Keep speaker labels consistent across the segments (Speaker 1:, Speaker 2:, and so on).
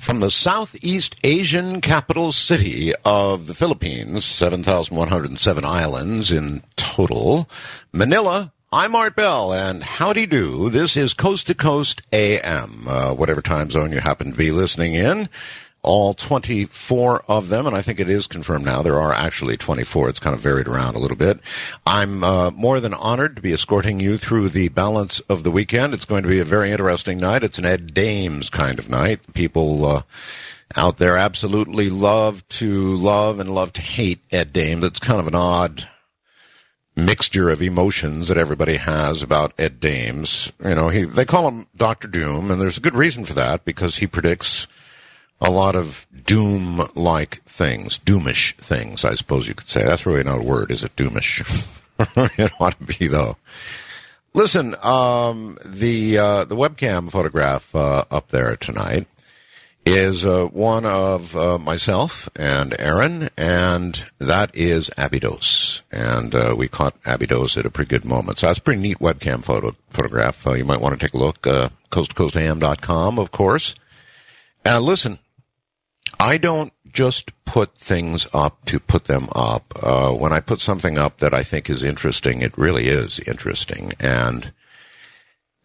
Speaker 1: From the Southeast Asian capital city of the Philippines, 7,107 islands in total, Manila, I'm Art Bell, and howdy do. This is Coast to Coast AM, whatever time zone you happen to be listening in. All 24 of them, and I think it is confirmed now. There are actually 24. It's kind of varied around a little bit. I'm more than honored to be escorting you through the balance of the weekend. It's going to be a very interesting night. It's an Ed Dames kind of night. People out there absolutely love and love to hate Ed Dames. It's kind of an odd mixture of emotions that everybody has about Ed Dames. You know, they call him Dr. Doom, and there's a good reason for that, because he predicts a lot of doom-like things, doomish things, I suppose you could say. That's really not a word, is it? Doomish. It ought to be, though. Listen, the webcam photograph up there tonight is one of myself and Aaron, and that is Abydos. And we caught Abydos at a pretty good moment. So that's a pretty neat webcam photograph. You might want to take a look. coasttocoastam.com, of course. Listen, I don't just put things up to put them up. When I put something up that I think is interesting, it really is interesting. And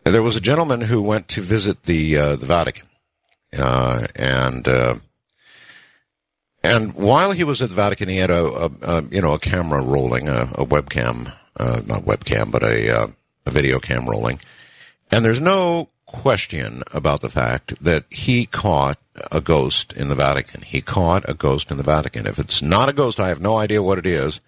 Speaker 1: there was a gentleman who went to visit the Vatican. And while he was at the Vatican, he had a camera rolling, a webcam, not webcam, but a video cam rolling. And there's no question about the fact that he caught a ghost in the Vatican. He caught a ghost in the Vatican. If it's not a ghost, I have no idea what it is,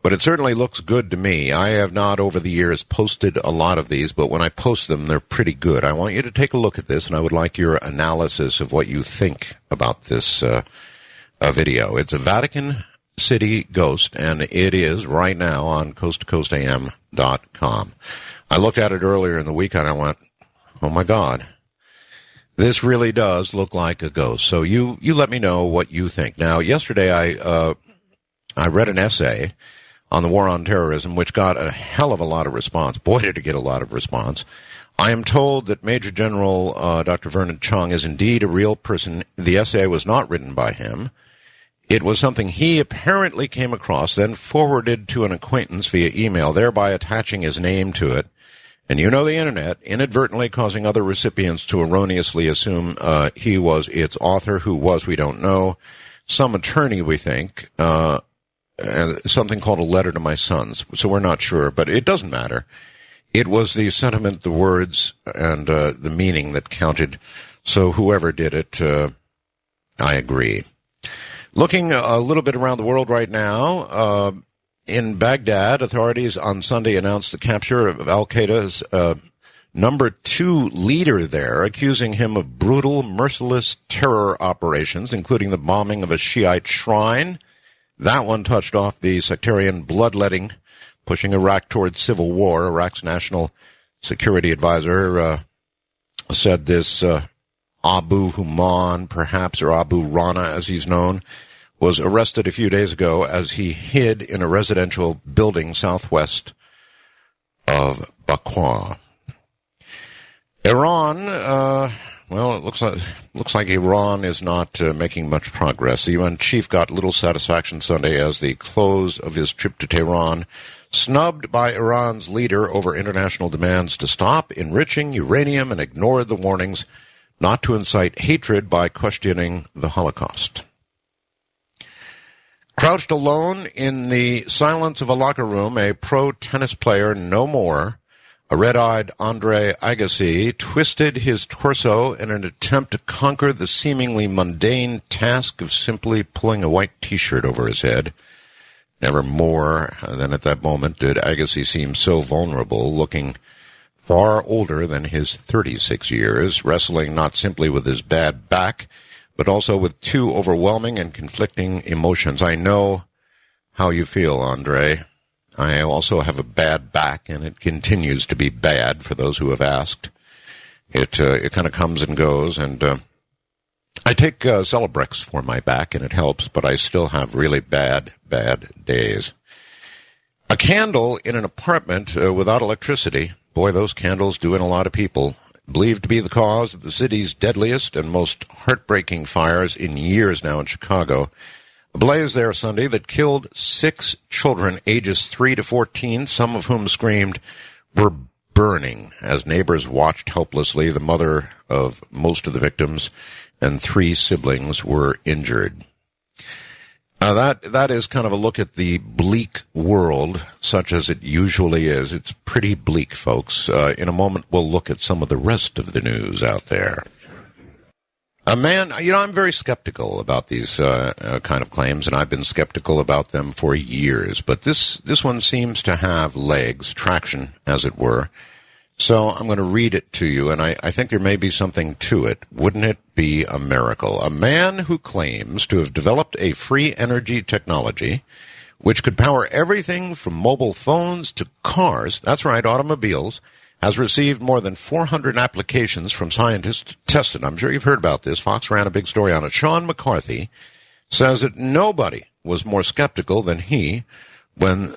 Speaker 1: but it certainly looks good to me. I have not over the years posted a lot of these, but when I post them, they're pretty good. I want you to take a look at this, and I would like your analysis of what you think about this video. It's a Vatican City ghost, and it is right now on coasttocoastam.com. I looked at it earlier in the week, and I went, oh my God, this really does look like a ghost. So you let me know what you think. Now, yesterday I read an essay on the war on terrorism, which got a hell of a lot of response. Boy, did it get a lot of response. I am told that Major General Dr. Vernon Chung is indeed a real person. The essay was not written by him. It was something he apparently came across, then forwarded to an acquaintance via email, thereby attaching his name to it. And you know the Internet, inadvertently causing other recipients to erroneously assume he was its author. Who was, we don't know. Some attorney, we think, and something called a letter to my sons. So we're not sure, but it doesn't matter. It was the sentiment, the words, and the meaning that counted. So whoever did it, I agree. Looking a little bit around the world right now, in Baghdad, authorities on Sunday announced the capture of al-Qaeda's number 2 leader there, accusing him of brutal, merciless terror operations, including the bombing of a Shiite shrine. That one touched off the sectarian bloodletting, pushing Iraq towards civil war. Iraq's national security advisor said this Abu Human, perhaps, or Abu Rana as he's known, was arrested a few days ago as he hid in a residential building southwest of Bakwa. Iran, well, it looks like Iran is not making much progress. The UN chief got little satisfaction Sunday as the close of his trip to Tehran, snubbed by Iran's leader over international demands to stop enriching uranium and ignored the warnings not to incite hatred by questioning the Holocaust. Crouched alone in the silence of a locker room, a pro tennis player no more, a red-eyed Andre Agassi, twisted his torso in an attempt to conquer the seemingly mundane task of simply pulling a white T-shirt over his head. Never more than at that moment did Agassi seem so vulnerable, looking far older than his 36 years, wrestling not simply with his bad back, but also with 2 overwhelming and conflicting emotions. I know how you feel, Andre. I also have a bad back, and it continues to be bad for those who have asked. It kind of comes and goes, and I take Celebrex for my back, and it helps, but I still have really bad days. A candle in an apartment without electricity. Boy, those candles do in a lot of people. believed to be the cause of the city's deadliest and most heartbreaking fires in years now in Chicago. A blaze there Sunday that killed 6 children ages 3 to 14, some of whom screamed, "We're burning," as neighbors watched helplessly. The mother of most of the victims and 3 siblings were injured. That is kind of a look at the bleak world, such as it usually is. It's pretty bleak, folks. In a moment, we'll look at some of the rest of the news out there. I'm very skeptical about these kind of claims, and I've been skeptical about them for years. But this one seems to have legs, traction, as it were. So I'm going to read it to you, and I think there may be something to it. Wouldn't it be a miracle? A man who claims to have developed a free energy technology which could power everything from mobile phones to cars, that's right, automobiles, has received more than 400 applications from scientists to test it. I'm sure you've heard about this. Fox ran a big story on it. Sean McCarthy says that nobody was more skeptical than he when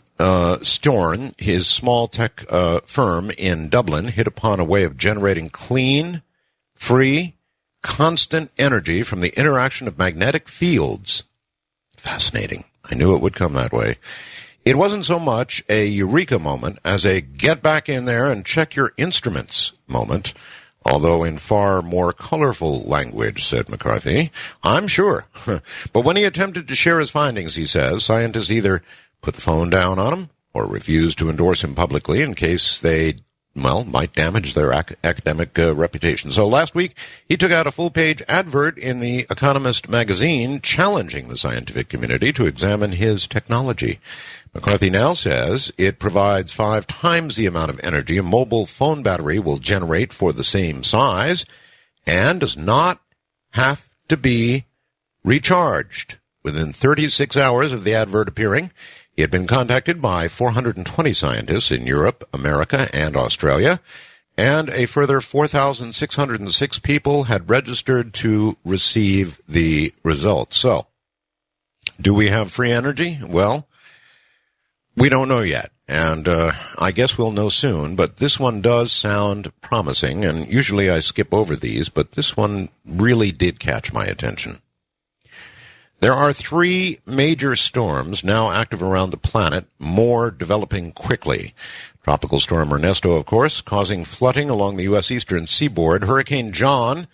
Speaker 1: Storn, his small tech firm in Dublin, hit upon a way of generating clean, free, constant energy from the interaction of magnetic fields. Fascinating. I knew it would come that way. It wasn't so much a eureka moment as a get back in there and check your instruments moment, although in far more colorful language, said McCarthy. I'm sure. But when he attempted to share his findings, he says, scientists either put the phone down on him or refused to endorse him publicly in case they, might damage their academic reputation. So last week, he took out a full-page advert in The Economist magazine challenging the scientific community to examine his technology. McCarthy now says it provides 5 times the amount of energy a mobile phone battery will generate for the same size and does not have to be recharged. Within 36 hours of the advert appearing, he had been contacted by 420 scientists in Europe, America, and Australia, and a further 4,606 people had registered to receive the results. So, do we have free energy? Well, we don't know yet, and I guess we'll know soon, but this one does sound promising, and usually I skip over these, but this one really did catch my attention. There are 3 major storms now active around the planet, more developing quickly. Tropical storm Ernesto, of course, causing flooding along the U.S. eastern seaboard. Hurricane John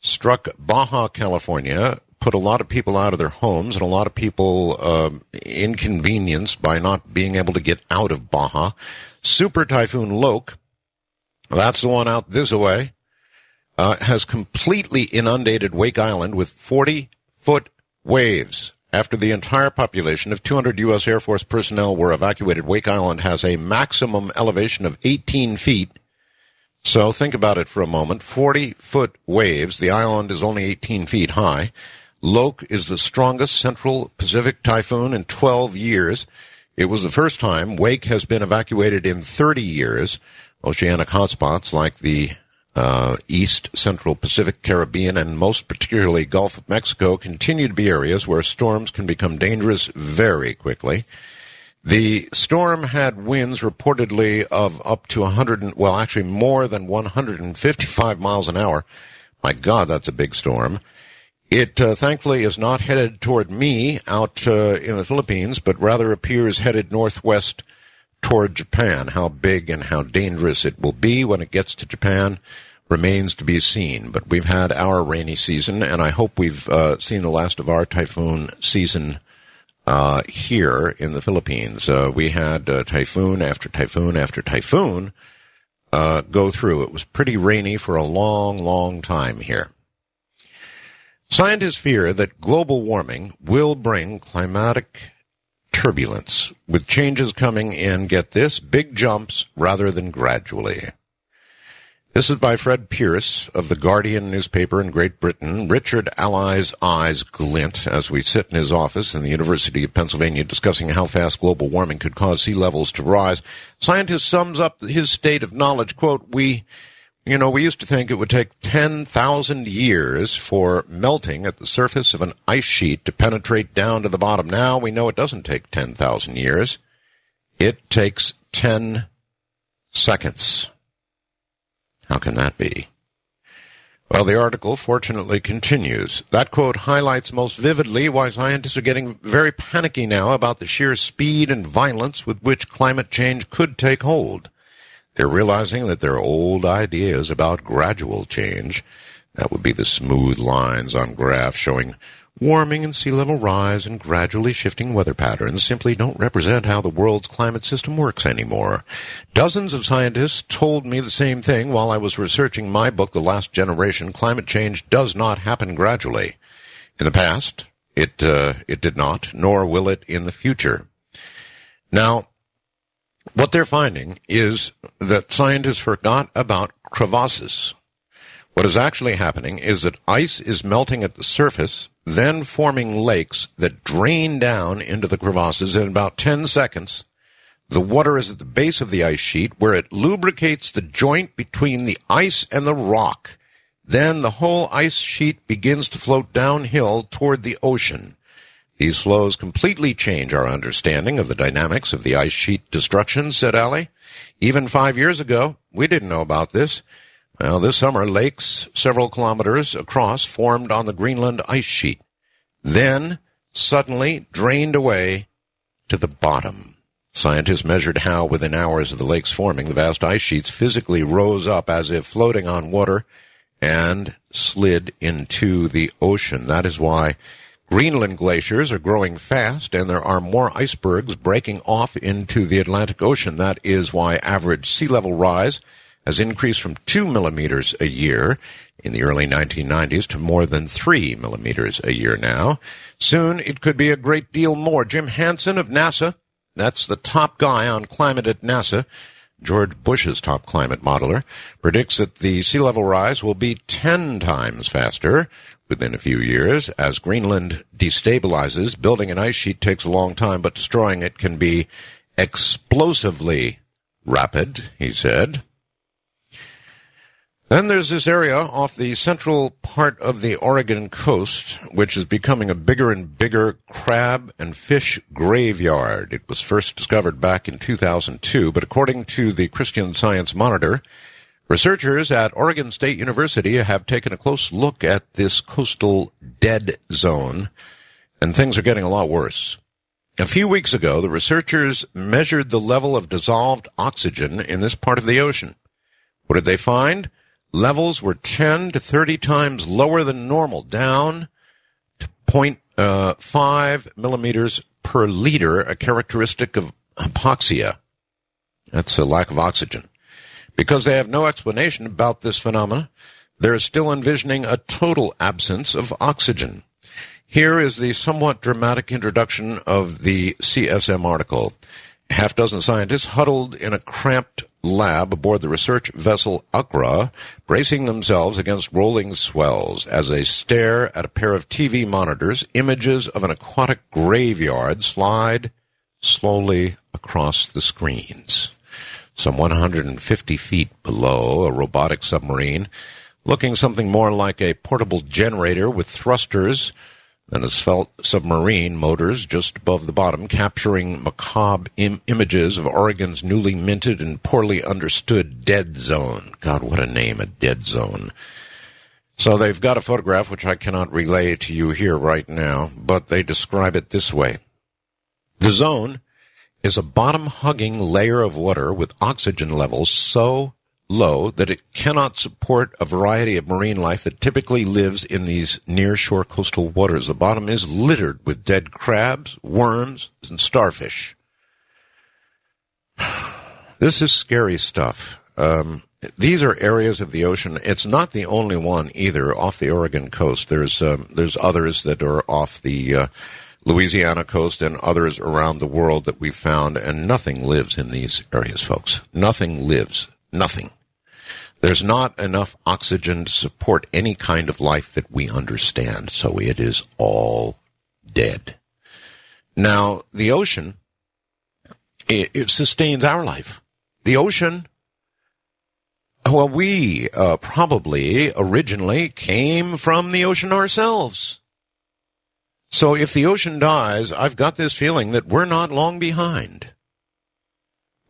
Speaker 1: struck Baja California, put a lot of people out of their homes, and a lot of people inconvenienced by not being able to get out of Baja. Super Typhoon Loke, that's the one out this way, has completely inundated Wake Island with 40-foot waves. After the entire population of 200 U.S. Air Force personnel were evacuated, Wake Island has a maximum elevation of 18 feet. So think about it for a moment. 40-foot waves. The island is only 18 feet high. Loke is the strongest Central Pacific typhoon in 12 years. It was the first time Wake has been evacuated in 30 years. Oceanic hotspots like the East Central Pacific, Caribbean, and most particularly Gulf of Mexico continue to be areas where storms can become dangerous very quickly. The storm had winds reportedly of up to more than 155 miles an hour. My God, that's a big storm. It thankfully is not headed toward me out in the Philippines, but rather appears headed northwest toward Japan. How big and how dangerous it will be when it gets to Japan remains to be seen. But we've had our rainy season, and I hope we've seen the last of our typhoon season here in the Philippines. We had typhoon after typhoon after typhoon go through. It was pretty rainy for a long, long time here. Scientists fear that global warming will bring climatic turbulence, with changes coming in, get this, big jumps rather than gradually. This is by Fred Pierce of The Guardian newspaper in Great Britain. Richard Ally's eyes glint as we sit in his office in the University of Pennsylvania discussing how fast global warming could cause sea levels to rise. Scientist sums up his state of knowledge, quote, we used to think it would take 10,000 years for melting at the surface of an ice sheet to penetrate down to the bottom. Now we know it doesn't take 10,000 years. It takes 10 seconds. How can that be? Well, the article fortunately continues. That quote highlights most vividly why scientists are getting very panicky now about the sheer speed and violence with which climate change could take hold. They're realizing that their old ideas about gradual change, that would be the smooth lines on graphs showing warming and sea level rise and gradually shifting weather patterns, simply don't represent how the world's climate system works anymore. Dozens of scientists told me the same thing while I was researching my book, The Last Generation. Climate change does not happen gradually. In the past, it did not, nor will it in the future. Now, what they're finding is that scientists forgot about crevasses. What is actually happening is that ice is melting at the surface, then forming lakes that drain down into the crevasses in about 10 seconds. The water is at the base of the ice sheet where it lubricates the joint between the ice and the rock. Then the whole ice sheet begins to float downhill toward the ocean. These flows completely change our understanding of the dynamics of the ice sheet destruction, said Alley. Even 5 years ago, we didn't know about this. Well, this summer, lakes several kilometers across formed on the Greenland ice sheet, then suddenly drained away to the bottom. Scientists measured how, within hours of the lakes forming, the vast ice sheets physically rose up as if floating on water and slid into the ocean. That is why Greenland glaciers are growing fast, and there are more icebergs breaking off into the Atlantic Ocean. That is why average sea level rise has increased from 2 millimeters a year in the early 1990s to more than 3 millimeters a year now. Soon it could be a great deal more. Jim Hansen of NASA, that's the top guy on climate at NASA, George Bush's top climate modeler, predicts that the sea level rise will be 10 times faster within a few years. As Greenland destabilizes, building an ice sheet takes a long time, but destroying it can be explosively rapid, he said. Then there's this area off the central part of the Oregon coast, which is becoming a bigger and bigger crab and fish graveyard. It was first discovered back in 2002, but according to the Christian Science Monitor, researchers at Oregon State University have taken a close look at this coastal dead zone, and things are getting a lot worse. A few weeks ago, the researchers measured the level of dissolved oxygen in this part of the ocean. What did they find? Levels were 10 to 30 times lower than normal, down to 0.5 millimeters per liter, a characteristic of hypoxia. That's a lack of oxygen. Because they have no explanation about this phenomenon, they're still envisioning a total absence of oxygen. Here is the somewhat dramatic introduction of the CSM article. A half dozen scientists huddled in a cramped lab aboard the research vessel Akra, bracing themselves against rolling swells as they stare at a pair of TV monitors. Images of an aquatic graveyard slide slowly across the screens. Some 150 feet below, a robotic submarine, looking something more like a portable generator with thrusters than a svelte submarine motors just above the bottom, capturing macabre images of Oregon's newly minted and poorly understood dead zone. God, what a name, a dead zone. So they've got a photograph, which I cannot relay to you here right now, but they describe it this way. The zone is a bottom-hugging layer of water with oxygen levels so low that it cannot support a variety of marine life that typically lives in these near-shore coastal waters. The bottom is littered with dead crabs, worms, and starfish. This is scary stuff. These are areas of the ocean. It's not the only one either off the Oregon coast. There's others that are off the Louisiana coast and others around the world that we've found, and nothing lives in these areas, folks. Nothing lives. Nothing. There's not enough oxygen to support any kind of life that we understand, so it is all dead. Now, the ocean, it sustains our life. The ocean, well, we probably originally came from the ocean ourselves. So if the ocean dies, I've got this feeling that we're not long behind.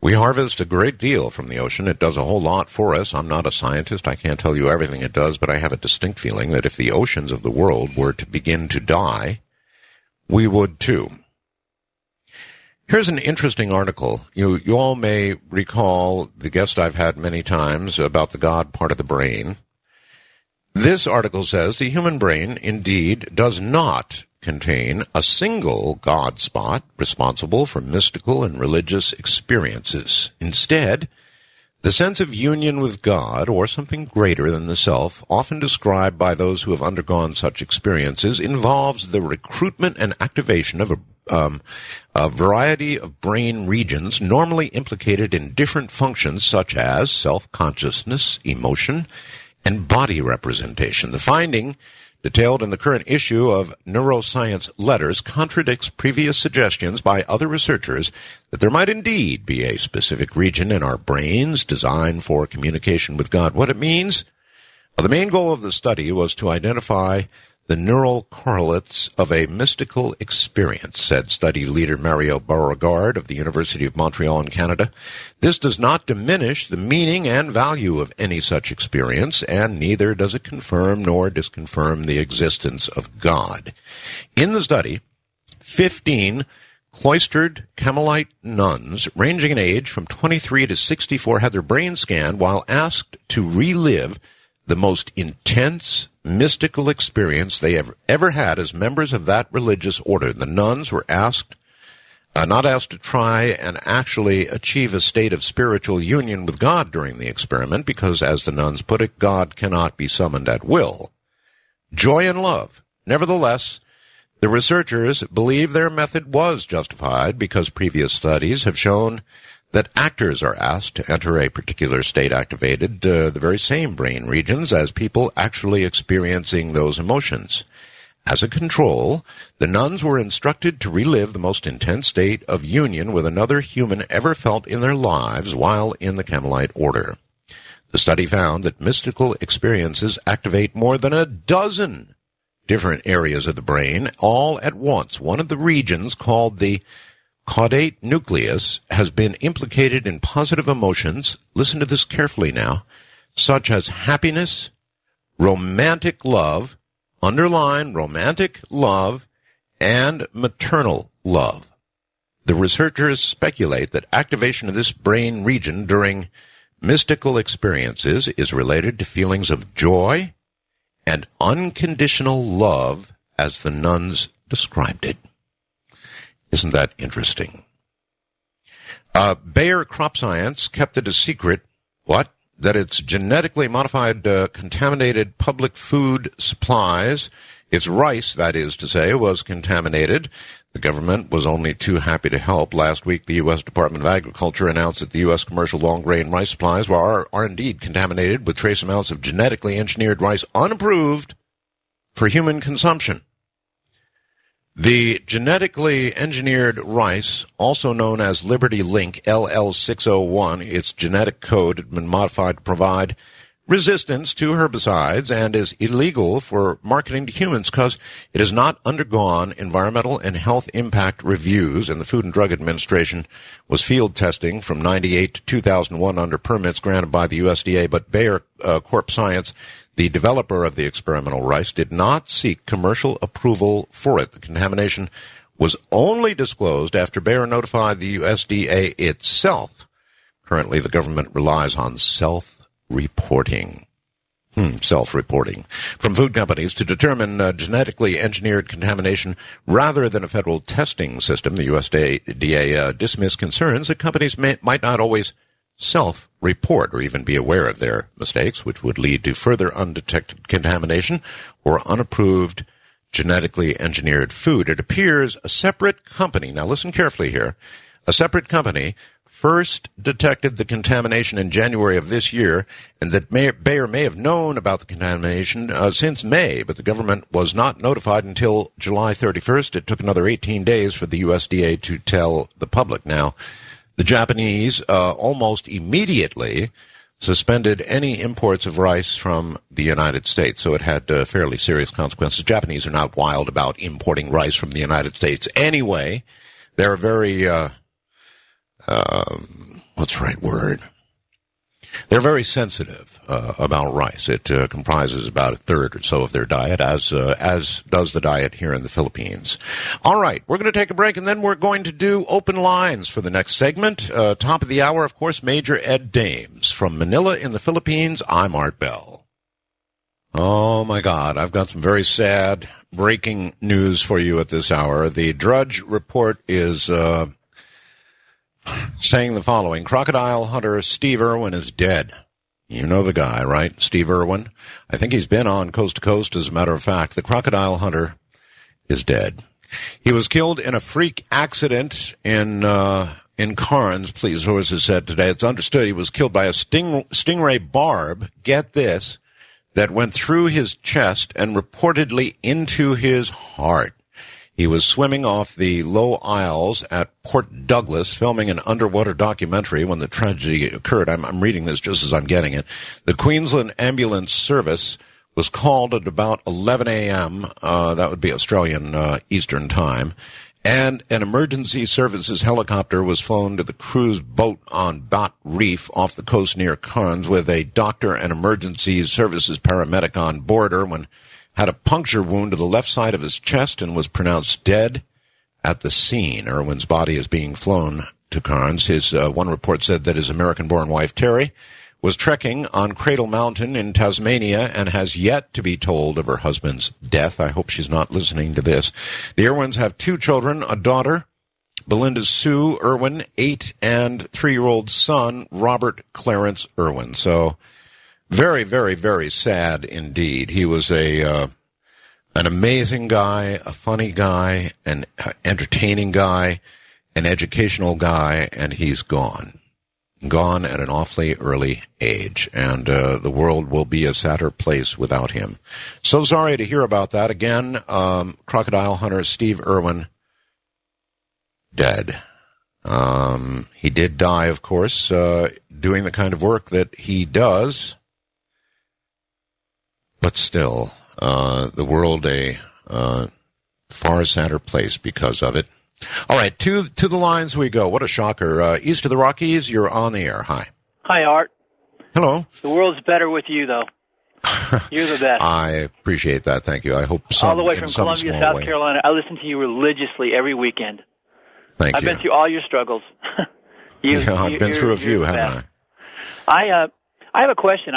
Speaker 1: We harvest a great deal from the ocean. It does a whole lot for us. I'm not a scientist. I can't tell you everything it does, but I have a distinct feeling that if the oceans of the world were to begin to die, we would too. Here's an interesting article. You all may recall the guest I've had many times about the God part of the brain. This article says the human brain indeed does not contain a single God spot responsible for mystical and religious experiences. Instead, the sense of union with God, or something greater than the self, often described by those who have undergone such experiences, involves the recruitment and activation of a variety of brain regions normally implicated in different functions such as self-consciousness, emotion, and body representation. The finding, detailed in the current issue of Neuroscience Letters, contradicts previous suggestions by other researchers that there might indeed be a specific region in our brains designed for communication with God. What it means? Well, the main goal of the study was to identify the neural correlates of a mystical experience, said study leader Mario Beauregard of the University of Montreal in Canada. This does not diminish the meaning and value of any such experience, and neither does it confirm nor disconfirm the existence of God. In the study, 15 cloistered Carmelite nuns, ranging in age from 23 to 64, had their brains scanned while asked to relive the most intense mystical experience they have ever had as members of that religious order. The nuns were not asked to try and actually achieve a state of spiritual union with God during the experiment because, as the nuns put it, God cannot be summoned at will. Joy and love. Nevertheless, the researchers believe their method was justified because previous studies have shown that actors are asked to enter a particular state activated the very same brain regions as people actually experiencing those emotions. As a control, the nuns were instructed to relive the most intense state of union with another human ever felt in their lives while in the Carmelite order. The study found that mystical experiences activate more than a dozen different areas of the brain all at once. One of the regions, called the caudate nucleus, has been implicated in positive emotions, listen to this carefully now, such as happiness, romantic love, underline romantic love, and maternal love. The researchers speculate that activation of this brain region during mystical experiences is related to feelings of joy and unconditional love, as the nuns described it. Isn't that interesting? Bayer Crop Science kept it a secret, that its genetically modified contaminated public food supplies, its rice, that is to say, was contaminated. The government was only too happy to help. Last week, the U.S. Department of Agriculture announced that the U.S. commercial long-grain rice supplies are indeed contaminated with trace amounts of genetically engineered rice unapproved for human consumption. The genetically engineered rice, also known as Liberty Link LL601, its genetic code had been modified to provide resistance to herbicides and is illegal for marketing to humans because it has not undergone environmental and health impact reviews, and the Food and Drug Administration was field testing from 1998 to 2001 under permits granted by the USDA, but Bayer Corp Science, the developer of the experimental rice, did not seek commercial approval for it. The contamination was only disclosed after Bayer notified the USDA itself. Currently, the government relies on self-reporting from food companies to determine genetically engineered contamination rather than a federal testing system. The USDA dismissed concerns that companies might not always self-report or even be aware of their mistakes, which would lead to further undetected contamination or unapproved genetically engineered food. It appears a separate company, now listen carefully here, a separate company first detected the contamination in January of this year, and that Bayer may have known about the contamination since May, but the government was not notified until July 31st. It took another 18 days for the USDA to tell the public. Now, the Japanese almost immediately suspended any imports of rice from the United States, so it had fairly serious consequences. Japanese are not wild about importing rice from the United States anyway. They're very what's the right word? They're very sensitive about rice. It comprises about a third or so of their diet, as does the diet here in the Philippines. All right, we're going to take a break, and then we're going to do open lines for the next segment. Top of the hour, of course, Major Ed Dames. From Manila in the Philippines, I'm Art Bell. Oh, my God, I've got some very sad breaking news for you at this hour. The Drudge Report is saying the following: crocodile hunter Steve Irwin is dead. You know the guy, right? Steve Irwin. I think he's been on Coast to Coast, as a matter of fact. The crocodile hunter is dead. He was killed in a freak accident in Carnes, police sources said today. It's understood he was killed by a stingray barb, get this, that went through his chest and reportedly into his heart. He was swimming off the low Isles at Port Douglas, filming an underwater documentary when the tragedy occurred. I'm reading this just as I'm getting it. The Queensland Ambulance Service was called at about 11 a.m. That would be Australian Eastern Time. And an emergency services helicopter was flown to the cruise boat on Bat Reef off the coast near Cairns with a doctor and emergency services paramedic on board. Irwin had a puncture wound to the left side of his chest and was pronounced dead at the scene. Irwin's body is being flown to Cairns. His one report said that his American-born wife, Terry, was trekking on Cradle Mountain in Tasmania and has yet to be told of her husband's death. I hope she's not listening to this. The Irwins have 2 children, a daughter, Belinda Sue Irwin, 8, and 3-year-old son, Robert Clarence Irwin. So very, very, very sad indeed. He was an amazing guy, a funny guy, an entertaining guy, an educational guy, and he's gone. Gone at an awfully early age, and the world will be a sadder place without him. So sorry to hear about that. Again, crocodile hunter Steve Irwin, dead. He did die, of course, doing the kind of work that he does. But still, the world a far sadder place because of it. All right, to the lines we go. What a shocker. East of the Rockies, you're on the air. Hi.
Speaker 2: Hi, Art.
Speaker 1: Hello.
Speaker 2: The world's better with you, though. You're the best.
Speaker 1: I appreciate that. Thank you. I hope
Speaker 2: all the way from Columbia, South Carolina. I listen to you religiously every weekend.
Speaker 1: Thank you.
Speaker 2: I've been through all your struggles.
Speaker 1: I've been through a few, haven't
Speaker 2: I? I have a question.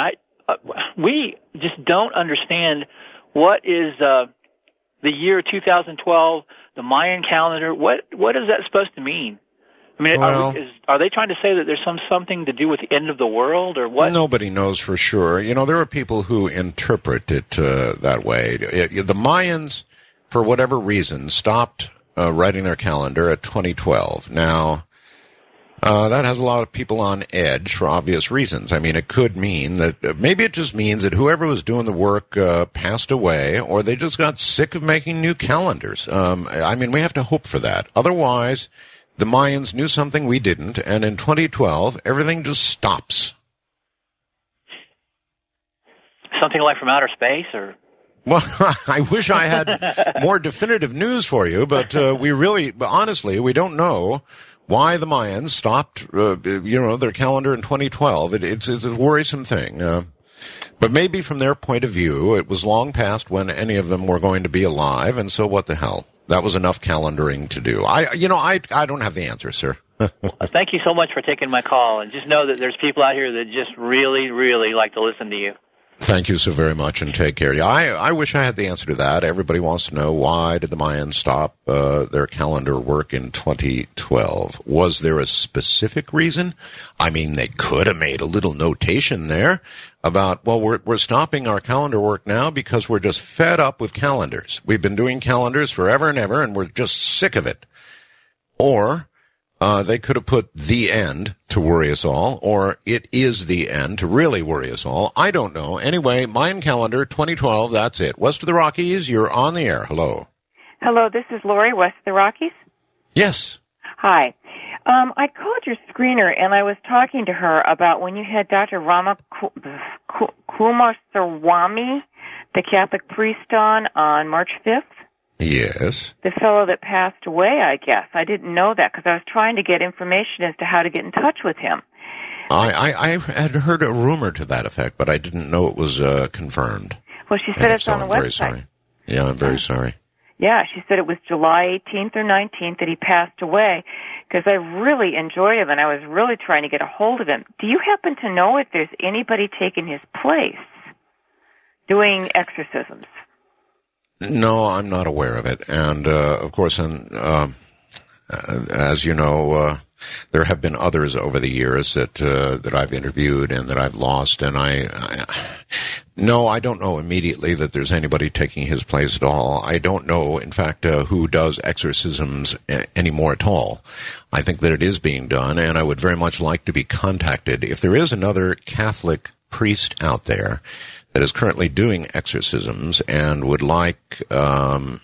Speaker 2: We just don't understand what is the year 2012, the Mayan calendar. What is that supposed to mean? I mean, are they trying to say that there's something to do with the end of the world, or what?
Speaker 1: Nobody knows for sure. You know, there are people who interpret it that way. The Mayans, for whatever reason, stopped writing their calendar at 2012. Now, that has a lot of people on edge for obvious reasons. I mean, it could mean that maybe it just means that whoever was doing the work passed away, or they just got sick of making new calendars. I mean, we have to hope for that. Otherwise, the Mayans knew something we didn't, and in 2012, everything just stops.
Speaker 2: Something like from outer space, or?
Speaker 1: Well, I wish I had more definitive news for you, but honestly, we don't know why the Mayans stopped, their calendar in 2012. It's a worrisome thing. But maybe from their point of view, it was long past when any of them were going to be alive, and so what the hell? That was enough calendaring to do. I don't have the answer, sir.
Speaker 2: Thank you so much for taking my call, and just know that there's people out here that just really, really like to listen to you.
Speaker 1: Thank you so very much, and take care. Yeah, I wish I had the answer to that. Everybody wants to know, why did the Mayans stop their calendar work in 2012? Was there a specific reason? I mean, they could have made a little notation there about, well, we're stopping our calendar work now because we're just fed up with calendars. We've been doing calendars forever and ever, and we're just sick of it. Or they could have put the end to worry us all, or it is the end to really worry us all. I don't know. Anyway, Mayan calendar 2012, that's it. West of the Rockies, you're on the air. Hello.
Speaker 3: Hello, this is Lori, west of the Rockies.
Speaker 1: Yes.
Speaker 3: Hi. I called your screener, and I was talking to her about when you had Dr. Rama Kumaraswamy, the Catholic priest, on March 5th.
Speaker 1: Yes.
Speaker 3: The fellow that passed away, I guess. I didn't know that because I was trying to get information as to how to get in touch with him.
Speaker 1: I had heard a rumor to that effect, but I didn't know it was confirmed.
Speaker 3: Well, she said it's
Speaker 1: so
Speaker 3: on the
Speaker 1: I'm
Speaker 3: website.
Speaker 1: very sorry. Yeah, I'm very sorry.
Speaker 3: Yeah, she said it was July 18th or 19th that he passed away, because I really enjoyed him, and I was really trying to get a hold of him. Do you happen to know if there's anybody taking his place doing exorcisms?
Speaker 1: No, I'm not aware of it. And, of course, as you know, there have been others over the years that I've interviewed and that I've lost, and no, I don't know immediately that there's anybody taking his place at all. I don't know, in fact, who does exorcisms anymore at all. I think that it is being done, and I would very much like to be contacted. If there is another Catholic priest out there that is currently doing exorcisms and would like, I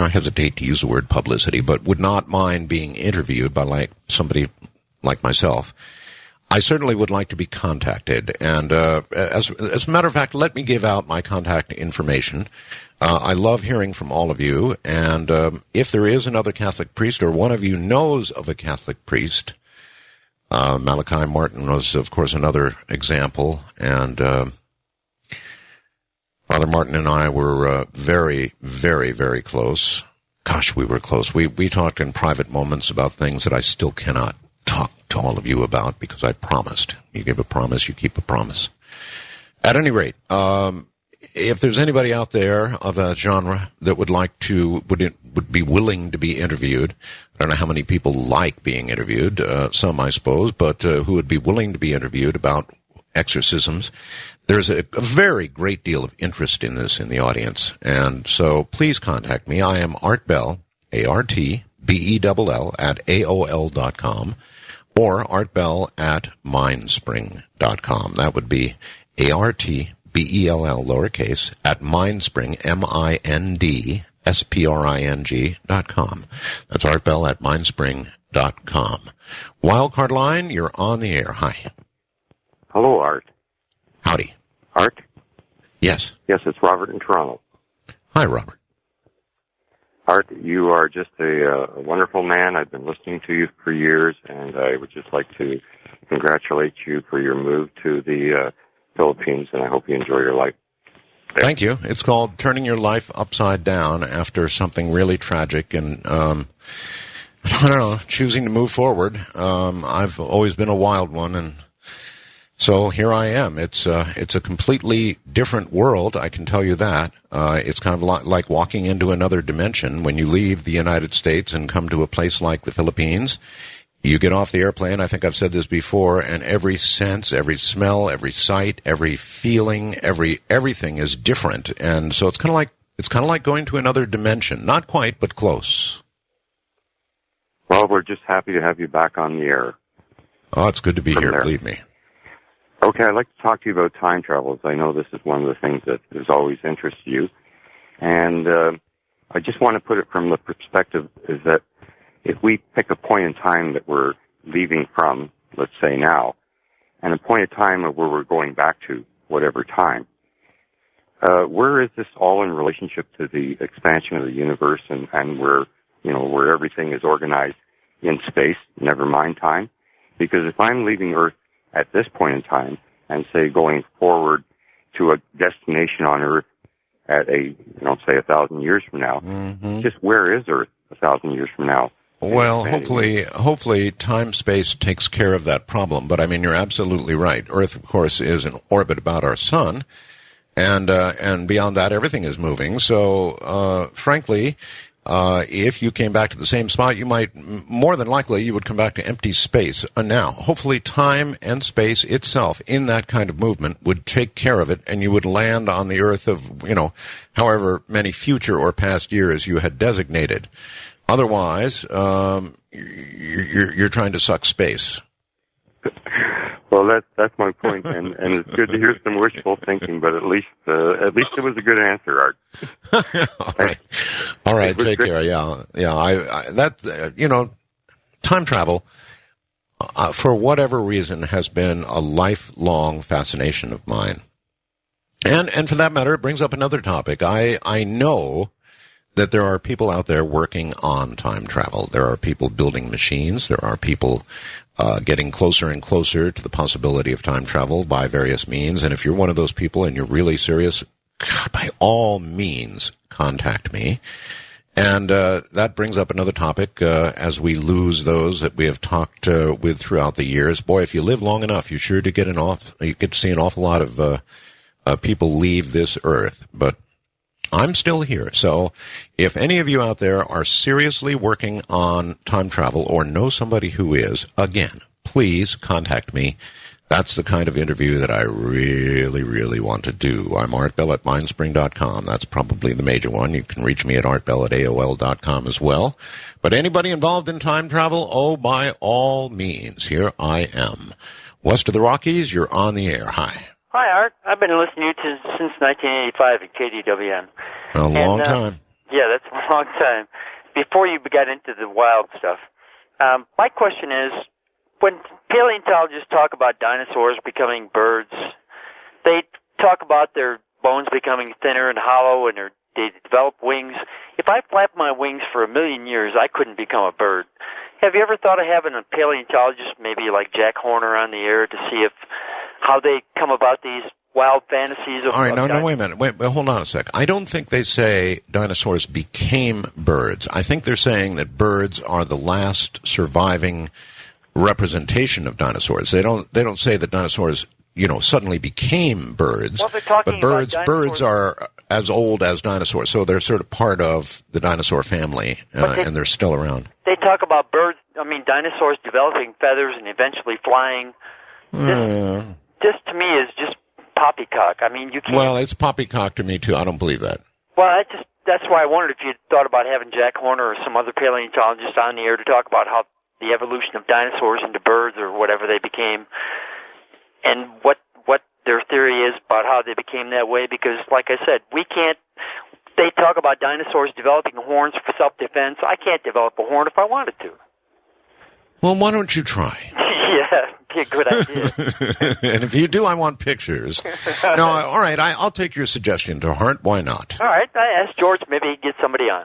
Speaker 1: hesitate to use the word publicity, but would not mind being interviewed by somebody like myself, I certainly would like to be contacted. And as a matter of fact, let me give out my contact information. I love hearing from all of you. And if there is another Catholic priest, or one of you knows of a Catholic priest, Malachi Martin was, of course, another example. And Father Martin and I were very, very, very close. Gosh, we were close. We talked in private moments about things that I still cannot talk to all of you about, because I promised. You give a promise, you keep a promise. At any rate, if there's anybody out there of that genre that would be willing to be interviewed, I don't know how many people like being interviewed, some I suppose, but who would be willing to be interviewed about exorcisms, there's a very great deal of interest in this in the audience. And so please contact me. I am Art Bell, ARTBELL at AOL.com, or artbell@mindspring.com. That would be ARTBELL lowercase at mindspring, MINDSPRING.com. That's artbell@mindspring.com. Wildcard line, you're on the air. Hi.
Speaker 4: Hello, Art.
Speaker 1: Howdy.
Speaker 4: Art?
Speaker 1: Yes.
Speaker 4: Yes, it's Robert in Toronto.
Speaker 1: Hi, Robert.
Speaker 4: Art, you are just a wonderful man. I've been listening to you for years, and I would just like to congratulate you for your move to the Philippines, and I hope you enjoy your life there.
Speaker 1: Thank you. It's called turning your life upside down after something really tragic, and I don't know, choosing to move forward. I've always been a wild one, and so here I am. It's a completely different world, I can tell you that. It's kind of like walking into another dimension. When you leave the United States and come to a place like the Philippines, you get off the airplane, I think I've said this before, and every sense, every smell, every sight, every feeling, everything is different. And so it's kind of like going to another dimension. Not quite, but close.
Speaker 4: Well, we're just happy to have you back on the air.
Speaker 1: Oh, it's good to be here,
Speaker 4: there.
Speaker 1: believe me.
Speaker 4: Okay, I'd like to talk to you about time travels. I know this is one of the things that has always interested you. And I just want to put it from the perspective is that if we pick a point in time that we're leaving from, let's say now, and a point in time of where we're going back to, whatever time, where is this all in relationship to the expansion of the universe and where everything is organized in space, never mind time? Because if I'm leaving Earth at this point in time, and say going forward to a destination on Earth at say 1,000 years from now, just where is Earth 1,000 years from now?
Speaker 1: Well, hopefully time-space takes care of that problem. But I mean, you're absolutely right. Earth, of course, is in orbit about our sun, and beyond that, everything is moving. So, frankly, if you came back to the same spot, more than likely, you would come back to empty space. Now, hopefully time and space itself in that kind of movement would take care of it, and you would land on the Earth of, however many future or past years you had designated. Otherwise, you're trying to suck space.
Speaker 4: Well, that's my point, and it's good to hear some wishful thinking, but at least it was a good answer, Art.
Speaker 1: All right. Take care. Yeah. Time travel, for whatever reason, has been a lifelong fascination of mine, and for that matter, it brings up another topic. I know that there are people out there working on time travel. There are people building machines. There are people getting closer and closer to the possibility of time travel by various means. And if you're one of those people and you're really serious, God, by all means, contact me. And that brings up another topic as we lose those that we have talked with throughout the years. Boy, if you live long enough, you sure do you get to see an awful lot of people leave this earth. But I'm still here. So if any of you out there are seriously working on time travel or know somebody who is, again, please contact me. That's the kind of interview that I really, really want to do. I'm Art Bell at Mindspring.com. That's probably the major one. You can reach me at artbell at AOL.com as well. But anybody involved in time travel, oh, by all means, here I am. West of the Rockies, you're on the air. Hi.
Speaker 5: Hi, Art. I've been listening to you since 1985 at KDWN.
Speaker 1: A long time.
Speaker 5: Yeah, that's a long time. Before you got into the wild stuff. My question is, when paleontologists talk about dinosaurs becoming birds, they talk about their bones becoming thinner and hollow and they develop wings. If I flapped my wings for 1 million years, I couldn't become a bird. Have you ever thought of having a paleontologist, maybe like Jack Horner, on the air to see how they come about these wild fantasies of...
Speaker 1: All right, no, wait a minute. Wait, hold on a sec. I don't think they say dinosaurs became birds. I think they're saying that birds are the last surviving representation of dinosaurs. They don't say that dinosaurs, suddenly became birds.
Speaker 5: Well, they're talking
Speaker 1: but birds
Speaker 5: about
Speaker 1: are as old as dinosaurs, so they're sort of part of the dinosaur family, and they're still around.
Speaker 5: They talk about dinosaurs developing feathers and eventually flying. This to me is just poppycock. You can't...
Speaker 1: Well, it's poppycock to me too. I don't believe that.
Speaker 5: Well, that's why I wondered if you'd thought about having Jack Horner or some other paleontologist on the air to talk about how the evolution of dinosaurs into birds or whatever they became, and what their theory is about how they became that way. Because, like I said, they talk about dinosaurs developing horns for self-defense. I can't develop a horn if I wanted to.
Speaker 1: Well, why don't you try?
Speaker 5: Yeah, be a good idea.
Speaker 1: And if you do, I want pictures. No, all right, I'll take your suggestion to heart. Why not?
Speaker 5: All right, I asked George, maybe he'd get somebody on.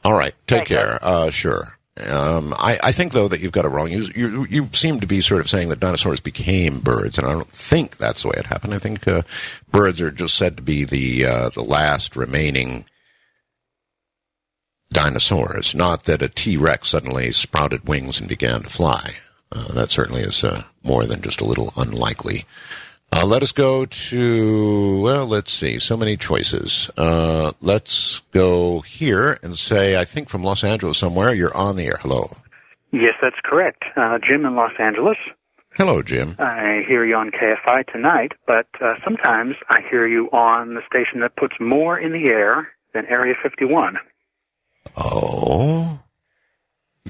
Speaker 1: All right, take care. Sure. I think, though, that you've got it wrong. You seem to be sort of saying that dinosaurs became birds, and I don't think that's the way it happened. I think birds are just said to be the last remaining dinosaurs, not that a T-Rex suddenly sprouted wings and began to fly. That certainly is more than just a little unlikely. Let us go to, let's see, so many choices. Let's go here and say, I think from Los Angeles somewhere, you're on the air. Hello.
Speaker 6: Yes, that's correct. Jim in Los Angeles.
Speaker 1: Hello, Jim.
Speaker 6: I hear you on KFI tonight, but sometimes I hear you on the station that puts more in the air than Area 51.
Speaker 1: Oh?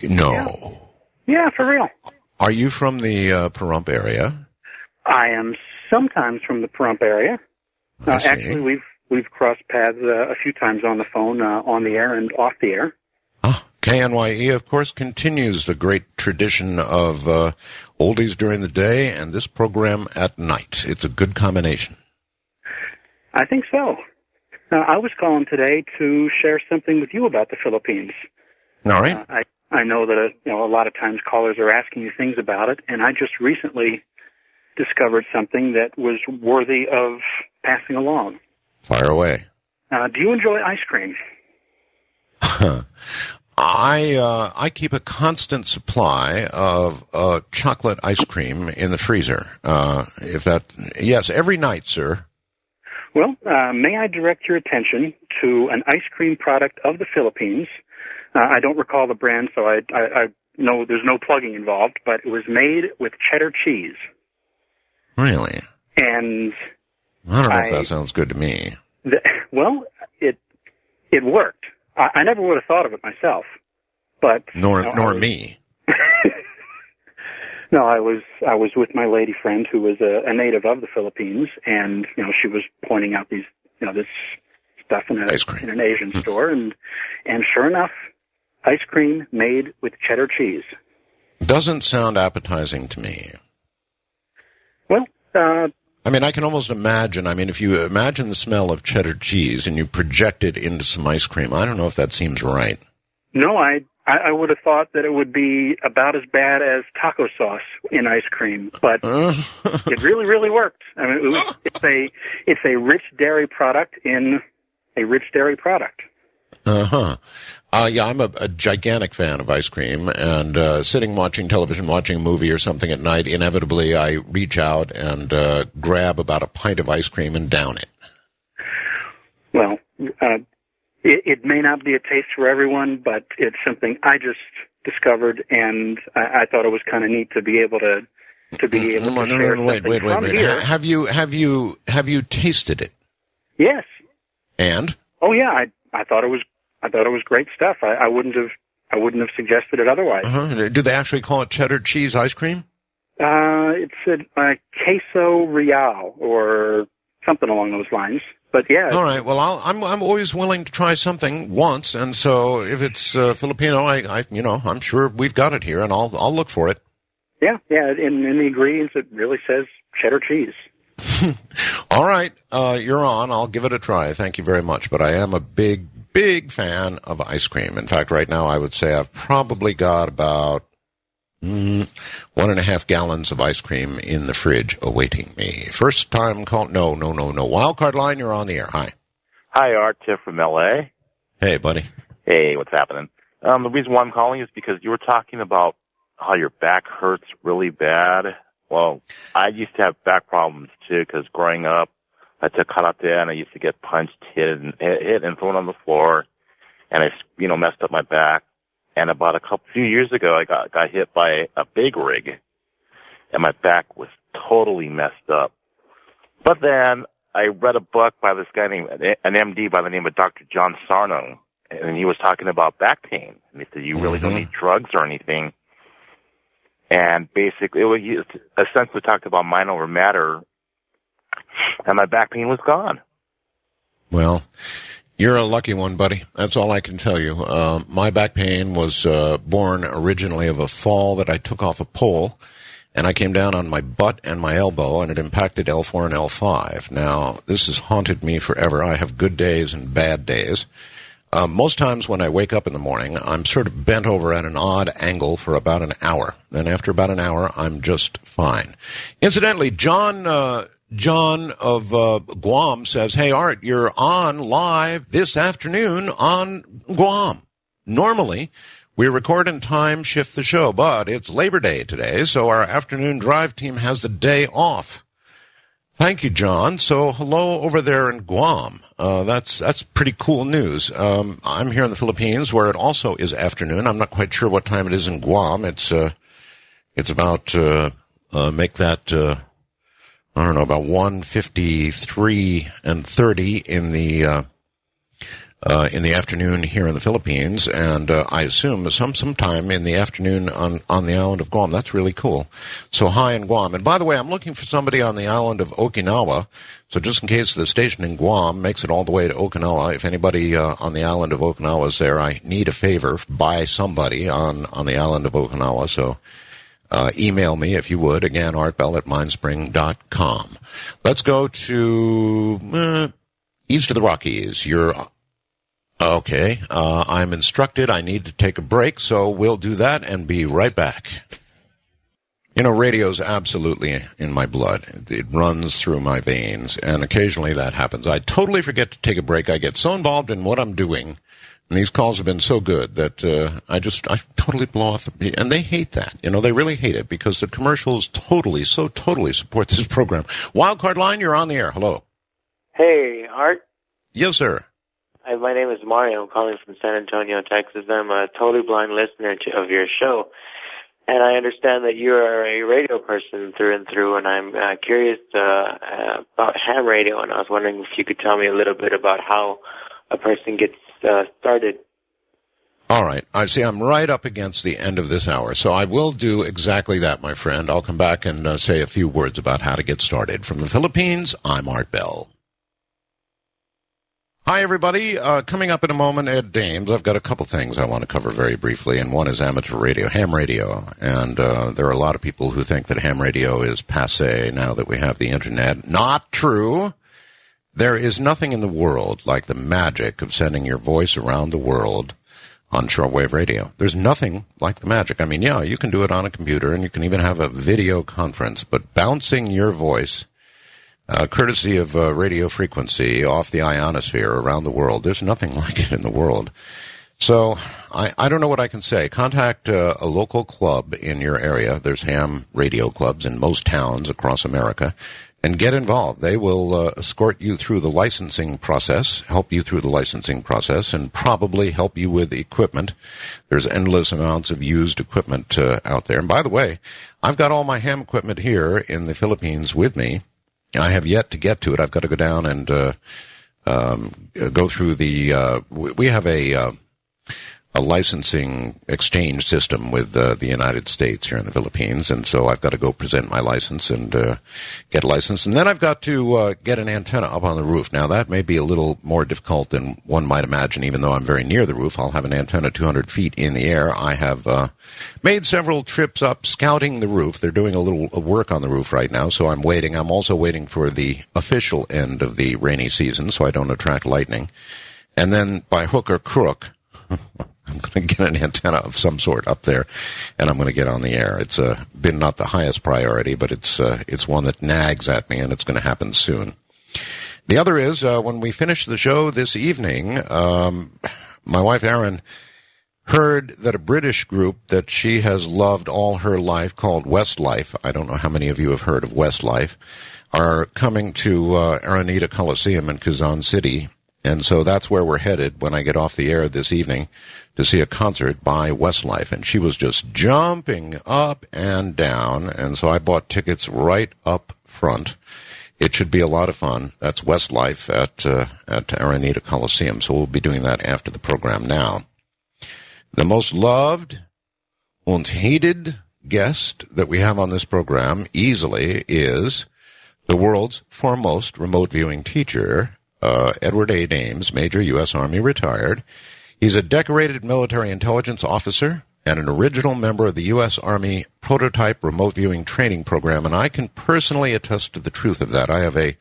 Speaker 1: No.
Speaker 6: Yeah, for real.
Speaker 1: Are you from the Pahrump area?
Speaker 6: I am sometimes from the Pahrump area. Actually, we've crossed paths a few times on the phone, on the air and off the air.
Speaker 1: KNYE, of course, continues the great tradition of oldies during the day and this program at night. It's a good combination.
Speaker 6: I think so. I was calling today to share something with you about the Philippines.
Speaker 1: All right.
Speaker 6: I know that a lot of times callers are asking you things about it, and I just recently discovered something that was worthy of passing along.
Speaker 1: Fire away.
Speaker 6: Do you enjoy ice cream?
Speaker 1: I keep a constant supply of chocolate ice cream in the freezer. Yes, every night, sir.
Speaker 6: Well, may I direct your attention to an ice cream product of the Philippines? I don't recall the brand, so I know there's no plugging involved, but it was made with cheddar cheese.
Speaker 1: Really?
Speaker 6: And
Speaker 1: I don't know if that sounds good to me.
Speaker 6: It worked. I never would have thought of it myself, but
Speaker 1: nor me.
Speaker 6: No, I was with my lady friend who was a native of the Philippines, and she was pointing out these this stuff in an Asian store, and sure enough, ice cream made with cheddar cheese.
Speaker 1: Doesn't sound appetizing to me.
Speaker 6: Well,
Speaker 1: I can almost imagine. If you imagine the smell of cheddar cheese and you project it into some ice cream, I don't know if that seems right.
Speaker 6: No, I I would have thought that it would be about as bad as taco sauce in ice cream, but it really, really worked. I mean, it's a rich dairy product in a rich dairy product.
Speaker 1: Uh-huh. Yeah, I'm a gigantic fan of ice cream, and sitting watching television, watching a movie or something at night, inevitably I reach out and grab about a pint of ice cream and down it.
Speaker 6: Well, it may not be a taste for everyone, but it's something I just discovered, and I thought it was kind of neat to be able to share something from here.
Speaker 1: Have you tasted it?
Speaker 6: Yes.
Speaker 1: And?
Speaker 6: Oh yeah, I thought it was great stuff. I wouldn't have suggested it otherwise.
Speaker 1: Uh-huh. Do they actually call it cheddar cheese ice cream?
Speaker 6: It's a queso real or something along those lines. But yeah.
Speaker 1: All right. Well, I'm always willing to try something once, and so if it's Filipino, I'm sure we've got it here, and I'll look for it.
Speaker 6: Yeah. In the ingredients, it really says cheddar cheese.
Speaker 1: All right. You're on. I'll give it a try. Thank you very much. But I am a big fan of ice cream. In fact, right now I would say I've probably got about 1.5 gallons of ice cream in the fridge awaiting me. First time call. No. Wildcard line, you're on the air. Hi.
Speaker 7: Hi, Art. Tiff from L.A.
Speaker 1: Hey, buddy.
Speaker 7: Hey, what's happening? The reason why I'm calling is because you were talking about how your back hurts really bad. Well, I used to have back problems, too, because growing up, I took karate, and I used to get punched, hit, and thrown on the floor, and I, messed up my back. And about few years ago, I got hit by a big rig, and my back was totally messed up. But then I read a book by this guy named, an MD by the name of Dr. John Sarno, and he was talking about back pain. And he said, you really don't need drugs or anything. And basically, he essentially talked about mind over matter, and my back pain was gone.
Speaker 1: Well, you're a lucky one, buddy. That's all I can tell you. My back pain was born originally of a fall that I took off a pole, and I came down on my butt and my elbow, and it impacted L4 and L5. Now, this has haunted me forever. I have good days and bad days. Most times when I wake up in the morning, I'm sort of bent over at an odd angle for about an hour. Then after about an hour, I'm just fine. Incidentally, John of Guam says, hey, Art, you're on live this afternoon on Guam. Normally, we record and time shift the show, but it's Labor Day today, so our afternoon drive team has the day off. Thank you, John. So hello over there in Guam. That's pretty cool news. I'm here in the Philippines where it also is afternoon. I'm not quite sure what time it is in Guam. It's about, make that, I don't know, about 1:53 and 30 in the afternoon here in the Philippines, and I assume sometime in the afternoon on the island of Guam. That's really cool. So hi in Guam. And by the way, I'm looking for somebody on the island of Okinawa. So just in case the station in Guam makes it all the way to Okinawa, if anybody on the island of Okinawa is there, I need a favor by somebody on the island of Okinawa. So email me if you would. Again, artbell@mindspring.com. Let's go to east of the Rockies. Okay, I'm instructed I need to take a break, so we'll do that and be right back. Radio's absolutely in my blood. It runs through my veins, and occasionally that happens. I totally forget to take a break. I get so involved in what I'm doing, and these calls have been so good that I totally blow off and they hate that. They really hate it because the commercials totally support this program. Wildcard line, you're on the air. Hello.
Speaker 8: Hey, Art?
Speaker 1: Yes, sir.
Speaker 8: Hi, my name is Mario. I'm calling from San Antonio, Texas. I'm a totally blind listener of your show, and I understand that you are a radio person through and through, and I'm curious about ham radio, and I was wondering if you could tell me a little bit about how a person gets started.
Speaker 1: All right. I see I'm right up against the end of this hour, so I will do exactly that, my friend. I'll come back and say a few words about how to get started. From the Philippines, I'm Art Bell. Hi, everybody. Coming up in a moment, Ed Dames. I've got a couple things I want to cover very briefly, and one is amateur radio, ham radio. And there are a lot of people who think that ham radio is passé now that we have the Internet. Not true. There is nothing in the world like the magic of sending your voice around the world on shortwave radio. There's nothing like the magic. I mean, yeah, you can do it on a computer, and you can even have a video conference, but bouncing your voice, courtesy of radio frequency off the ionosphere around the world, there's nothing like it in the world. So I don't know what I can say. Contact a local club in your area. There's ham radio clubs in most towns across America. And get involved. They will escort you through the licensing process, help you through the licensing process, and probably help you with equipment. There's endless amounts of used equipment out there. And by the way, I've got all my ham equipment here in the Philippines with me. I have yet to get to it. I've got to go down and go through the. We have a licensing exchange system with the United States here in the Philippines, and so I've got to go present my license and get a license, and then I've got to get an antenna up on the roof. Now, that may be a little more difficult than one might imagine, even though I'm very near the roof. I'll have an antenna 200 feet in the air. I have made several trips up scouting the roof. They're doing a little work on the roof right now, so I'm waiting. I'm also waiting for the official end of the rainy season so I don't attract lightning. And then, by hook or crook, I'm going to get an antenna of some sort up there, and I'm going to get on the air. It's been not the highest priority, but it's one that nags at me, and it's going to happen soon. The other is, when we finish the show this evening, my wife Erin heard that a British group that she has loved all her life called Westlife, I don't know how many of you have heard of Westlife, are coming to Araneta Coliseum in Quezon City. And so that's where we're headed when I get off the air this evening to see a concert by Westlife. And she was just jumping up and down, and so I bought tickets right up front. It should be a lot of fun. That's Westlife at Araneta Coliseum, so we'll be doing that after the program now. The most loved and hated guest that we have on this program easily is the world's foremost remote viewing teacher, Edward A. Dames, Major, U.S. Army, retired. He's a decorated military intelligence officer and an original member of the U.S. Army Prototype Remote Viewing Training Program, and I can personally attest to the truth of that. I have a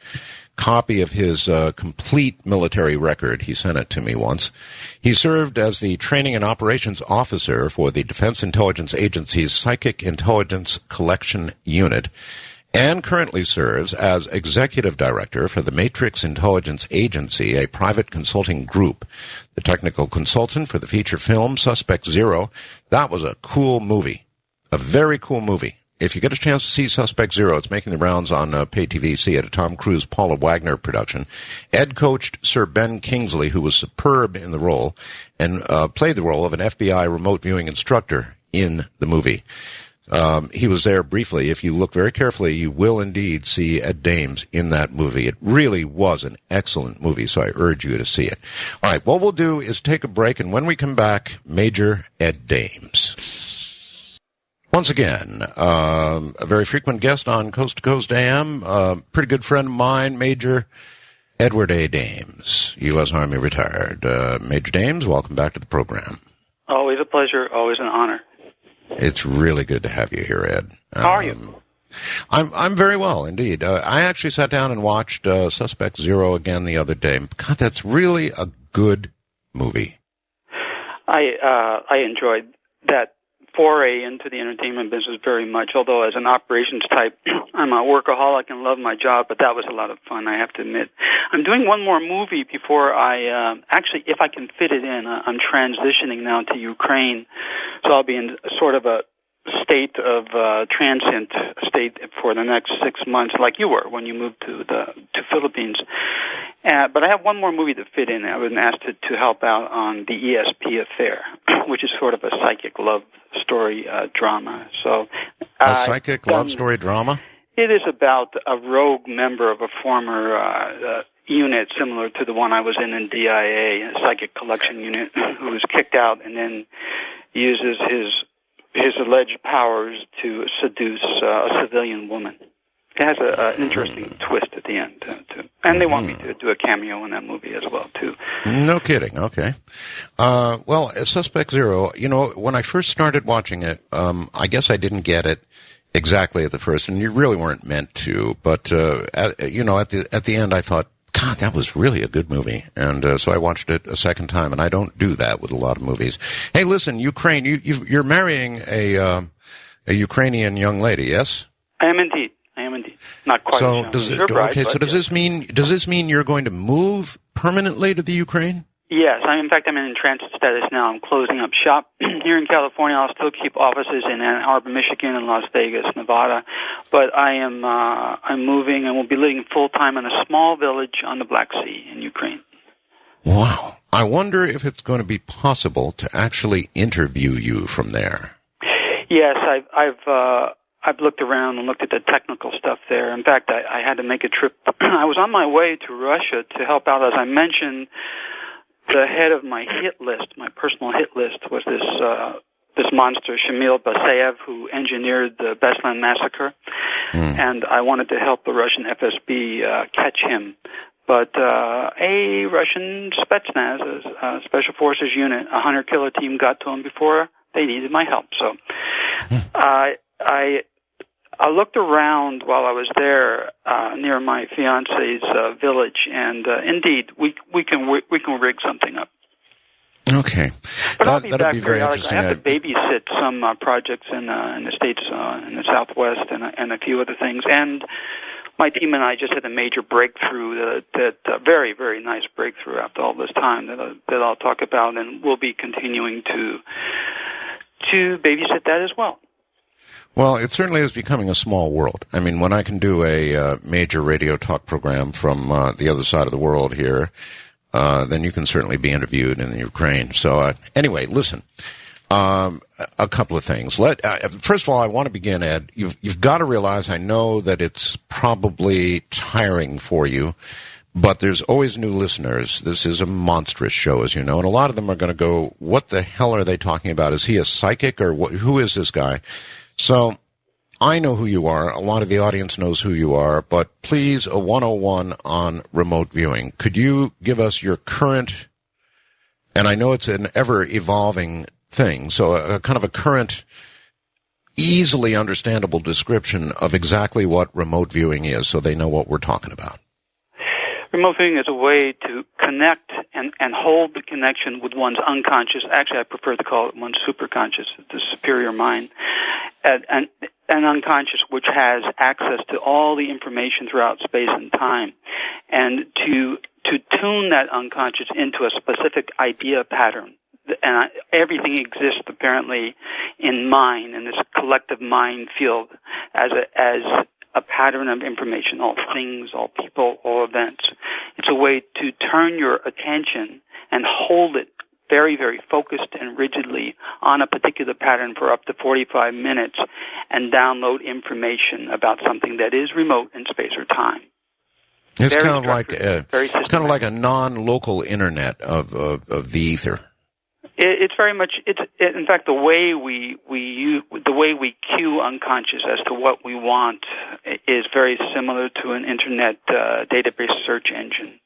Speaker 1: copy of his complete military record. He sent it to me once. He served as the Training and Operations Officer for the Defense Intelligence Agency's Psychic Intelligence Collection Unit, and currently serves as Executive Director for the Matrix Intelligence Agency, a private consulting group. The technical consultant for the feature film Suspect Zero. That was a cool movie. A very cool movie. If you get a chance to see Suspect Zero, it's making the rounds on pay TV. See it, a Tom Cruise, Paula Wagner production. Ed coached Sir Ben Kingsley, who was superb in the role, and played the role of an FBI remote viewing instructor in the movie. He was there briefly. If you look very carefully, you will indeed see Ed Dames in that movie. It really was an excellent movie, so I urge you to see it. All right, what we'll do is take a break, and when we come back, Major Ed Dames. Once again, a very frequent guest on Coast to Coast AM, pretty good friend of mine, Major Edward A. Dames, U.S. Army retired. Major Dames, welcome back to the program.
Speaker 9: Always a pleasure, always an honor.
Speaker 1: It's really good to have you here, Ed.
Speaker 9: How are you?
Speaker 1: I'm very well, indeed. I actually sat down and watched Suspect Zero again the other day. God, that's really a good movie.
Speaker 9: I enjoyed that foray into the entertainment business very much, although as an operations type, I'm a workaholic and love my job, but that was a lot of fun, I have to admit. I'm doing one more movie before I, actually, if I can fit it in, I'm transitioning now to Ukraine, so I'll be in sort of a state of transient state for the next 6 months, like you were when you moved to Philippines. But I have one more movie to fit in. I've been asked to help out on the ESP Affair, which is sort of a psychic love story drama. So
Speaker 1: a psychic love story drama?
Speaker 9: It is about a rogue member of a former unit similar to the one I was in DIA, a psychic collection unit, who was kicked out and then uses his alleged powers to seduce a civilian woman. It has an interesting twist at the end, too. And they want me to do a cameo in that movie as well, too.
Speaker 1: No kidding. Okay. Well, Suspect Zero, when I first started watching it, I guess I didn't get it exactly at the first, and you really weren't meant to. But, at the end, I thought, God, that was really a good movie. And so I watched it a second time, and I don't do that with a lot of movies. Hey, listen, Ukraine, you're marrying a Ukrainian young lady, yes?
Speaker 9: I am indeed. Not quite.
Speaker 1: So does this mean you're going to move permanently to the Ukraine?
Speaker 9: Yes, I'm in transit status now. I'm closing up shop here in California. I'll still keep offices in Ann Arbor, Michigan, and Las Vegas, Nevada. But I'm moving and will be living full time in a small village on the Black Sea in Ukraine.
Speaker 1: Wow! I wonder if it's going to be possible to actually interview you from there.
Speaker 9: Yes, I've looked around and looked at the technical stuff there. In fact, I had to make a trip. I was on my way to Russia to help out, as I mentioned. The head of my hit list, my personal hit list, was this monster, Shamil Basayev, who engineered the Beslan massacre. And I wanted to help the Russian FSB catch him. But a Russian Spetsnaz, a Special Forces unit, a hunter-killer team, got to him before they needed my help. So I looked around while I was there near my fiance's village, and indeed, we can rig something up.
Speaker 1: Okay,
Speaker 9: but I'll be back
Speaker 1: be very interesting.
Speaker 9: I have to babysit some projects in the States, in the Southwest, and a few other things. And my team and I just had a major breakthrough, that very, very nice breakthrough after all this time that I'll talk about, and we'll be continuing to babysit that as well.
Speaker 1: Well, it certainly is becoming a small world. I mean, when I can do a major radio talk program from the other side of the world here, then you can certainly be interviewed in the Ukraine. So anyway, listen, a couple of things. First of all, I want to begin, Ed. You've got to realize, I know that it's probably tiring for you, but there's always new listeners. This is a monstrous show, as you know, and a lot of them are going to go, what the hell are they talking about? Is he a psychic, or who is this guy? So I know who you are. A lot of the audience knows who you are, but please, a 101 on remote viewing. Could you give us your current, and I know it's an ever-evolving thing, so a kind of a current, easily understandable description of exactly what remote viewing is, so they know what we're talking about.
Speaker 9: Remote viewing is a way to connect and hold the connection with one's unconscious. Actually, I prefer to call it one's superconscious, the superior mind, and unconscious, which has access to all the information throughout space and time, and to tune that unconscious into a specific idea pattern. And everything exists apparently in mind, in this collective mind field, as a pattern of information, all things, all people, all events. It's a way to turn your attention and hold it very, very focused and rigidly on a particular pattern for up to 45 minutes and download information about something that is remote in space or time.
Speaker 1: It's kind of like a non-local internet of the ether.
Speaker 9: It's very much. In fact, the way we cue unconscious as to what we want is very similar to an internet database search engine.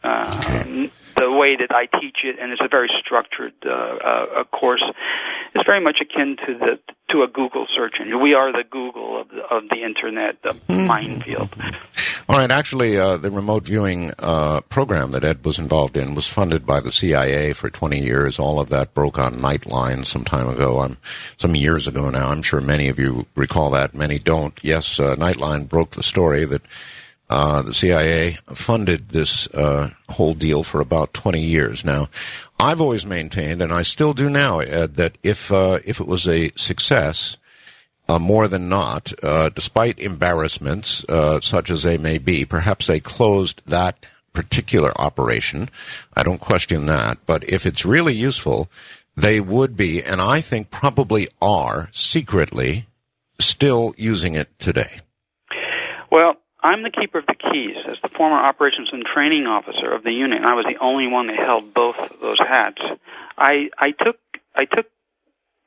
Speaker 9: The way that I teach it, and it's a very structured course, is very much akin to a Google search engine. We are the Google of the internet, the minefield.
Speaker 1: All right. Actually, the remote viewing program that Ed was involved in was funded by the CIA for 20 years. All of that broke on Nightline some time ago. Some years ago now. I'm sure many of you recall that. Many don't. Yes, Nightline broke the story that the CIA funded this whole deal for about 20 years. Now, I've always maintained, and I still do now, Ed, that if it was a success, more than not, despite embarrassments such as they may be, perhaps they closed that particular operation. I don't question that. But if it's really useful, they would be, and I think probably are, secretly still using it today. Well,
Speaker 9: I'm the keeper of the keys. As the former operations and training officer of the unit, and I was the only one that held both of those hats. I took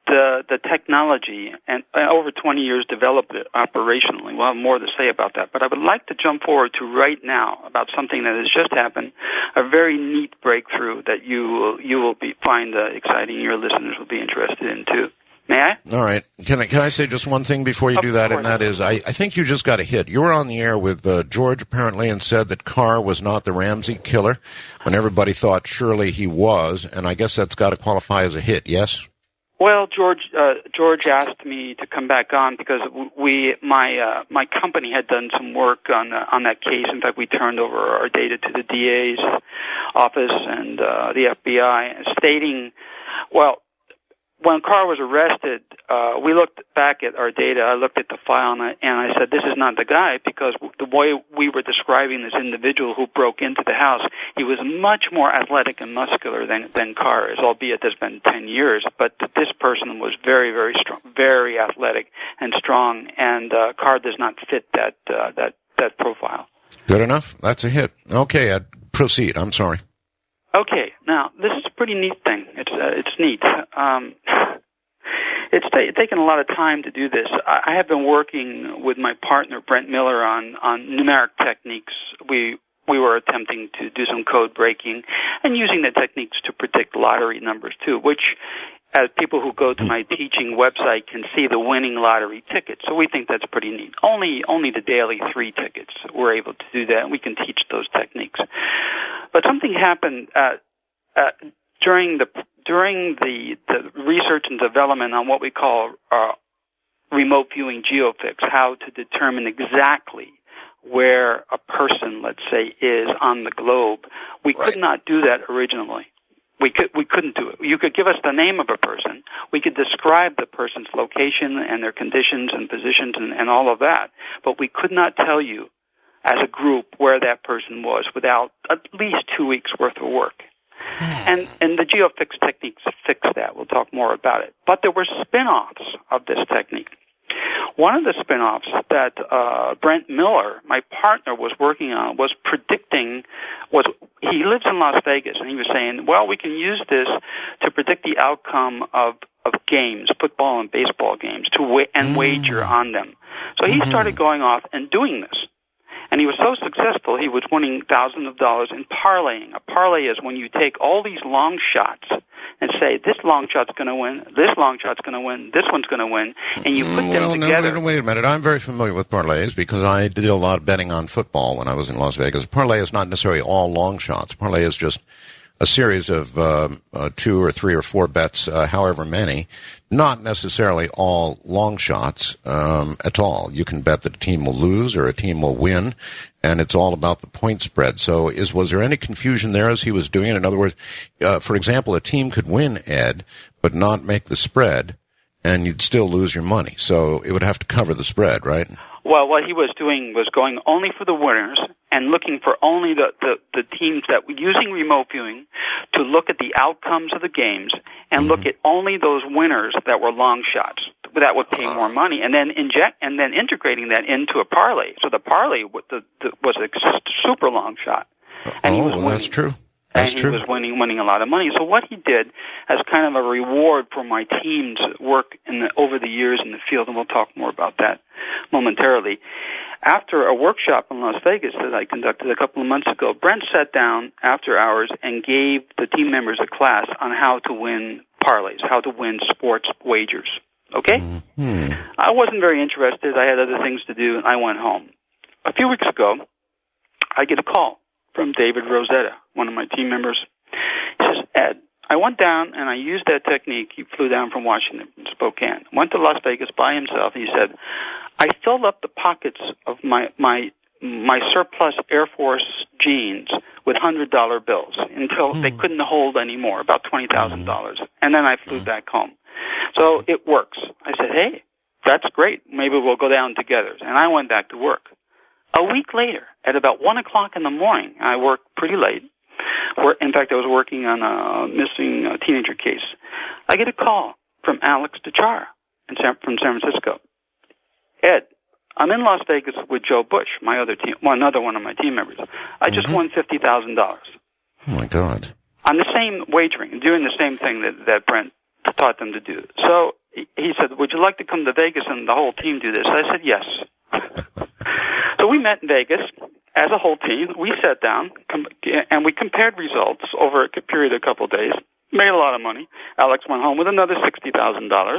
Speaker 9: the technology and over 20 years developed it operationally. We'll have more to say about that. But I would like to jump forward to right now about something that has just happened, a very neat breakthrough that you will find exciting. Your listeners will be interested in too. May I?
Speaker 1: All right. Can I say just one thing before you do that? And that is, I think you just got a hit. You were on the air with George, apparently, and said that Carr was not the Ramsey killer when everybody thought surely he was. And I guess that's got to qualify as a hit, yes?
Speaker 9: Well, George asked me to come back on because my company had done some work on that case. In fact, we turned over our data to the DA's office and the FBI, stating, well, when Carr was arrested, we looked back at our data. I looked at the file, and I said, this is not the guy, because the way we were describing this individual who broke into the house, he was much more athletic and muscular than Carr is, albeit it's been 10 years. But this person was very, very strong, very athletic and strong, and Carr does not fit that profile.
Speaker 1: Good enough. That's a hit. Okay, Ed, proceed. I'm sorry.
Speaker 9: Okay, now this is a pretty neat thing. It's neat. It's taken a lot of time to do this. I have been working with my partner Brent Miller on numeric techniques. We were attempting to do some code breaking and using the techniques to predict lottery numbers too, which, as people who go to my teaching website can see the winning lottery tickets. So we think that's pretty neat. Only the daily 3 tickets we're able to do that, and we can teach those techniques. But something happened during the research and development on what we call remote viewing geofix, how to determine exactly where a person, let's say, is on the globe. We could not do that originally. We couldn't do it. You could give us the name of a person. We could describe the person's location and their conditions and positions and all of that, but we could not tell you as a group where that person was without at least 2 weeks' worth of work. And the geofix techniques fix that. We'll talk more about it. But there were spin-offs of this technique. One of the spin-offs that Brent Miller, my partner, was working on was predicting, he lives in Las Vegas, and he was saying, well, we can use this to predict the outcome of games, football and baseball games, and wager on them. So he started going off and doing this. And he was so successful, he was winning thousands of dollars in parlaying. A parlay is when you take all these long shots and say, this long shot's going to win, this long shot's going to win, this one's going to win, and you put them together.
Speaker 1: No, wait a minute. I'm very familiar with parlays because I did a lot of betting on football when I was in Las Vegas. Parlay is not necessarily all long shots. Parlay is just a series of 2 or 3 or 4 bets, however many, not necessarily all long shots at all. You can bet that a team will lose or a team will win, and it's all about the point spread. So was there any confusion there as he was doing it? In other words, for example, a team could win, Ed, but not make the spread, and you'd still lose your money. So it would have to cover the spread, right?
Speaker 9: Well, what he was doing was going only for the winners and looking for only the teams that were using remote viewing to look at the outcomes of the games and look at only those winners that were long shots that would pay more money, and then integrating that into a parlay. So the parlay was a super long shot. And he was winning.
Speaker 1: That's true.
Speaker 9: And he was winning a lot of money. So what he did as kind of a reward for my team's work over the years in the field, and we'll talk more about that momentarily. After a workshop in Las Vegas that I conducted a couple of months ago, Brent sat down after hours and gave the team members a class on how to win parlays, how to win sports wagers. Okay? Mm-hmm. I wasn't very interested. I had other things to do, and I went home. A few weeks ago, I get a call from David Rosetta, one of my team members. He says, Ed, I went down and I used that technique. He flew down from Washington, Spokane, went to Las Vegas by himself. He said, I filled up the pockets of my surplus Air Force jeans with $100 bills until they couldn't hold anymore, about $20,000. And then I flew back home. So it works. I said, hey, that's great. Maybe we'll go down together. And I went back to work. A week later, at about 1 o'clock in the morning, I worked pretty late. In fact, I was working on a missing teenager case. I get a call from Alex DeChara from San Francisco. Ed, I'm in Las Vegas with Joe Bush, another one of my team members. I just won $50,000.
Speaker 1: Oh, my God.
Speaker 9: On the same wagering, doing the same thing that Brent taught them to do. So he said, would you like to come to Vegas and the whole team do this? I said, yes. So we met in Vegas as a whole team. We sat down and we compared results over a period of a couple of days. made a lot of money. Alex went home with another $60,000,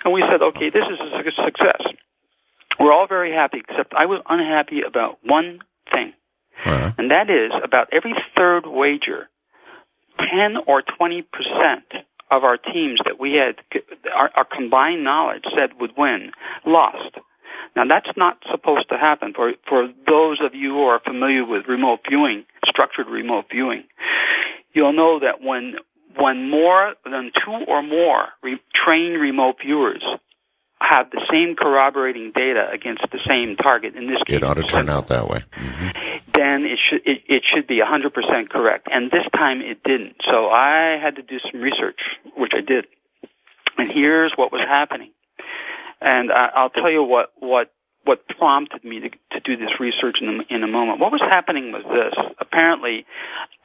Speaker 9: and we said, okay, this is a success. We're all very happy, except I was unhappy about one thing, and that is about every third wager, 10 or 20% of our teams that we had, our combined knowledge said would win, lost. Now, that's not supposed to happen. For those of you who are familiar with remote viewing, structured remote viewing, you'll know that when more than two or more trained remote viewers have the same corroborating data against the same target, in this case,
Speaker 1: it ought to turn out that way. Mm-hmm.
Speaker 9: Then it should be 100% correct. And this time it didn't. So I had to do some research, which I did. And here's what was happening. And I'll tell you what prompted me to do this research in a moment. What was happening was this. Apparently,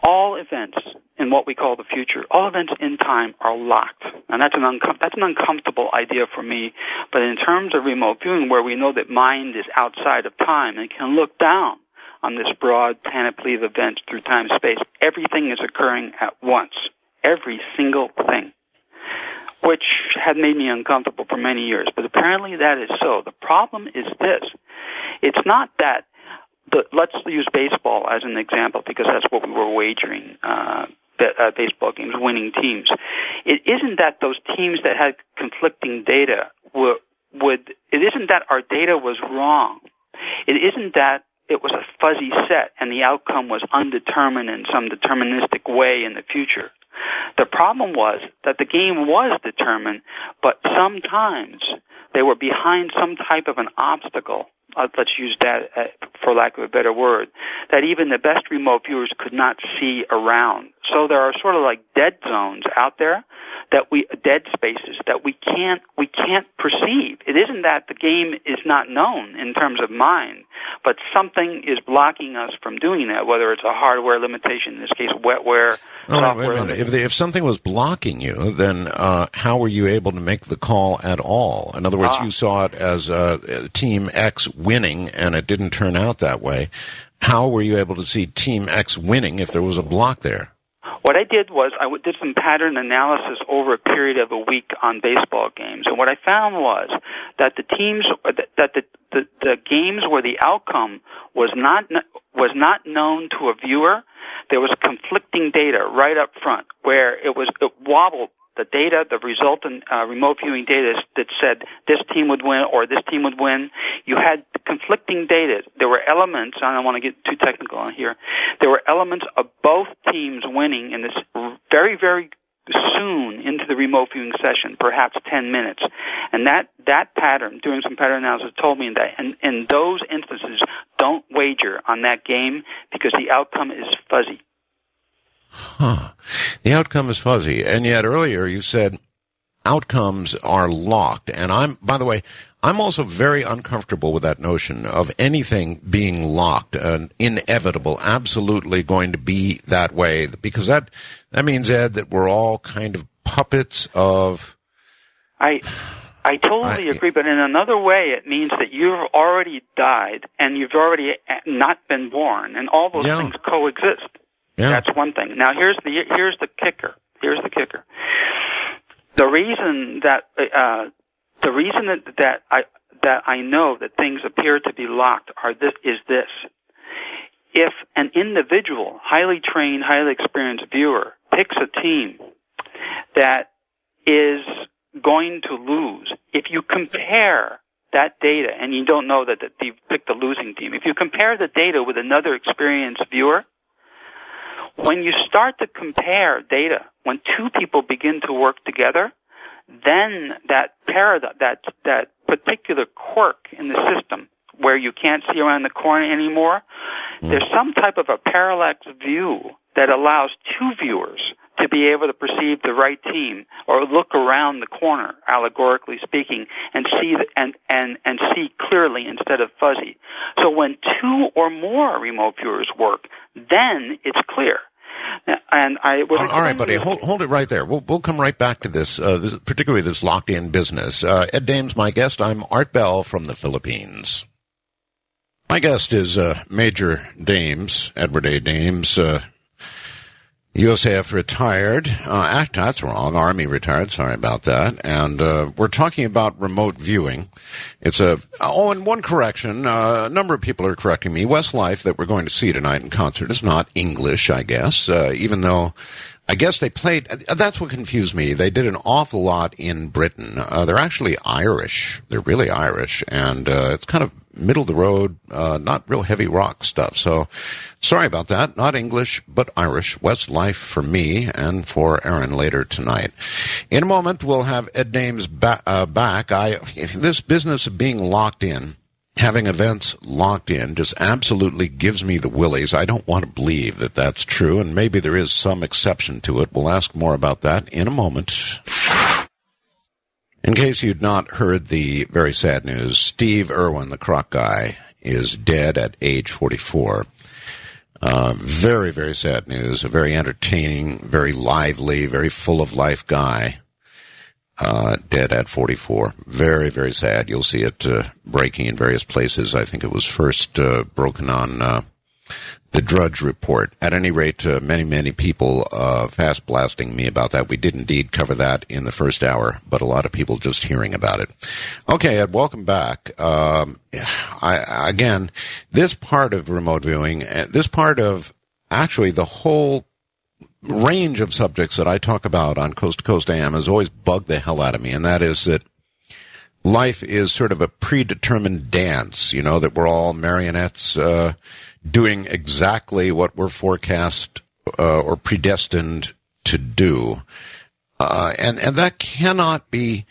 Speaker 9: all events in what we call the future, all events in time are locked. And that's an uncomfortable idea for me. But in terms of remote viewing, where we know that mind is outside of time and can look down on this broad panoply of events through time and space, everything is occurring at once. Every single thing. Which had made me uncomfortable for many years. But apparently that is so. The problem is this. It's not that, let's use baseball as an example, because that's what we were wagering, baseball games, winning teams. It isn't that those teams that had conflicting data it isn't that our data was wrong. It isn't that it was a fuzzy set and the outcome was undetermined in some deterministic way in the future. The problem was that the game was determined, but sometimes they were behind some type of an obstacle. Let's use that for lack of a better word, that even the best remote viewers could not see around. So there are sort of like dead zones out there, dead spaces that we can't perceive. It isn't that the game is not known in terms of mind, but something is blocking us from doing that, whether it's a hardware limitation, in this case wetware, software limitation.
Speaker 1: If something was blocking you, then how were you able to make the call at all? In other words, you saw it as Team X winning, and it didn't turn out that way. How were you able to see Team X winning if there was a block there?
Speaker 9: What I did was I did some pattern analysis over a period of a week on baseball games, and what I found was that the teams, that the games where the outcome was not known to a viewer, there was conflicting data right up front, where it wobbled. The data, the resultant remote viewing data that said this team would win or this team would win, you had conflicting data. There were elements, I don't want to get too technical on here, there were elements of both teams winning in this very, very soon into the remote viewing session, perhaps 10 minutes. And that pattern, doing some pattern analysis, told me that in those instances, don't wager on that game because the outcome is fuzzy.
Speaker 1: Huh. The outcome is fuzzy. And yet earlier you said outcomes are locked. And by the way, I'm also very uncomfortable with that notion of anything being locked, inevitable, absolutely going to be that way. Because that means, Ed, that we're all kind of puppets of...
Speaker 9: I totally agree, but in another way, it means that you've already died and you've already not been born, and all those things coexist. Yeah. That's one thing. Now, here's the kicker. Here's the kicker. The reason that I know that things appear to be locked is this: if an individual, highly trained, highly experienced viewer picks a team that is going to lose, if you compare that data, and you don't know that you've picked the losing team, if you compare the data with another experienced viewer, when you start to compare data, when two people begin to work together, then that particular quirk in the system where you can't see around the corner anymore, there's some type of a parallax view that allows two viewers to be able to perceive the right team or look around the corner, allegorically speaking, and see and see clearly instead of fuzzy. So when two or more remote viewers work, then it's clear. And I would
Speaker 1: all right, buddy, hold it right there. We'll come right back to this particularly this locked-in business. Ed Dames, my guest. I'm Art Bell from the Philippines. My guest is Major Dames, Edward A. Dames. USAF retired. That's wrong. Army retired. Sorry about that. And we're talking about remote viewing. It's and one correction. A number of people are correcting me. Westlife that we're going to see tonight in concert is not English, I guess, even though I guess they played. That's what confused me. They did an awful lot in Britain. They're actually Irish. They're really Irish. And it's kind of middle of the road, not real heavy rock stuff. So sorry about that. Not English, but Irish. Westlife for me and for Aaron later tonight. In a moment, we'll have Ed Dames back. This business of being locked in, having events locked in, just absolutely gives me the willies. I don't want to believe that that's true, and maybe there is some exception to it. We'll ask more about that in a moment. In case you'd not heard the very sad news, Steve Irwin, the croc guy, is dead at age 44. Very, very sad news. A very entertaining, very lively, very full of life guy. Dead at 44. Very, very sad. You'll see it breaking in various places. I think it was first broken on the Drudge Report. At any rate, many, many people fast blasting me about that. We did indeed cover that in the first hour, but a lot of people just hearing about it. Okay, Ed, welcome back. Again, this part of remote viewing, this part of actually the whole range of subjects that I talk about on Coast to Coast AM has always bugged the hell out of me, and that is that life is sort of a predetermined dance, that we're all marionettes doing exactly what we're forecast or predestined to do. And that cannot be,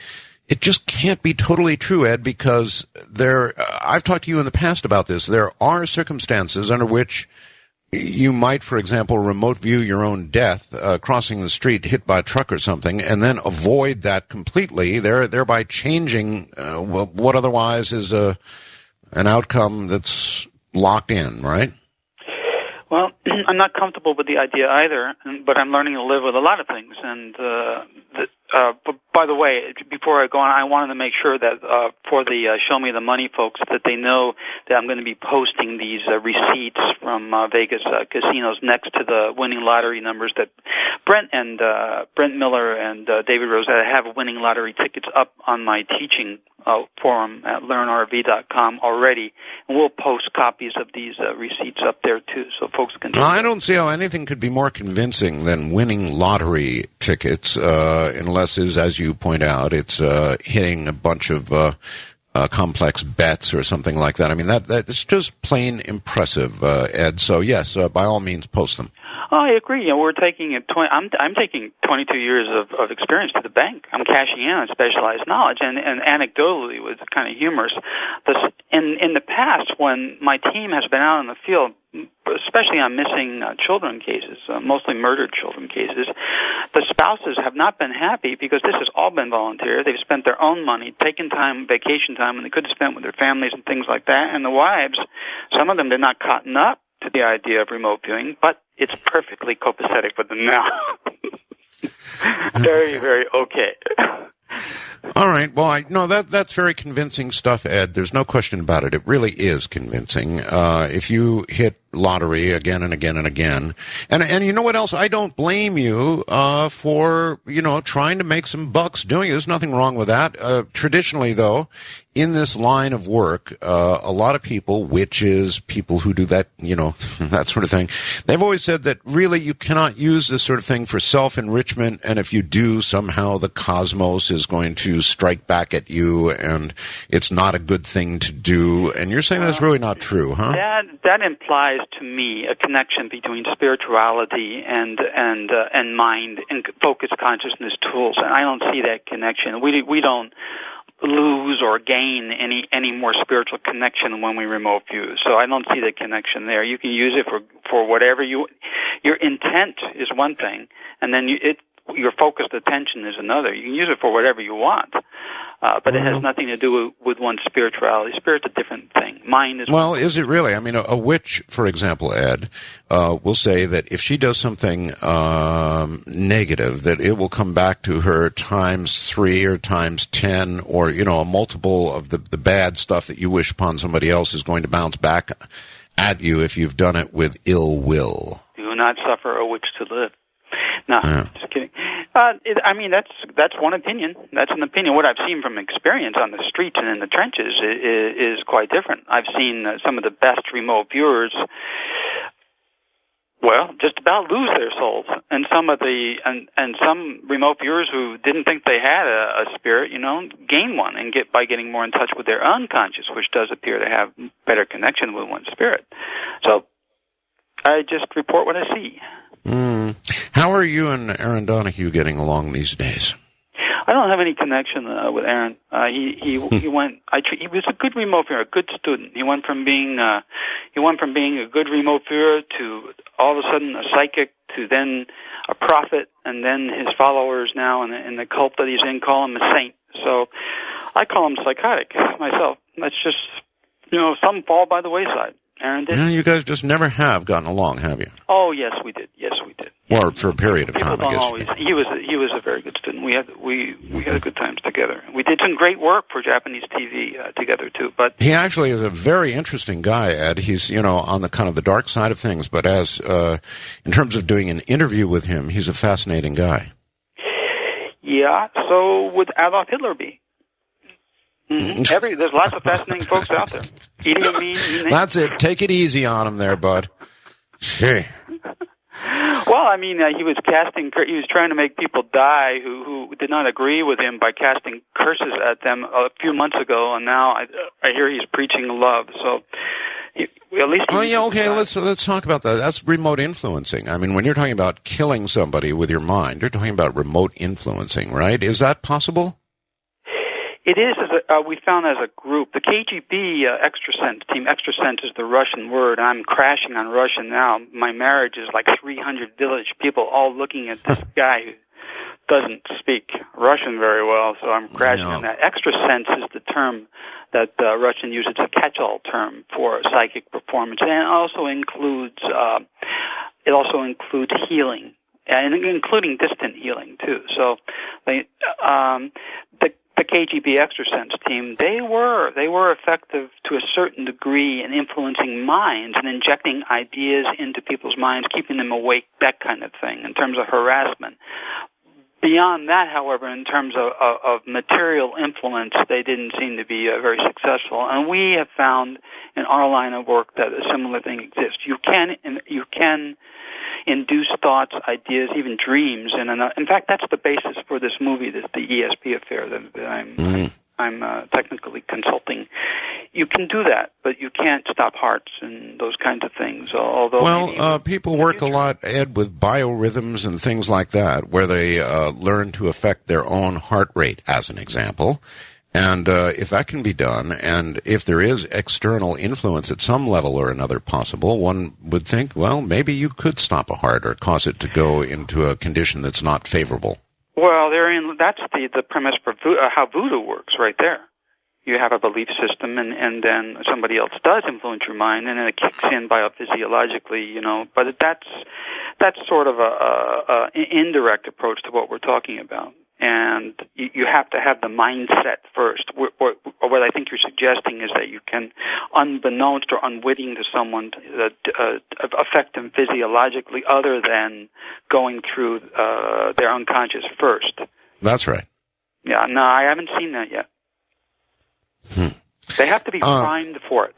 Speaker 1: it just can't be totally true, Ed, because I've talked to you in the past about this. There are circumstances under which you might, for example, remote view your own death, crossing the street, hit by a truck or something, and then avoid that completely, thereby changing what otherwise is an outcome that's locked in, right?
Speaker 9: Well, I'm not comfortable with the idea either, but I'm learning to live with a lot of things. And but by the way, before I go on, I wanted to make sure that for the Show Me the Money folks, that they know that I'm going to be posting these receipts from Vegas casinos next to the winning lottery numbers that Brent Miller and David Rosetta have winning lottery tickets up on my teaching forum at learnrv.com already, and we'll post copies of these receipts up there too, so folks can.
Speaker 1: I don't see how anything could be more convincing than winning lottery tickets, unless, as you point out, it's hitting a bunch of complex bets or something like that. I mean, that's just plain impressive, Ed. So yes, by all means, post them.
Speaker 9: Oh, I agree. We're taking I'm taking 22 years of experience to the bank. I'm cashing in on specialized knowledge, and anecdotally, it was kind of humorous. In the past, when my team has been out in the field, especially on missing children cases, mostly murdered children cases, the spouses have not been happy because this has all been volunteer. They've spent their own money, taken time, vacation time, and they could have spent with their families and things like that. And the wives, some of them did not cotton up to the idea of remote viewing, but it's perfectly copacetic for them now. Very, very okay.
Speaker 1: All right. Well, that's very convincing stuff, Ed. There's no question about it. It really is convincing. If you hit lottery again and again and again, and you know what else? I don't blame you for trying to make some bucks doing it. There's nothing wrong with that. Traditionally, though, in this line of work, a lot of people, witches, people who do that, that sort of thing, they've always said that really you cannot use this sort of thing for self-enrichment, and if you do, somehow the cosmos is going to strike back at you, and it's not a good thing to do. And you're saying that's really not true, huh?
Speaker 9: That implies to me a connection between spirituality and mind and focused consciousness tools, and I don't see that connection. We don't lose or gain any more spiritual connection when we remote view. So I don't see the connection there. You can use it for whatever your intent is one thing, and then your focused attention is another. You can use it for whatever you want, but it has nothing to do with one's spirituality. Spirit's a different thing. Mind is...
Speaker 1: Well, is it really? I mean, a witch, for example, Ed, will say that if she does something negative, that it will come back to her times 3 or times 10, or, a multiple of the bad stuff that you wish upon somebody else is going to bounce back at you if you've done it with ill will.
Speaker 9: Do not suffer a witch to live. No, just kidding. I mean, that's one opinion. That's an opinion. What I've seen from experience on the streets and in the trenches is quite different. I've seen some of the best remote viewers, well, just about lose their souls, and some remote viewers who didn't think they had a spirit, gain one and by getting more in touch with their unconscious, which does appear to have better connection with one's spirit. So I just report what I see.
Speaker 1: How are you and Aaron Donahue getting along these days?
Speaker 9: I don't have any connection with Aaron. He went. He was a good remote viewer, a good student. He went from being a good remote viewer to all of a sudden a psychic, to then a prophet, and then his followers now in the cult that he's in call him a saint. So I call him psychotic myself. That's just some fall by the wayside. Aaron did.
Speaker 1: Yeah, you guys just never have gotten along, have you?
Speaker 9: Oh yes, we did. Yes, we did.
Speaker 1: Or for a period of time, I guess.
Speaker 9: Always. He was a very good student. We had good times together. We did some great work for Japanese TV together too. But
Speaker 1: he actually is a very interesting guy, Ed. He's on the kind of the dark side of things, but as in terms of doing an interview with him, he's a fascinating guy.
Speaker 9: Yeah. So would Adolf Hitler be? Mm-hmm. There's lots of fascinating folks out there. Idi Amin.
Speaker 1: That's it. Take it easy on him there, bud. Hey.
Speaker 9: Well, I mean, he was trying to make people die who did not agree with him by casting curses at them a few months ago, and now I hear he's preaching love. So at least. Oh yeah,
Speaker 1: okay. Let's talk about that. That's remote influencing. I mean, when you're talking about killing somebody with your mind, you're talking about remote influencing, right? Is that possible?
Speaker 9: It is, we found as a group. The KGB Extrasense team, Extrasense is the Russian word. I'm crashing on Russian now. My marriage is like 300 village people all looking at this guy who doesn't speak Russian very well, so I'm crashing on that. Extrasense is the term that Russian uses. It's a catch-all term for psychic performance, and it also includes healing, and including distant healing too. So the KGB Extrasense team, they were effective to a certain degree in influencing minds and injecting ideas into people's minds, keeping them awake, that kind of thing, in terms of harassment. Beyond that, however, in terms of material influence, they didn't seem to be very successful. And we have found in our line of work that a similar thing exists. You can induce thoughts, ideas, even dreams. And in fact, that's the basis for this movie, the ESP affair that I'm technically consulting. You can do that, but you can't stop hearts and those kinds of things. Although
Speaker 1: people work a lot, Ed, with biorhythms and things like that, where they learn to affect their own heart rate, as an example. And if that can be done, and if there is external influence at some level or another possible, one would think, well, maybe you could stop a heart or cause it to go into a condition that's not favorable.
Speaker 9: Well, that's the premise for how voodoo works right there. You have a belief system, and then somebody else does influence your mind, and then it kicks in biophysiologically, But that's sort of a indirect approach to what we're talking about. And you have to have the mindset first. What I think you're suggesting is that you can, unbeknownst or unwitting to someone, affect them physiologically other than going through their unconscious first.
Speaker 1: That's right.
Speaker 9: Yeah, no, I haven't seen that yet. They have to be primed for it.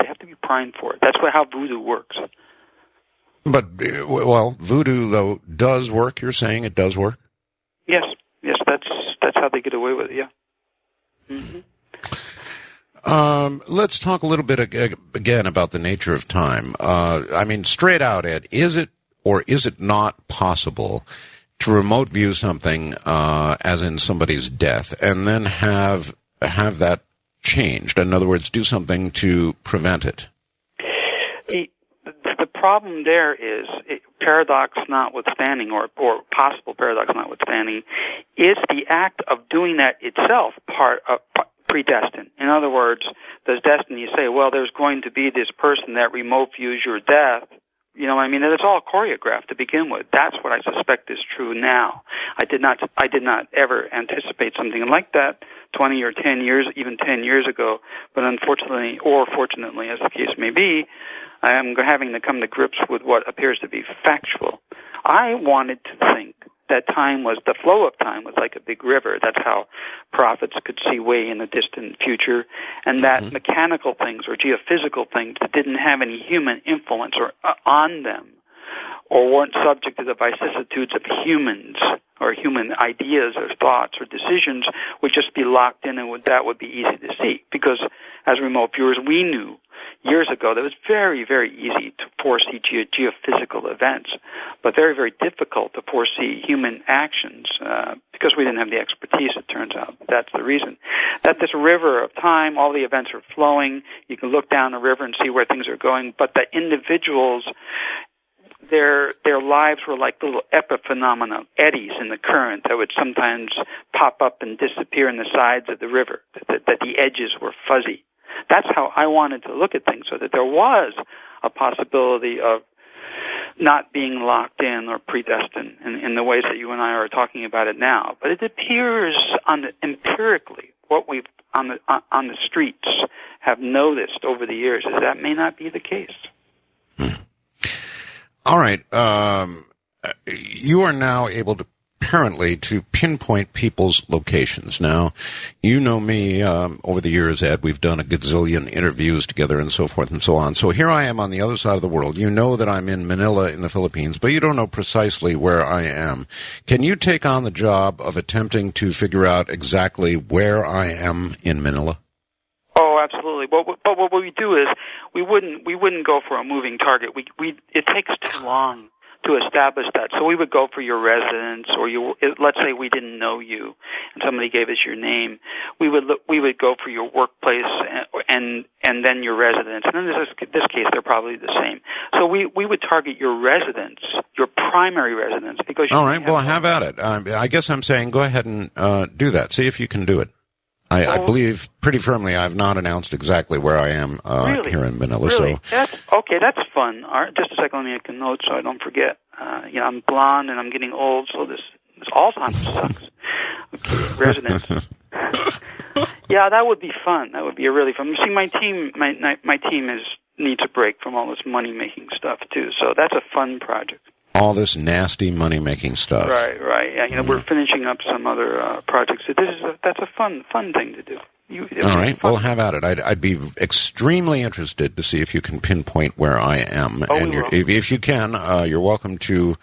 Speaker 9: That's how voodoo works.
Speaker 1: But, voodoo, though, does work. You're saying it does work?
Speaker 9: Yes, that's how they get away with it, yeah. Mm-hmm.
Speaker 1: Let's talk a little bit again about the nature of time. I mean, straight out, Ed, is it or is it not possible to remote view something, as in somebody's death, and then have that changed? In other words, do something to prevent it?
Speaker 9: The problem there is, paradox notwithstanding, or possible paradox notwithstanding, is the act of doing that itself part of predestined? In other words, does destiny say, well, there's going to be this person that remote views your death? You know what I mean? And it's all choreographed to begin with. That's what I suspect is true now. I did not ever anticipate something like that 20 or 10 years, even 10 years ago. But unfortunately, or fortunately, as the case may be, I am having to come to grips with what appears to be factual. I wanted to think time was, the flow of time was like a big river. That's how prophets could see way in the distant future. And that mechanical things or geophysical things that didn't have any human influence or on them, or weren't subject to the vicissitudes of humans or human ideas or thoughts or decisions, would just be locked in, and that would be easy to see. Because as remote viewers, we knew years ago that it was very, very easy to foresee geophysical events, but very, very difficult to foresee human actions because we didn't have the expertise, it turns out. That's the reason. That this river of time, all the events are flowing. You can look down the river and see where things are going, but the individuals, their lives were like little epiphenomena, eddies in the current that would sometimes pop up and disappear in the sides of the river, that the edges were fuzzy. That's how I wanted to look at things, so that there was a possibility of not being locked in or predestined in the ways that you and I are talking about it now. But it appears empirically, what we've on the streets have noticed over the years is that may not be the case.
Speaker 1: All right. You are now able to apparently to pinpoint people's locations. Now, you know me over the years, Ed. We've done a gazillion interviews together and so forth and so on. So here I am on the other side of the world. You know that I'm in Manila in the Philippines, but you don't know precisely where I am. Can you take on the job of attempting to figure out exactly where I am in Manila?
Speaker 9: Oh, absolutely. But what we do is we wouldn't go for a moving target. It takes too long to establish that. So we would go for your residence, or let's say we didn't know you and somebody gave us your name. We would go for your workplace and then your residence. And in this case, they're probably the same. So we would target your residence, your primary residence, because.
Speaker 1: All right. Well, have at it. I guess I'm saying go ahead and do that. See if you can do it. I believe pretty firmly I've not announced exactly where I am
Speaker 9: really?
Speaker 1: Here in Manila.
Speaker 9: Really?
Speaker 1: So
Speaker 9: That's fun. All right, just a second, let me make a note so I don't forget. I'm blonde and I'm getting old, so this Alzheimer's sucks. Okay, residence. Yeah, that would be fun. That would be really fun. You see, my team needs a break from all this money making stuff too. So that's a fun project.
Speaker 1: All this nasty money-making stuff.
Speaker 9: Right. Yeah, we're finishing up some other projects. So that's a fun thing to do.
Speaker 1: All right. Well, have at it. I'd be extremely interested to see if you can pinpoint where I am. And if you can, you're welcome to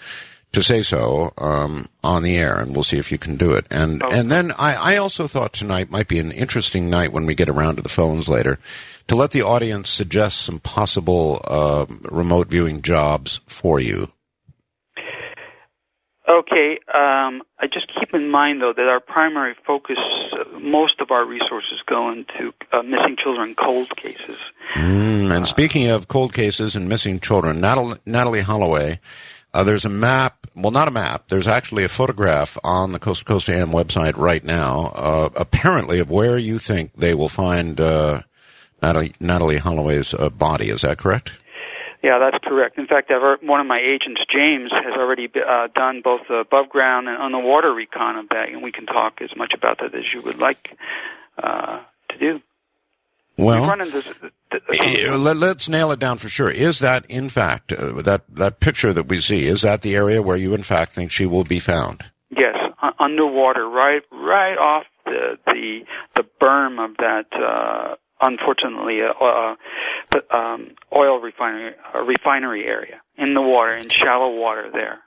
Speaker 1: say so on the air, and we'll see if you can do it. And then I also thought tonight might be an interesting night when we get around to the phones later to let the audience suggest some possible remote viewing jobs for you.
Speaker 9: Okay, I just keep in mind, though, that our primary focus, most of our resources go into missing children cold cases.
Speaker 1: And speaking of cold cases and missing children, Natalie Holloway, there's a map, well, not a map, there's actually a photograph on the Coast to Coast AM website right now, apparently of where you think they will find Natalie Holloway's body. Is that correct?
Speaker 9: Yeah, that's correct. In fact, one of my agents, James, has already done both the above ground and underwater recon of that, and we can talk as much about that as you would like to do.
Speaker 1: Well, let's nail it down for sure. Is that, in fact, that picture that we see, is that the area where you, in fact, think she will be found?
Speaker 9: Yes, underwater, right off the berm of that. Unfortunately, oil refinery area in the water, in shallow water there.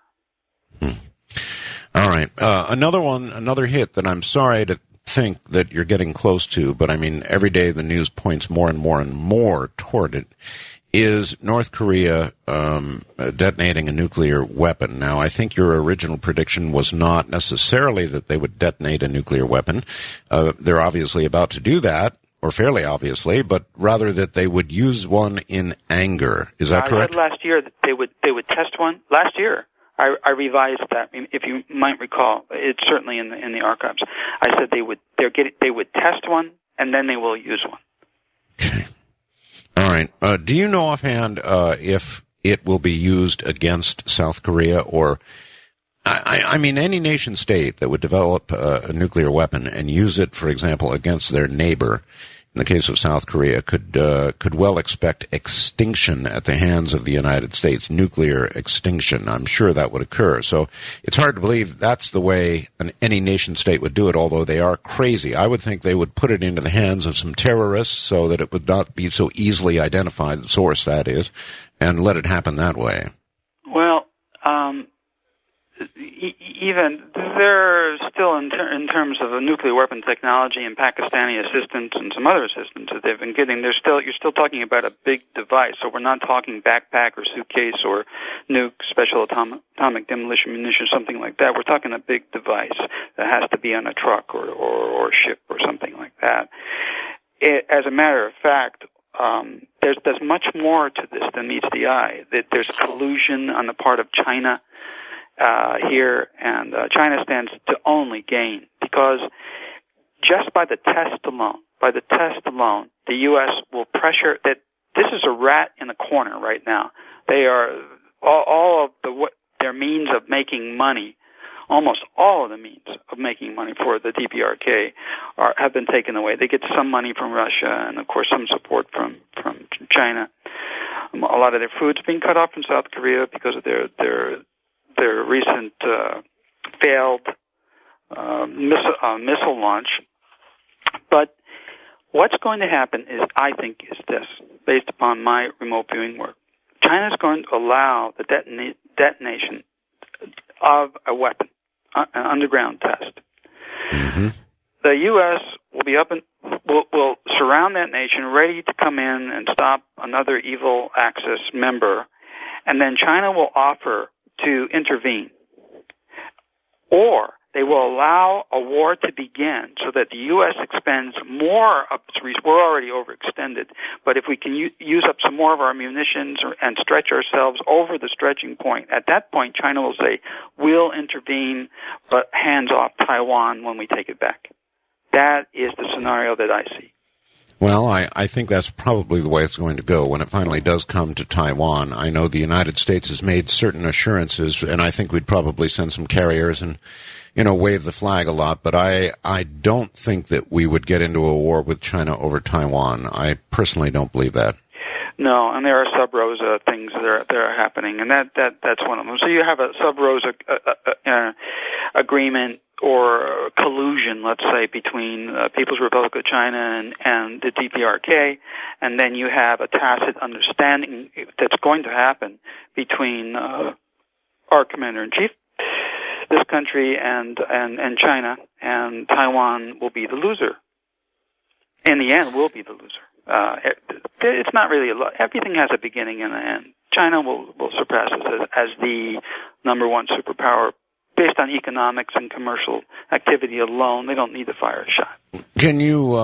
Speaker 1: All right. Another hit that I'm sorry to think that you're getting close to, but I mean, every day the news points more and more and more toward it, is North Korea detonating a nuclear weapon. Now, I think your original prediction was not necessarily that they would detonate a nuclear weapon. They're obviously about to do that, or fairly obviously, but rather that they would use one in anger. Is that correct?
Speaker 9: I said last year that they would test one. Last year, I revised that. If you might recall, it's certainly in the archives. I said they would test one and then they will use one.
Speaker 1: Okay. All right. Do you know offhand if it will be used against South Korea, or I mean, any nation state that would develop a nuclear weapon and use it, for example, against their neighbor, in the case of South Korea, could well expect extinction at the hands of the United States, nuclear extinction. I'm sure that would occur. So it's hard to believe that's the way any nation state would do it, although they are crazy. I would think they would put it into the hands of some terrorists so that it would not be so easily identified, the source that is, and let it happen that way.
Speaker 9: Well, even there still in terms of a nuclear weapon technology and Pakistani assistance and some other assistance that they've been getting, you're still talking about a big device. So we're not talking backpack or suitcase or nuke, special atomic demolition munition, something like that. We're talking a big device that has to be on a truck or ship or something like that. As a matter of fact, there's much more to this than meets the eye. That there's collusion on the part of China here, and China stands to only gain because just by the test alone, the U.S. will pressure that. This is a rat in a corner right now. They are all of their means of making money. Almost all of the means of making money for the DPRK have been taken away. They get some money from Russia and, of course, some support from China. A lot of their food's being cut off from South Korea because of their recent failed missile launch. But what's going to happen I think, is this, based upon my remote viewing work. China's going to allow the detonation of a weapon, an underground test.
Speaker 1: Mm-hmm.
Speaker 9: The U.S. will be up and will surround that nation, ready to come in and stop another evil Axis member, and then China will offer to intervene, or they will allow a war to begin so that the U.S. expends more of its resources. We're already overextended, but if we can use up some more of our munitions and stretch ourselves over the stretching point, at that point China will say, we'll intervene, but hands off Taiwan when we take it back. That is the scenario that I see.
Speaker 1: Well, I think that's probably the way it's going to go when it finally does come to Taiwan. I know the United States has made certain assurances, and I think we'd probably send some carriers and, wave the flag a lot, but I don't think that we would get into a war with China over Taiwan. I personally don't believe that.
Speaker 9: No, and there are sub-Rosa things that are happening, and that's one of them. So you have a sub-Rosa agreement or collusion, let's say, between People's Republic of China and the DPRK, and then you have a tacit understanding that's going to happen between our commander-in-chief, this country, and China, and Taiwan will be the loser. In the end, will be the loser. It's not really everything has a beginning and an end. China will surpass us as the number one superpower based on economics and commercial activity alone. They don't need to fire a shot.
Speaker 1: Can you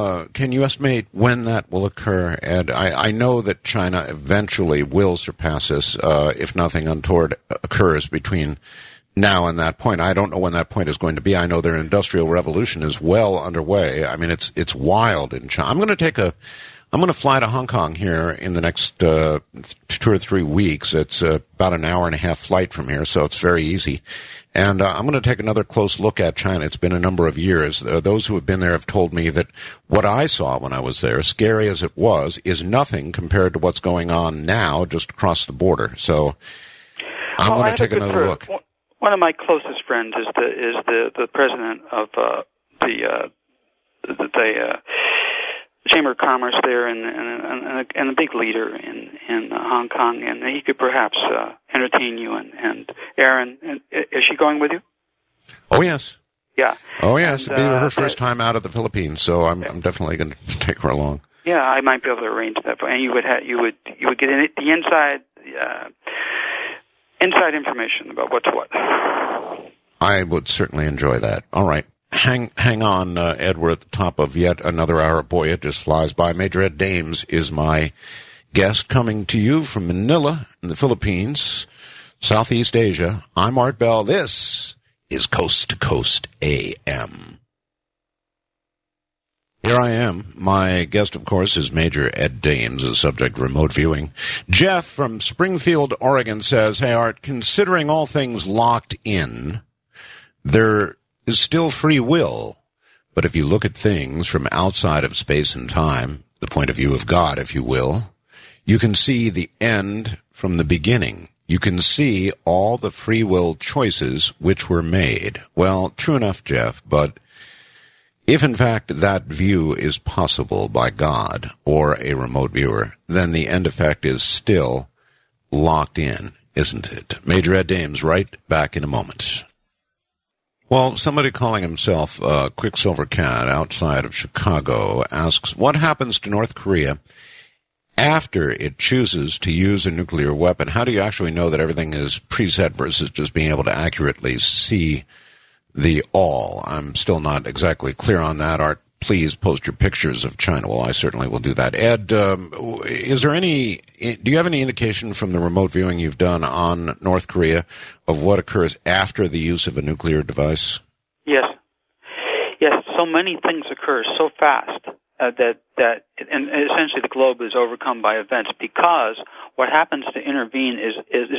Speaker 1: estimate when that will occur, Ed? I know that China eventually will surpass us if nothing untoward occurs between now and that point. I don't know when that point is going to be. I know their industrial revolution is well underway. I mean, it's wild in China. I'm going to fly to Hong Kong here in the next 2 or 3 weeks. It's about an hour and a half flight from here, so it's very easy. And I'm going to take another close look at China. It's been a number of years. Those who have been there have told me that what I saw when I was there, scary as it was, is nothing compared to what's going on now just across the border. So I'm going to take another look.
Speaker 9: One of my closest friends is the president of the Chamber of Commerce there, and a big leader in Hong Kong, and he could perhaps entertain you. And Aaron, is she going with you?
Speaker 1: Oh yes.
Speaker 9: Yeah.
Speaker 1: Oh yes. It'll be her first time out of the Philippines, so I'm definitely going to take her along.
Speaker 9: Yeah, I might be able to arrange that for, and you would get the inside information about what's what.
Speaker 1: I would certainly enjoy that. All right. Hang on, Ed. We're at the top of yet another hour. Boy, it just flies by. Major Ed Dames is my guest, coming to you from Manila in the Philippines, Southeast Asia. I'm Art Bell. This is Coast to Coast AM. Here I am. My guest, of course, is Major Ed Dames, the subject of remote viewing. Jeff from Springfield, Oregon says, hey, Art, considering all things locked in, there is still free will. But if you look at things from outside of space and time, the point of view of God, if you will, you can see the end from the beginning. You can see all the free will choices which were made. Well, true enough, Jeff, but if in fact that view is possible by God or a remote viewer, then the end effect is still locked in, isn't it? Major Ed Dames right back in a moment. Well, somebody calling himself Quicksilver Cat outside of Chicago asks, what happens to North Korea after it chooses to use a nuclear weapon? How do you actually know that everything is preset versus just being able to accurately see the all? I'm still not exactly clear on that. Art, please post your pictures of China. Well, I certainly will do that. Ed, do you have any indication from the remote viewing you've done on North Korea of what occurs after the use of a nuclear device?
Speaker 9: Yes. So many things occur so fast that essentially the globe is overcome by events, because what happens to intervene is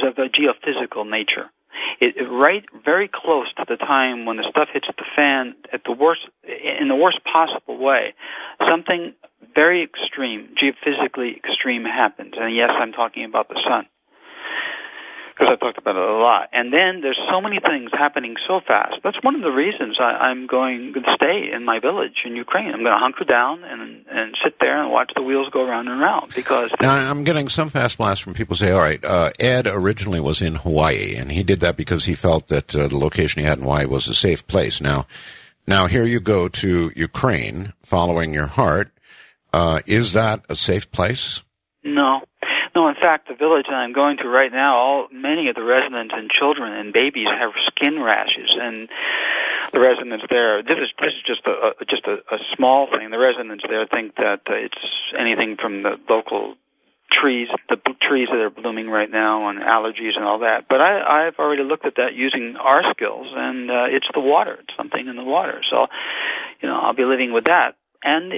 Speaker 9: of a geophysical nature. Right, very close to the time when the stuff hits the fan in the worst possible way, something very extreme, geophysically extreme happens. And yes, I'm talking about the sun, because I've talked about it a lot. And then there's so many things happening so fast. That's one of the reasons I'm going to stay in my village in Ukraine. I'm going to hunker down and sit there and watch the wheels go round and round. Because
Speaker 1: now I'm getting some fast blasts from people say, all right, Ed originally was in Hawaii, and he did that because he felt that the location he had in Hawaii was a safe place. Now here you go to Ukraine, following your heart. Is that a safe place?
Speaker 9: No, in fact, the village that I'm going to right now, many of the residents and children and babies have skin rashes, and the residents there. This is just a small thing. The residents there think that it's anything from the local trees, the trees that are blooming right now, and allergies and all that. But I've already looked at that using our skills, and it's the water. It's something in the water. So, I'll be living with that. And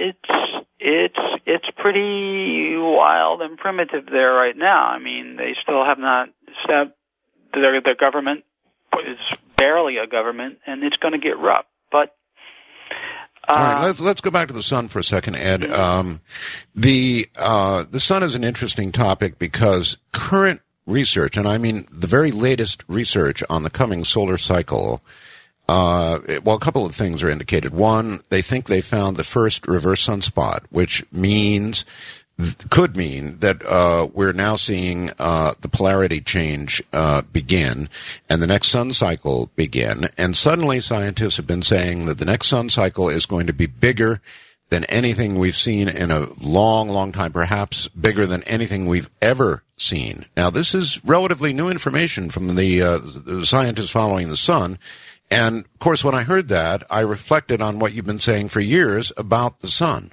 Speaker 9: it's pretty wild and primitive there right now. I mean, they still have not set their government is barely a government, and it's going to get rough. But
Speaker 1: all right, let's go back to the sun for a second, Ed. The sun is an interesting topic because current research, and I mean the very latest research on the coming solar cycle. A couple of things are indicated. One, they think they found the first reverse sunspot, which could mean that we're now seeing the polarity change begin and the next sun cycle begin. And suddenly scientists have been saying that the next sun cycle is going to be bigger than anything we've seen in a long, long time, perhaps bigger than anything we've ever seen. Now, this is relatively new information from the scientists following the sun. And, of course, when I heard that, I reflected on what you've been saying for years about the sun.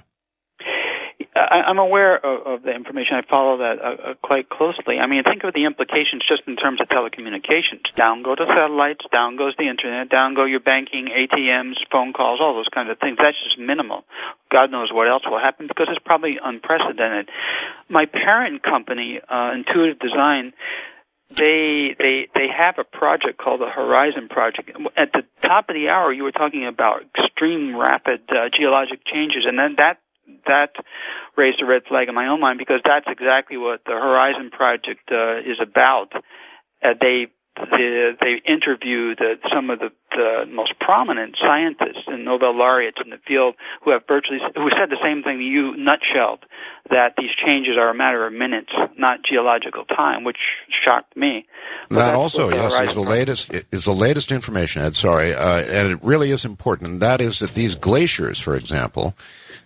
Speaker 9: I'm aware of the information. I follow that quite closely. I mean, think of the implications just in terms of telecommunications. Down go the satellites, down goes the Internet, down go your banking, ATMs, phone calls, all those kinds of things. That's just minimal. God knows what else will happen because it's probably unprecedented. My parent company, Intuitive Design, They have a project called the Horizon Project. At the top of the hour, you were talking about extreme rapid geologic changes, and then that raised a red flag in my own mind because that's exactly what the Horizon Project is about. They interviewed some of the most prominent scientists and Nobel laureates in the field who said the same thing you nutshelled, that these changes are a matter of minutes, not geological time, which shocked me. But
Speaker 1: that also, yes, is the latest information, Ed, sorry, and it really is important, and that is that these glaciers, for example,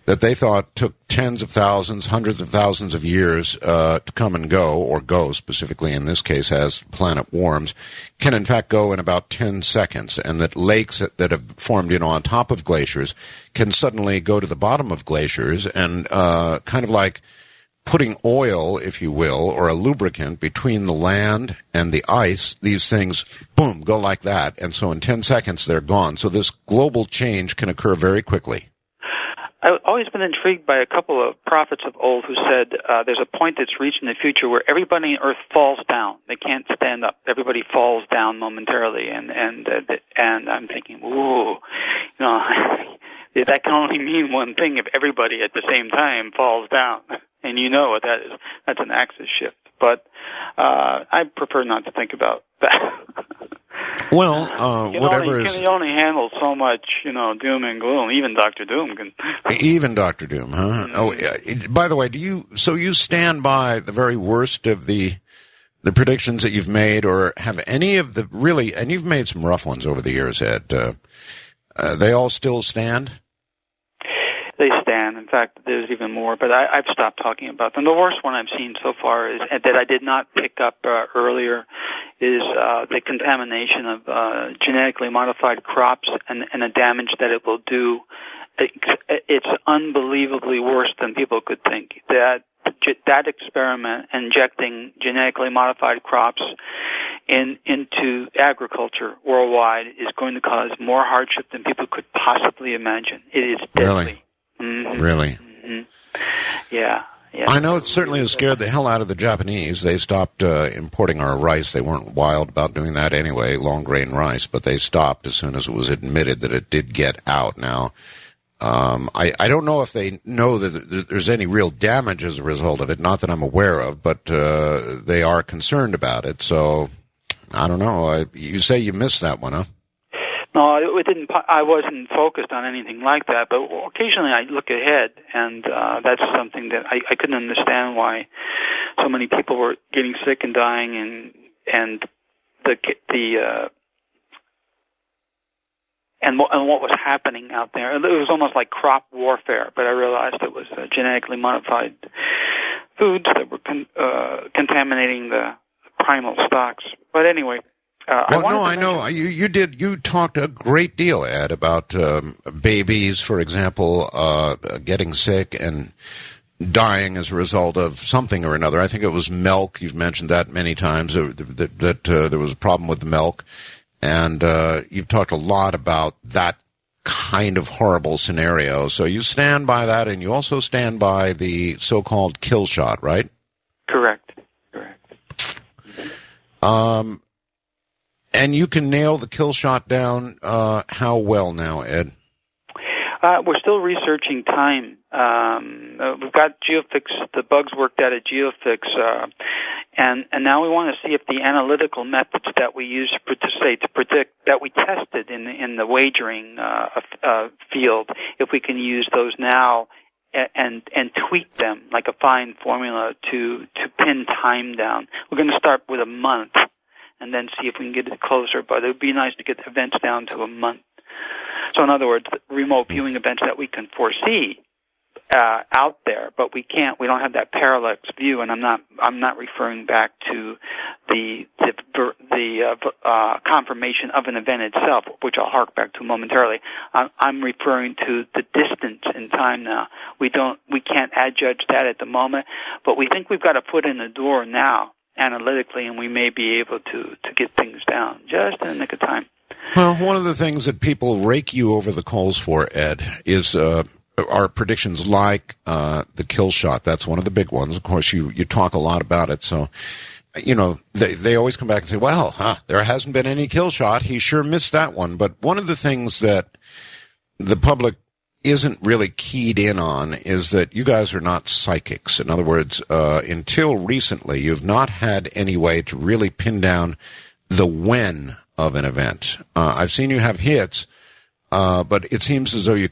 Speaker 1: that they thought took tens of thousands, hundreds of thousands of years to come and go, or go specifically in this case as the planet warms, can in fact go in about 10 seconds, and that lakes that have formed on top of glaciers can suddenly go to the bottom of glaciers and kind of like putting oil, if you will, or a lubricant between the land and the ice. These things, boom, go like that, and so in 10 seconds they're gone. So this global change can occur very quickly.
Speaker 9: I've always been intrigued by a couple of prophets of old who said there's a point that's reached in the future where everybody on Earth falls down. They can't stand up. Everybody falls down momentarily, and I'm thinking, ooh, that can only mean one thing if everybody at the same time falls down. And you know what that is. That's an axis shift. But I prefer not to think about that.
Speaker 1: Well, whatever
Speaker 9: you can only handle so much, doom and gloom. Even Dr. Doom can.
Speaker 1: Even Dr. Doom, huh? Oh, by the way, you stand by the very worst of the predictions that you've made, or have any of the really? And you've made some rough ones over the years, Ed. They all still stand?
Speaker 9: They stand. In fact, there's even more, but I've stopped talking about them. The worst one I've seen so far is that I did not pick up earlier is the contamination of genetically modified crops and the damage that it will do. It's unbelievably worse than people could think. That experiment, injecting genetically modified crops into agriculture worldwide, is going to cause more hardship than people could possibly imagine. It is deadly.
Speaker 1: Really?
Speaker 9: Mm-hmm.
Speaker 1: Really?
Speaker 9: Mm-hmm. Yeah.
Speaker 1: I know it certainly has scared the hell out of the Japanese. They stopped importing our rice. They weren't wild about doing that anyway, long grain rice, but they stopped as soon as it was admitted that it did get out. Now, I don't know if they know that there's any real damage as a result of it, not that I'm aware of, but they are concerned about it. So, I don't know. You say you missed that one, huh?
Speaker 9: No, it didn't. I wasn't focused on anything like that. But occasionally, I look ahead, and that's something that I couldn't understand why so many people were getting sick and dying, and what was happening out there. It was almost like crop warfare. But I realized it was genetically modified foods that were contaminating the primal stocks. But anyway.
Speaker 1: I know. You talked a great deal, Ed, about babies, for example, getting sick and dying as a result of something or another. I think it was milk. You've mentioned that many times, that there was a problem with the milk. And you've talked a lot about that kind of horrible scenario. So you stand by that, and you also stand by the so-called kill shot, right?
Speaker 9: Correct.
Speaker 1: And you can nail the kill shot down how well now, Ed?
Speaker 9: We're still researching time. We've got GeoFix, the bugs worked out at GeoFix, and now we want to see if the analytical methods that we use to predict that we tested in the wagering field, if we can use those now and tweak them like a fine formula to pin time down. We're going to start with a month, and then see if we can get it closer. But it would be nice to get events down to a month. So in other words, remote viewing events that we can foresee out there, but we can't. We don't have that parallax view, and I'm not referring back to the confirmation of an event itself, which I'll hark back to momentarily. I'm referring to the distance in time now. We can't adjudge that at the moment, but we think we've got a foot in the door now, analytically, and we may be able to get things down just in the nick of time.
Speaker 1: Well, one of the things that people rake you over the coals for, Ed, is are predictions like the kill shot. That's one of the big ones. Of course, you talk a lot about it, so they always come back and say, well, there hasn't been any kill shot. He sure missed that one. But one of the things that the public isn't really keyed in on is that you guys are not psychics. In other words, until recently, you've not had any way to really pin down the when of an event. I've seen you have hits, but it seems as though you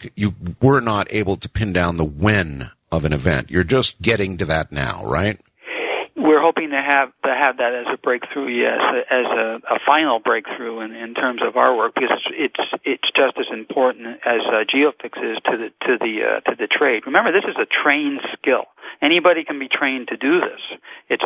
Speaker 1: were not able to pin down the when of an event. You're just getting to that now, right?
Speaker 9: We're hoping to have that as a breakthrough, yes, as a final breakthrough in terms of our work, because it's just as important as GeoFix is to the trade. Remember, this is a trained skill. Anybody can be trained to do this. It's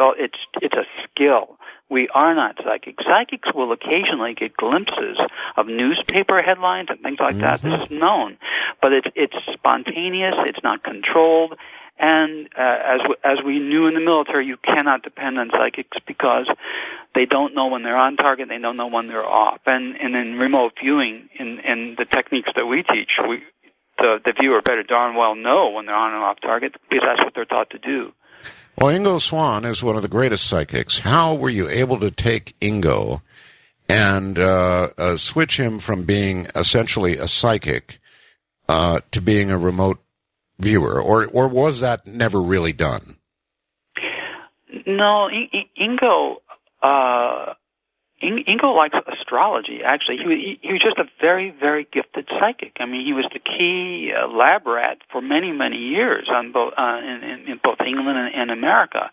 Speaker 9: a skill. We are not psychics. Psychics will occasionally get glimpses of newspaper headlines and things like that. This is known, but it's spontaneous. It's not controlled. And as we knew in the military, you cannot depend on psychics because they don't know when they're on target, they don't know when they're off. And in remote viewing, in the techniques that we teach, the viewer better darn well know when they're on and off target because that's what they're taught to do.
Speaker 1: Well, Ingo Swann is one of the greatest psychics. How were you able to take Ingo and switch him from being essentially a psychic to being a remote viewer, or was that never really done?
Speaker 9: No, Ingo likes astrology. Actually, he was just a very, very gifted psychic. I mean, he was the key lab rat for many, many years on both in both England and America.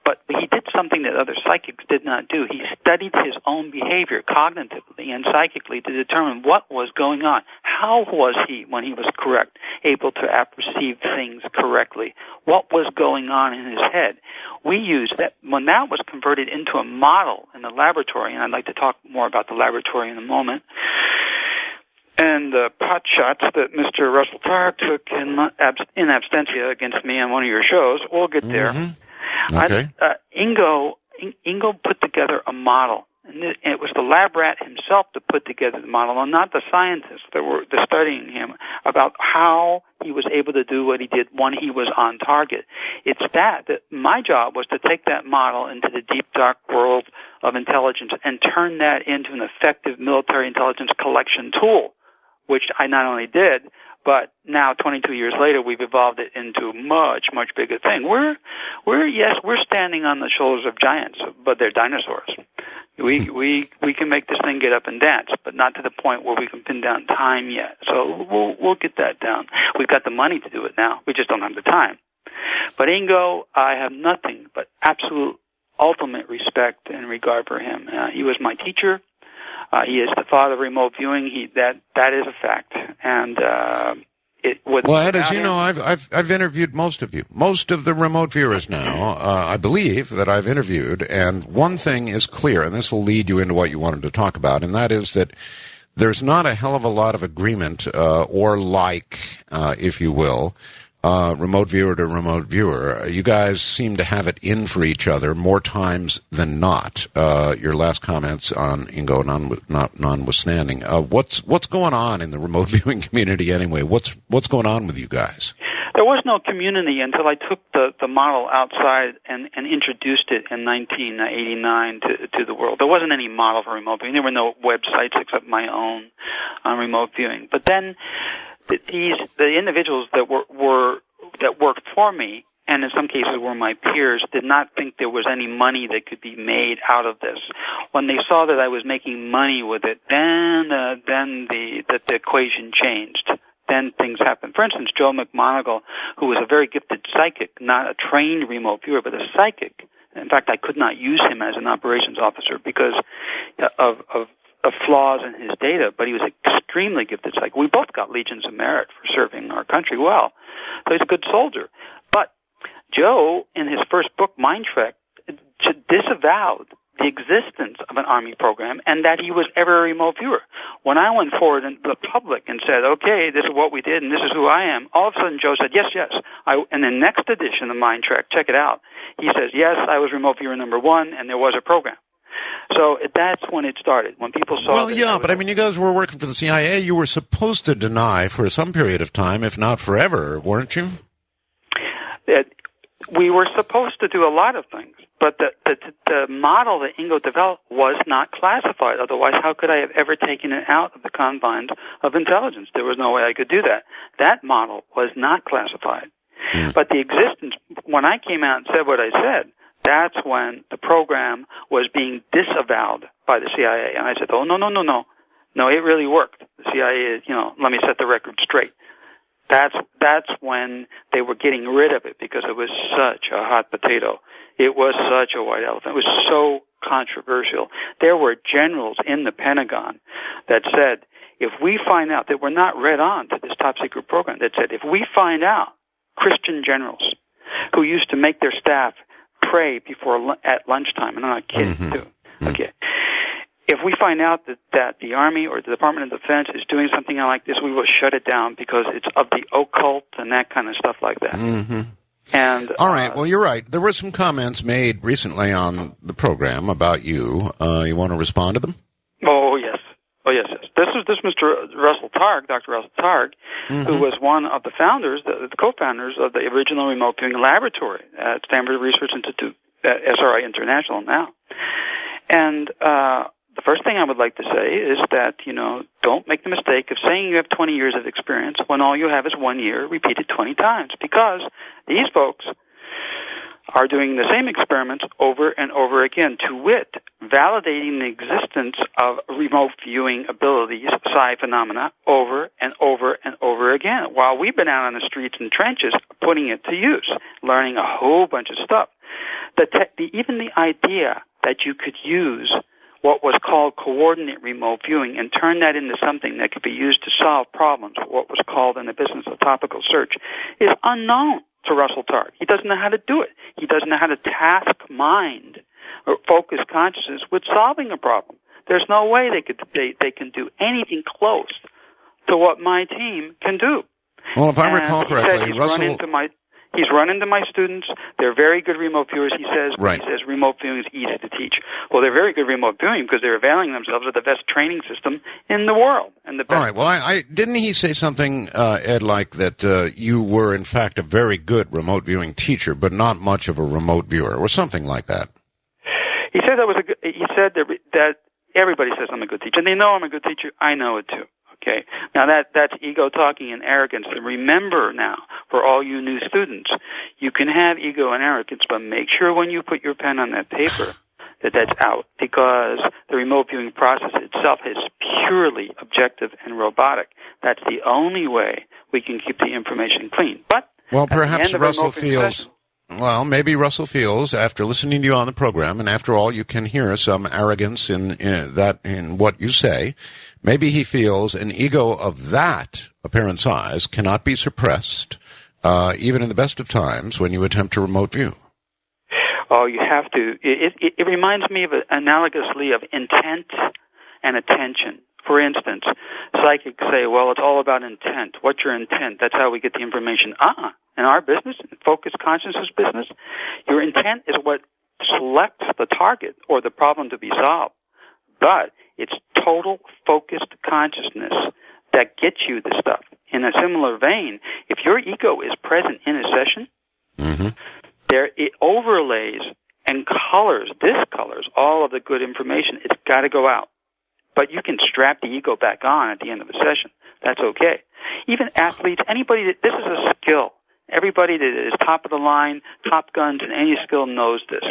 Speaker 9: But he did something that other psychics did not do. He studied his own behavior cognitively and psychically to determine what was going on. How was he, when he was correct, able to apperceive things correctly? What was going on in his head? We used that. When that was converted into a model in the laboratory, and I'd like to talk more about the laboratory in a moment, and the pot shots that Mr. Russell Targ took in absentia against me on one of your shows, we'll get there.
Speaker 1: Mm-hmm. Okay.
Speaker 9: Ingo put together a model, and it was the lab rat himself that put together the model, and not the scientists that were studying him, about how he was able to do what he did when he was on target. It's that my job was to take that model into the deep, dark world of intelligence and turn that into an effective military intelligence collection tool, which I not only did, but now, 22 years later, we've evolved it into a much, much bigger thing. We're standing on the shoulders of giants, but they're dinosaurs. We can make this thing get up and dance, but not to the point where we can pin down time yet. So we'll get that down. We've got the money to do it now. We just don't have the time. But Ingo, I have nothing but absolute, ultimate respect and regard for him. He was my teacher. He is the father of remote viewing. That is a fact, and
Speaker 1: Ed, as you know, I've interviewed most of you, most of the remote viewers now. I believe that I've interviewed, and one thing is clear, and this will lead you into what you wanted to talk about, and that is that there's not a hell of a lot of agreement, or if you will, remote viewer to remote viewer. You guys seem to have it in for each other more times than not. Your last comments on Ingo notwithstanding. What's going on in the remote viewing community anyway? What's going on with you guys?
Speaker 9: There was no community until I took the model outside and introduced it in 1989 to the world. There wasn't any model for remote viewing. There were no websites except my own on remote viewing. But then the individuals that worked for me, and in some cases were my peers, did not think there was any money that could be made out of this. When they saw that I was making money with it, then the equation changed. Then things happened. For instance, Joe McMoneagle, who was a very gifted psychic, not a trained remote viewer, but a psychic. In fact, I could not use him as an operations officer because of flaws in his data, but he was extremely gifted psychic. We both got Legions of Merit for serving our country well. So he's a good soldier. But Joe, in his first book, Mind Trek, disavowed the existence of an Army program and that he was ever a remote viewer. When I went forward in the public and said, okay, this is what we did and this is who I am, all of a sudden Joe said, yes. In the next edition of Mind Trek, check it out, he says, yes, I was remote viewer number 1 and there was a program. So that's when it started, when people saw...
Speaker 1: Well, yeah, but I mean, you guys were working for the CIA. You were supposed to deny for some period of time, if not forever, weren't you?
Speaker 9: We were supposed to do a lot of things, but the model that Ingo developed was not classified. Otherwise, how could I have ever taken it out of the confines of intelligence? There was no way I could do that. That model was not classified. But the existence, when I came out and said what I said, that's when the program was being disavowed by the CIA. And I said, oh, no. No, it really worked. The CIA, let me set the record straight. That's when they were getting rid of it because it was such a hot potato. It was such a white elephant. It was so controversial. There were generals in the Pentagon that said, if we find out that we're not read on to this top secret program, that said, if we find out Christian generals who used to make their staff pray at lunchtime, and I'm not kidding, too. Okay. If we find out that the Army or the Department of Defense is doing something like this, we will shut it down because it's of the occult and that kind of stuff like that. Mm-hmm. And
Speaker 1: all right, well, you're right. There were some comments made recently on the program about you. You want to respond to them?
Speaker 9: Oh, yes. This is Mr. Russell Targ, Dr. Russell Targ, who was one of the founders, the co-founders of the original remote viewing laboratory at Stanford Research Institute, at SRI International now. And the first thing I would like to say is that, don't make the mistake of saying you have 20 years of experience when all you have is 1 year repeated 20 times, because these folks are doing the same experiments over and over again, to wit, validating the existence of remote viewing abilities, psi phenomena, over and over and over again, while we've been out on the streets and trenches putting it to use, learning a whole bunch of stuff. Even the idea that you could use what was called coordinate remote viewing and turn that into something that could be used to solve problems, what was called in the business of topical search, is unknown to Russell Targ. He doesn't know how to do it. He doesn't know how to task mind or focus consciousness with solving a problem. There's no way they can do anything close to what my team can do.
Speaker 1: Well, if I recall correctly, Russell...
Speaker 9: He's run into my students. They're very good remote viewers, he says.
Speaker 1: Right.
Speaker 9: He says remote viewing is easy to teach. Well, they're very good remote viewing because they're availing themselves of the best training system in the world. And the best.
Speaker 1: All right. Well, didn't he say something, Ed, like that you were, in fact, a very good remote viewing teacher, but not much of a remote viewer, or something like that?
Speaker 9: He said that everybody says I'm a good teacher. And they know I'm a good teacher. I know it, too. Okay. Now that's ego talking and arrogance. And remember now, for all you new students, you can have ego and arrogance, but make sure when you put your pen on that paper that that's out, because the remote viewing process itself is purely objective and robotic. That's the only way we can keep the information clean. But
Speaker 1: perhaps Russell feels... Well, maybe Russell feels, after listening to you on the program, and after all, you can hear some arrogance in what you say. Maybe he feels an ego of that apparent size cannot be suppressed, even in the best of times when you attempt to remote view.
Speaker 9: Oh, you have to. It reminds me of analogously of intent and attention. For instance, psychics say, well, it's all about intent. What's your intent? That's how we get the information. In our business, in focused consciousness business, your intent is what selects the target or the problem to be solved. But it's total focused consciousness that gets you the stuff. In a similar vein, if your ego is present in a session, it overlays and discolors all of the good information. It's got to go out. But you can strap the ego back on at the end of the session. That's okay. Even athletes, this is a skill. Everybody that is top of the line, top guns in any skill knows this.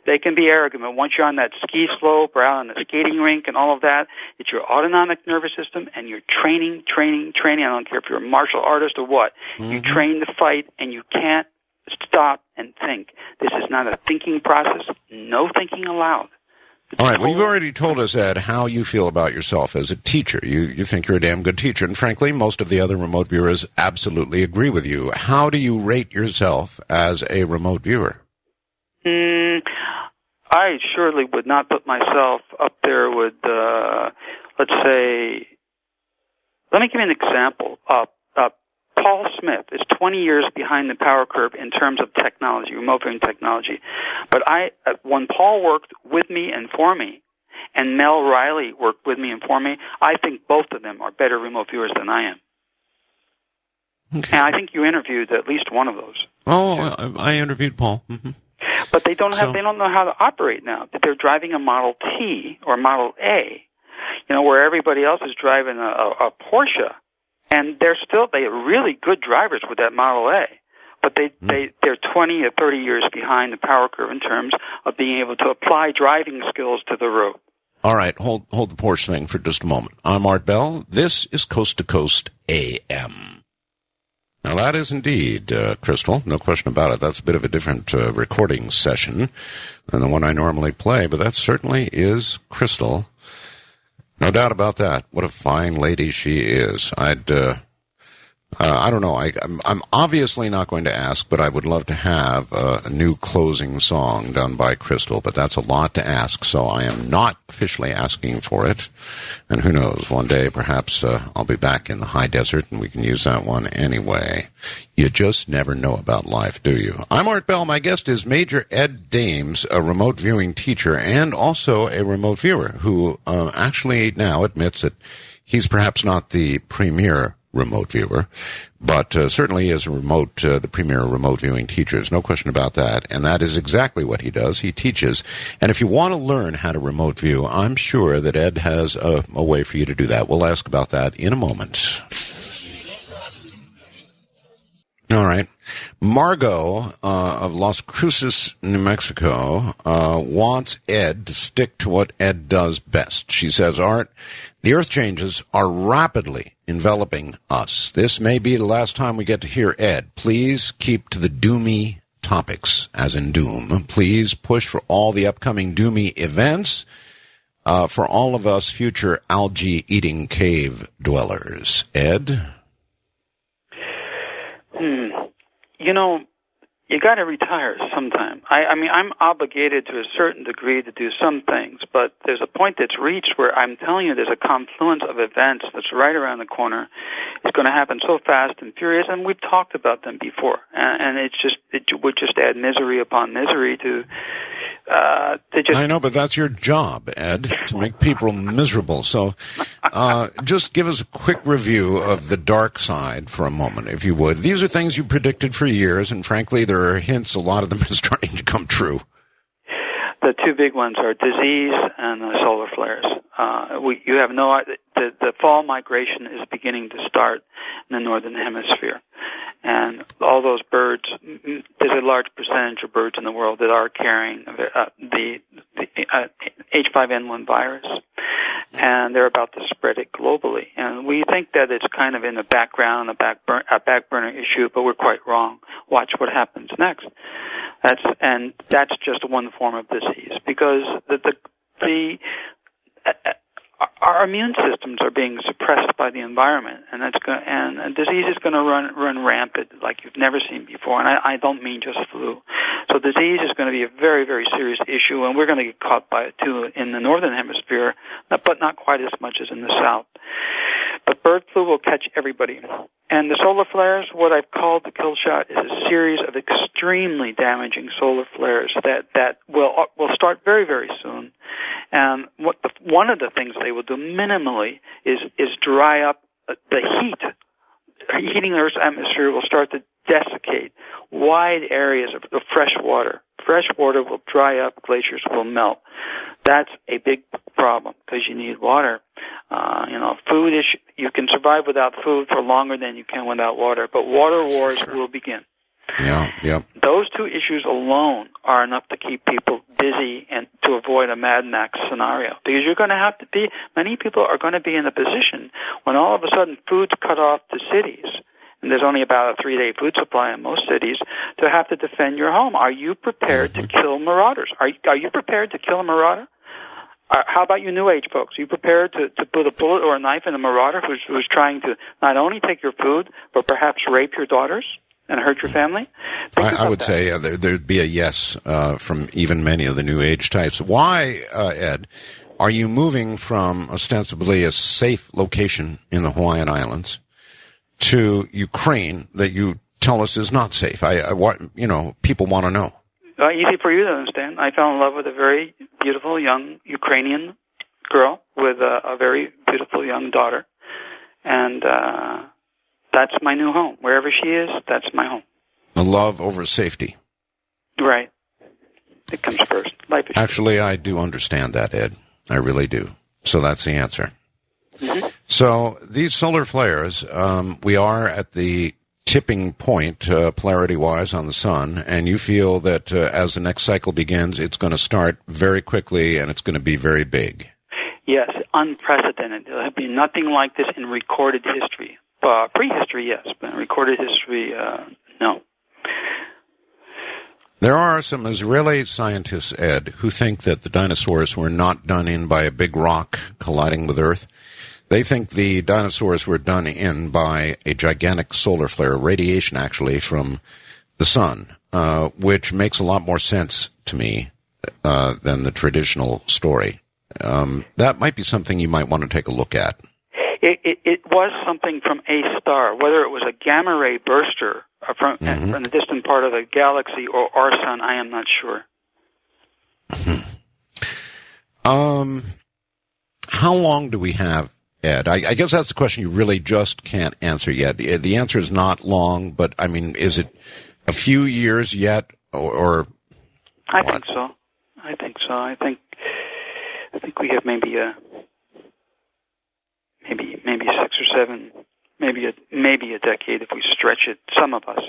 Speaker 9: They can be arrogant, but once you're on that ski slope or out on the skating rink and all of that, it's your autonomic nervous system and you're training. I don't care if you're a martial artist or what. You train to fight and you can't stop and think. This is not a thinking process. No thinking allowed.
Speaker 1: All right. Well, you've already told us, Ed, how you feel about yourself as a teacher. You think you're a damn good teacher. And frankly, most of the other remote viewers absolutely agree with you. How do you rate yourself as a remote viewer?
Speaker 9: I surely would not put myself up there with, let's say, let me give you an example. Paul Smith is 20 years behind the power curve in terms of technology, remote viewing technology. But when Paul worked with me and for me, and Mel Riley worked with me and for me, I think both of them are better remote viewers than I am. Okay. And I think you interviewed at least one of those.
Speaker 1: Oh, I interviewed Paul. Mm-hmm.
Speaker 9: But they don't know how to operate now. They're driving a Model T or Model A, where everybody else is driving a Porsche. And they're really good drivers with that Model A, but they're 20 or 30 years behind the power curve in terms of being able to apply driving skills to the road.
Speaker 1: All right, hold the Porsche thing for just a moment. I'm Art Bell. This is Coast to Coast AM. Now that is indeed Crystal, no question about it. That's a bit of a different recording session than the one I normally play, but that certainly is Crystal. No doubt about that. What a fine lady she is. I don't know. I'm obviously not going to ask, but I would love to have a new closing song done by Crystal, but that's a lot to ask, so I am not officially asking for it. And who knows, one day perhaps I'll be back in the high desert and we can use that one anyway. You just never know about life, do you? I'm Art Bell. My guest is Major Ed Dames, a remote viewing teacher and also a remote viewer who actually now admits that he's perhaps not the premier remote viewer, but certainly is the premier remote viewing teacher. There's no question about that. And that is exactly what he does. He teaches. And if you want to learn how to remote view, I'm sure that Ed has a way for you to do that. We'll ask about that in a moment. All right. Margot of Las Cruces, New Mexico, wants Ed to stick to what Ed does best. She says, Art, the earth changes are rapidly enveloping us. This may be the last time we get to hear Ed. Please keep to the doomy topics, as in doom. Please push for all the upcoming doomy events for all of us future algae-eating cave dwellers. Ed?
Speaker 9: You know, you got to retire sometime. I mean, I'm obligated to a certain degree to do some things, but there's a point that's reached where I'm telling you there's a confluence of events that's right around the corner. It's going to happen so fast and furious, and we've talked about them before. And it would just add misery upon misery to just...
Speaker 1: I know, but that's your job, Ed, to make people miserable. So just give us a quick review of the dark side for a moment, if you would. These are things you predicted for years, and frankly, there are hints, a lot of them are starting to come true.
Speaker 9: The two big ones are disease and solar flares. You have the fall migration is beginning to start in the northern hemisphere, and all those birds. There's a large percentage of birds in the world that are carrying the H5N1 virus, and they're about to spread it globally. And we think that it's kind of in the background, a back burner issue, but we're quite wrong. Watch what happens next. That's just one form of disease, because our immune systems are being suppressed by the environment, and disease is going to run rampant like you've never seen before. And I don't mean just flu. So disease is going to be a very, very serious issue, and we're going to get caught by it too in the northern hemisphere, but not quite as much as in the south. But bird flu will catch everybody. And the solar flares, what I've called the kill shot, is a series of extremely damaging solar flares that will start very, very soon. And one of the things they will do minimally is dry up the heat. Heating the Earth's atmosphere will start to desiccate wide areas of fresh water. Fresh water will dry up, glaciers will melt. That's a big problem because you need water. Food is, you can survive without food for longer than you can without water, but water wars will begin.
Speaker 1: Yeah.
Speaker 9: Those two issues alone are enough to keep people busy and to avoid a Mad Max scenario. Because many people are going to be in a position when all of a sudden food's cut off to cities, and there's only about a 3-day food supply in most cities, to have to defend your home. Are you prepared to kill marauders? Are you prepared to kill a marauder? How about you New Age folks? Are you prepared to put a bullet or a knife in a marauder who's trying to not only take your food, but perhaps rape your daughters and hurt your family?
Speaker 1: I would say there'd be a yes from even many of the New Age types. Why, Ed, are you moving from ostensibly a safe location in the Hawaiian Islands to Ukraine that you tell us is not safe? People want to know.
Speaker 9: Easy for you to understand. I fell in love with a very beautiful young Ukrainian girl with a very beautiful young daughter, and that's my new home. Wherever she is, that's my home.
Speaker 1: The love over safety.
Speaker 9: Right. It comes first. Life is
Speaker 1: Actually, I do understand that, Ed. I really do. So that's the answer.
Speaker 9: Mm-hmm.
Speaker 1: So these solar flares, we are at the tipping point, polarity-wise, on the sun, and you feel that as the next cycle begins, it's going to start very quickly and it's going to be very big.
Speaker 9: Yes, unprecedented. There'll be nothing like this in recorded history. Prehistory, yes, but in recorded history, no.
Speaker 1: There are some Israeli scientists, Ed, who think that the dinosaurs were not done in by a big rock colliding with Earth. They think the dinosaurs were done in by a gigantic solar flare, radiation actually from the sun, which makes a lot more sense to me than the traditional story. That might be something you might want to take a look at.
Speaker 9: It was something from a star, whether it was a gamma ray burster from the distant part of the galaxy or our sun, I am not sure.
Speaker 1: How long do we have Ed? I guess that's the question you really just can't answer yet. The answer is not long, but I mean, is it a few years yet, or
Speaker 9: I think so. I think we have maybe 6 or 7, maybe a decade if we stretch it. Some of us.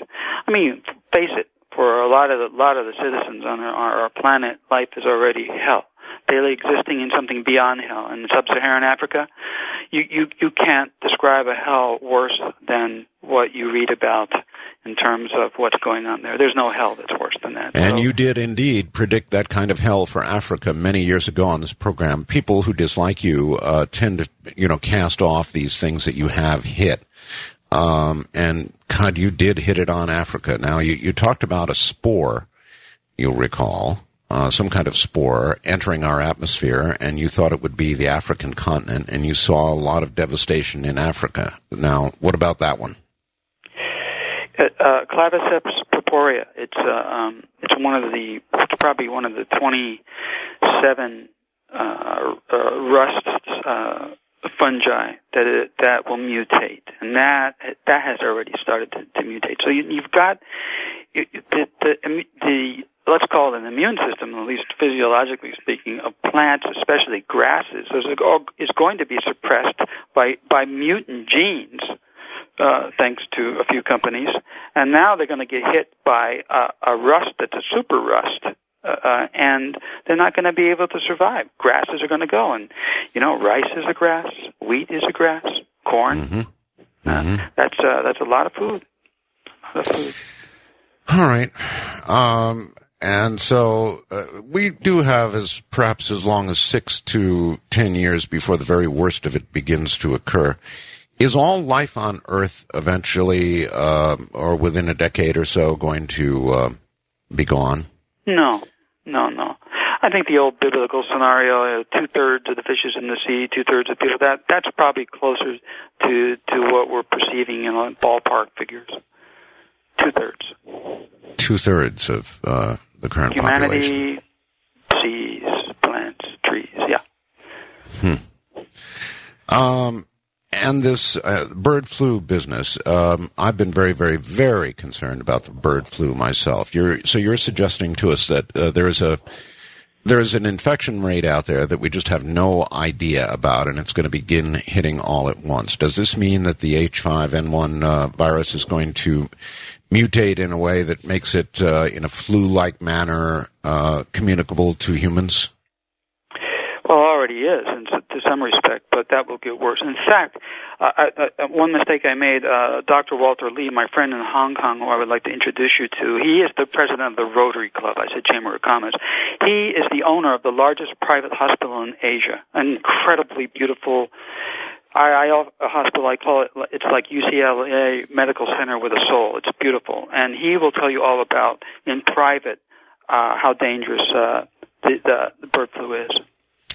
Speaker 9: I mean, face it. For a lot of the citizens on our planet, life is already hell. Daily existing in something beyond hell. In sub-Saharan Africa, you can't describe a hell worse than what you read about in terms of what's going on there. There's no hell that's worse than that.
Speaker 1: And you did indeed predict that kind of hell for Africa many years ago on this program. People who dislike you tend to, cast off these things that you have hit. And God, you did hit it on Africa. Now, you talked about a spore, you'll recall, some kind of spore entering our atmosphere, and you thought it would be the African continent, and you saw a lot of devastation in Africa. Now, what about that one?
Speaker 9: Claviceps purpurea. It's probably one of the 27 rust fungi that will mutate, and that has already started to mutate. So you've got the let's call it an immune system, at least physiologically speaking, of plants, especially grasses, is going to be suppressed by mutant genes. Thanks to a few companies, and now they're going to get hit by a rust that's a super rust, and they're not going to be able to survive. Grasses are going to go, and rice is a grass, wheat is a grass, corn. That's a lot of food.
Speaker 1: All right, and so we do have perhaps as long as 6 to 10 years before the very worst of it begins to occur. Is all life on Earth eventually, or within a decade or so, going to be gone?
Speaker 9: No. I think the old biblical scenario, 2/3 of the fishes in the sea, 2/3 of people, that's probably closer to what we're perceiving in ballpark figures. 2/3.
Speaker 1: 2/3 of the current
Speaker 9: humanity,
Speaker 1: population.
Speaker 9: Seas, plants, trees, yeah.
Speaker 1: And this bird flu business, I've been very, very, very concerned about the bird flu myself. You're suggesting to us that there is an infection rate out there that we just have no idea about, and it's going to begin hitting all at once. Does this mean that the H5N1 virus is going to mutate in a way that makes it, in a flu-like manner, communicable to humans?
Speaker 9: Well, it already is, to some respect, but that will get worse. In fact, one mistake I made, Dr. Walter Lee, my friend in Hong Kong, who I would like to introduce you to, he is the president of the Rotary Club. I said Chamber of Commerce. He is the owner of the largest private hospital in Asia, an incredibly beautiful a hospital. I call it, it's like UCLA Medical Center with a soul. It's beautiful. And he will tell you all about, in private, how dangerous the bird flu is.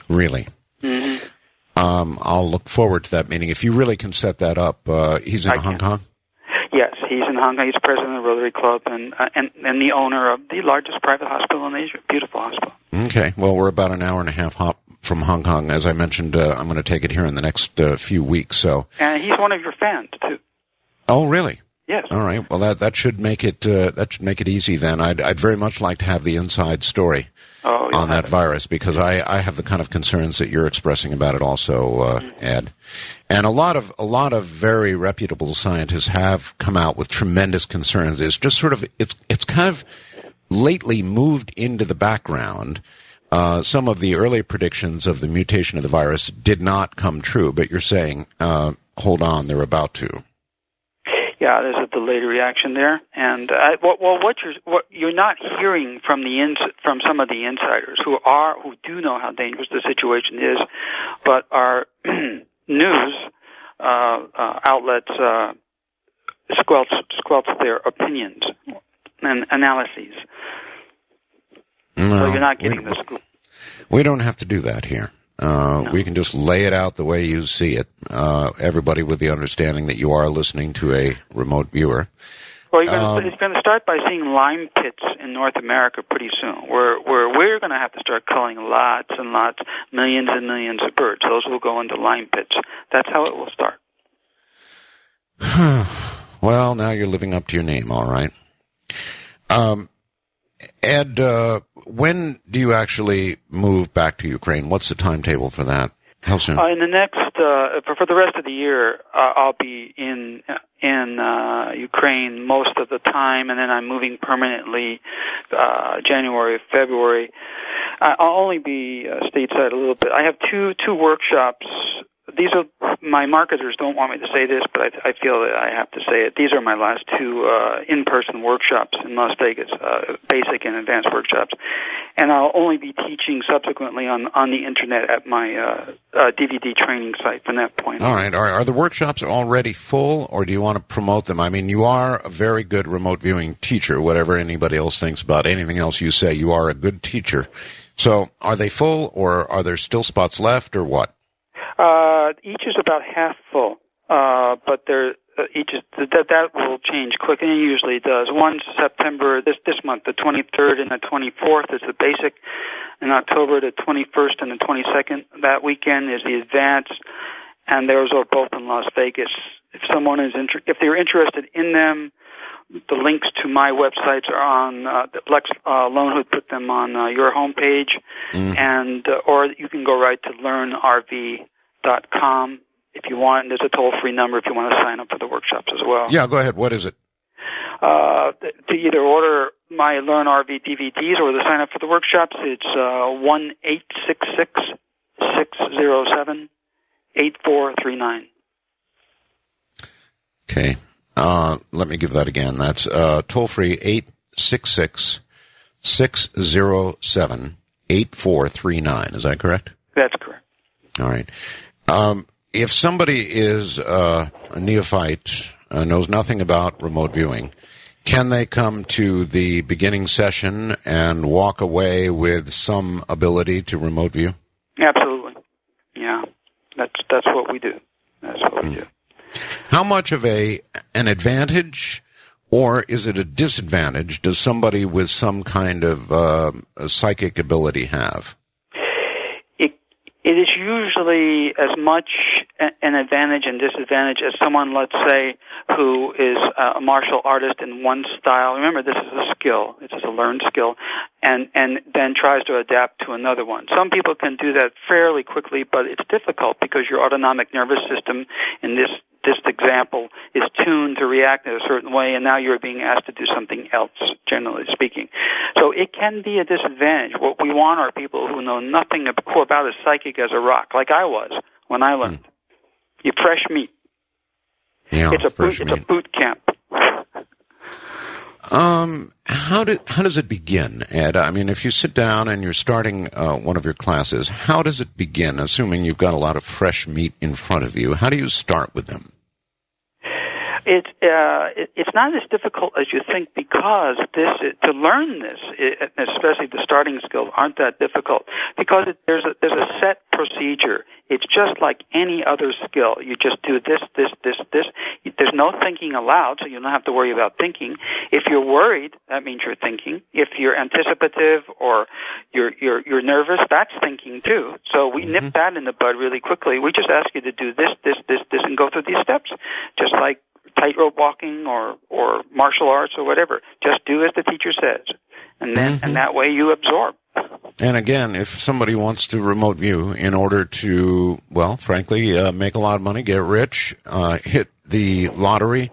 Speaker 1: Really?
Speaker 9: Mm-hmm.
Speaker 1: I'll look forward to that meeting. If you really can set that up, he's in Hong Kong?
Speaker 9: Yes, he's in Hong Kong. He's president of the Rotary Club and the owner of the largest private hospital in Asia. Beautiful hospital.
Speaker 1: Okay. Well, we're about an hour and a half hop from Hong Kong. As I mentioned, I'm going to take it here in the next few weeks. So. And
Speaker 9: he's one of your fans, too.
Speaker 1: Oh, really?
Speaker 9: Yes.
Speaker 1: All right. Well, that should make it easy then. I'd very much like to have the inside story on that virus, because I have the kind of concerns that you're expressing about it also, Ed. And a lot of very reputable scientists have come out with tremendous concerns. It's just sort of it's kind of lately moved into the background. Some of the early predictions of the mutation of the virus did not come true, but you're saying, hold on, they're about to.
Speaker 9: Yeah, there's a delayed reaction there, and what you're not hearing from from some of the insiders who do know how dangerous the situation is, but our news outlets squelch their opinions and analyses.
Speaker 1: No,
Speaker 9: so you're not getting the scoop.
Speaker 1: We don't have to do that here. No. We can just lay it out the way you see it. Everybody with the understanding that you are listening to a remote viewer.
Speaker 9: Well, you're going to start by seeing lime pits in North America pretty soon, where we're going to have to start culling lots and lots, millions and millions of birds. Those will go into lime pits. That's how it will start.
Speaker 1: Well, now you're living up to your name, all right. Ed, when do you actually move back to Ukraine? What's the timetable for that? How soon?
Speaker 9: In the next, for the rest of the year, I'll be in Ukraine most of the time, and then I'm moving permanently January, February. I'll only be stateside a little bit. I have two workshops. These are, my marketers don't want me to say this, but I feel that I have to say it. These are my last two in-person workshops in Las Vegas, basic and advanced workshops. And I'll only be teaching subsequently on the Internet at my DVD training site from that point on.
Speaker 1: All right. Are the workshops already full, or do you want to promote them? I mean, you are a very good remote viewing teacher, whatever anybody else thinks about anything else you say. You are a good teacher. So are they full, or are there still spots left, or what?
Speaker 9: Each is about half full, but each is that will change quickly, and usually does. One's September this month, the 23rd and the 24th is the basic. In October, the 21st and the 22nd. That weekend is the advanced, and those are both in Las Vegas. If someone is if they're interested in them, the links to my websites are on Lex Lonehood put them on your homepage, and or you can go right to learnrv.com if you want. There's a toll-free number if you want to sign up for the workshops as well.
Speaker 1: Yeah, go ahead. What is it?
Speaker 9: To either order my Learn RV DVDs or to sign up for the workshops, it's 1-866-607-8439.
Speaker 1: Okay. Let me give that again. That's toll-free 866-607-8439. Is that correct?
Speaker 9: That's correct.
Speaker 1: All right. If somebody is a neophyte, knows nothing about remote viewing, can they come to the beginning session and walk away with some ability to remote view?
Speaker 9: Absolutely. Yeah. That's what we do. That's what we do.
Speaker 1: How much of an advantage, or is it a disadvantage, does somebody with some kind of psychic ability have?
Speaker 9: It is usually as much an advantage and disadvantage as someone, let's say, who is a martial artist in one style. Remember, this is a skill. This is a learned skill, and then tries to adapt to another one. Some people can do that fairly quickly, but it's difficult because your autonomic nervous system in this example is tuned to react in a certain way, and now you're being asked to do something else, generally speaking. So it can be a disadvantage. What we want are people who know nothing about as psychic as a rock, like I was when I learned. You fresh meat.
Speaker 1: Yeah,
Speaker 9: it's a boot camp.
Speaker 1: How does it begin, Ed? I mean, if you sit down and you're starting one of your classes, how does it begin? Assuming you've got a lot of fresh meat in front of you, how do you start with them?
Speaker 9: It's not as difficult as you think because to learn this, especially the starting skills, aren't that difficult because there's a set procedure. It's just like any other skill. You just do this. There's no thinking aloud, so you don't have to worry about thinking. If you're worried, that means you're thinking. If you're anticipative or you're nervous, that's thinking too. So we nip that in the bud really quickly. We just ask you to do this, and go through these steps, just like tightrope walking or martial arts or whatever. Just do as the teacher says, and then and that way you absorb.
Speaker 1: And again, if somebody wants to remote view in order to, well, frankly, make a lot of money, get rich, hit the lottery,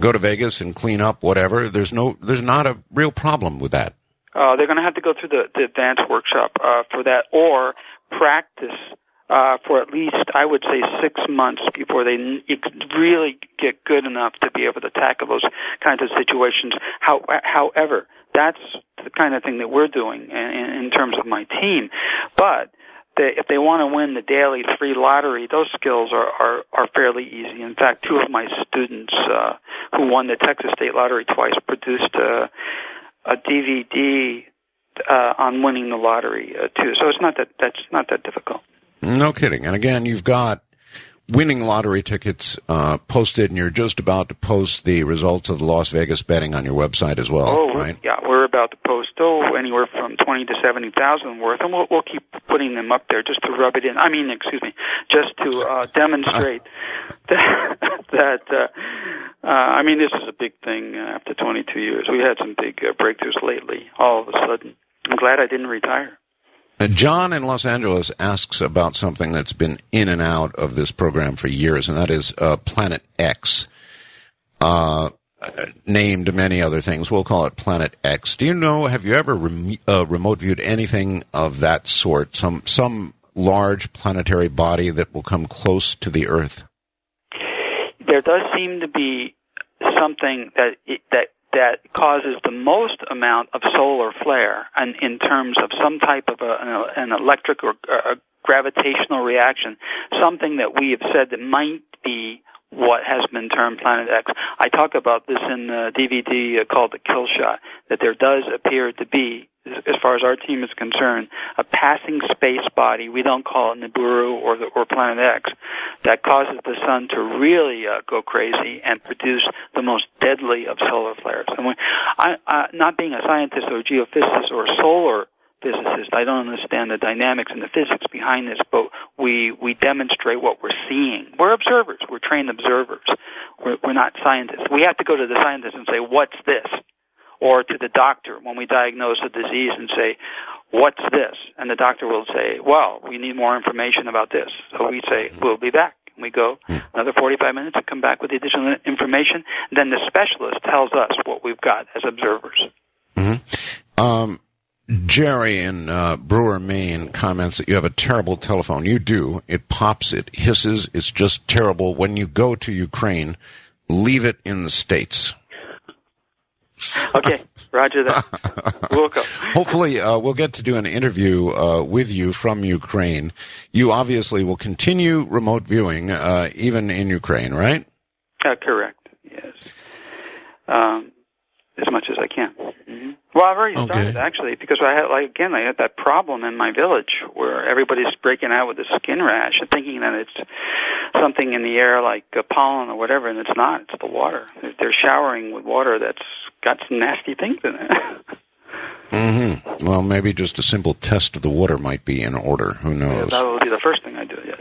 Speaker 1: go to Vegas and clean up whatever, there's not a real problem with that.
Speaker 9: They're going to have to go through the advanced workshop for that, or practice for at least, I would say, 6 months before they really get good enough to be able to tackle those kinds of situations. However, that's the kind of thing that we're doing in terms of my team. But if they want to win the daily free lottery, those skills are fairly easy. In fact, 2 of my students who won the Texas State Lottery twice produced a DVD on winning the lottery too. So that's not that difficult.
Speaker 1: No kidding. And again, you've got winning lottery tickets posted, and you're just about to post the results of the Las Vegas betting on your website as well, right?
Speaker 9: Yeah, we're about to post anywhere from 20 to 70,000 worth, and we'll keep putting them up there just to rub it in. Just to demonstrate that. This is a big thing after 22 years. We had some big breakthroughs lately. All of a sudden, I'm glad I didn't retire.
Speaker 1: John in Los Angeles asks about something that's been in and out of this program for years, and that is Planet X, named many other things. We'll call it Planet X. Do you know, have you ever remote viewed anything of that sort, some large planetary body that will come close to the Earth?
Speaker 9: There does seem to be something that causes the most amount of solar flare, and in terms of some type of an electric or a gravitational reaction, something that we have said that might be what has been termed Planet X. I talk about this in the DVD called The Kill Shot, that there does appear to be, as far as our team is concerned, a passing space body, we don't call it Nibiru or Planet X, that causes the sun to really go crazy and produce the most deadly of solar flares. And not being a scientist or a geophysicist or a solar physicist, I don't understand the dynamics and the physics behind this, but we demonstrate what we're seeing. We're observers. We're trained observers. We're not scientists. We have to go to the scientist and say, what's this? Or to the doctor when we diagnose a disease and say, what's this? And the doctor will say, well, we need more information about this. So we say, we'll be back. And we go another 45 minutes and come back with the additional information. Then the specialist tells us what we've got as observers.
Speaker 1: Mm-hmm. Jerry in Brewer, Maine comments that you have a terrible telephone. You do. It pops, it hisses, it's just terrible. When you go to Ukraine, leave it in the States.
Speaker 9: Okay, roger that. We'll go.
Speaker 1: Hopefully, we'll get to do an interview with you from Ukraine. You obviously will continue remote viewing, even in Ukraine, right?
Speaker 9: Correct, yes. As much as I can. Mm-hmm. Well, I've already started, actually, because I had that problem in my village where everybody's breaking out with a skin rash and thinking that it's something in the air like pollen or whatever, and it's not. It's the water. They're showering with water that's got some nasty things in it.
Speaker 1: Mm-hmm. Well, maybe just a simple test of the water might be in order. Who knows?
Speaker 9: Yeah, that will be the first thing I do, yes.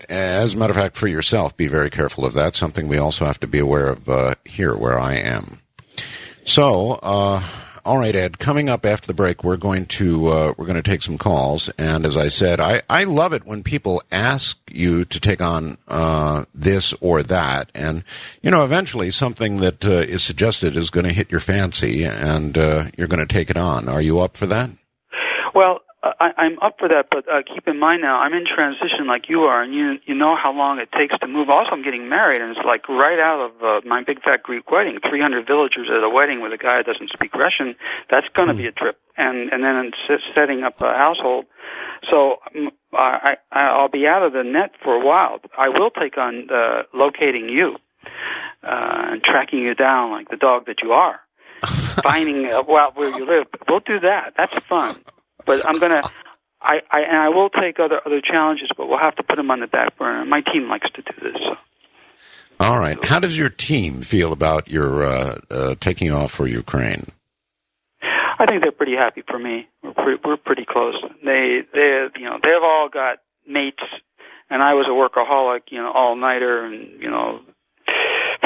Speaker 1: As a matter of fact, for yourself, be very careful of that. Something we also have to be aware of here where I am. So, all right, Ed, coming up after the break, we're going to take some calls. And as I said, I love it when people ask you to take on this or that. And, eventually something that is suggested is going to hit your fancy, and you're going to take it on. Are you up for that?
Speaker 9: Well, I'm up for that, but keep in mind now, I'm in transition like you are, and you know how long it takes to move. Also, I'm getting married, and it's like right out of my big fat Greek wedding, 300 villagers at a wedding with a guy that doesn't speak Russian. That's going to be a trip, and then it's setting up a household. So I'll be out of the net for a while. I will take on locating you and tracking you down like the dog that you are, finding where you live. We'll do that. That's fun. But I will take other challenges, but we'll have to put them on the back burner. My team likes to do this. So.
Speaker 1: All right. How does your team feel about your taking off for Ukraine?
Speaker 9: I think they're pretty happy for me. We're pretty close. They've all got mates, and I was a workaholic, all nighter, and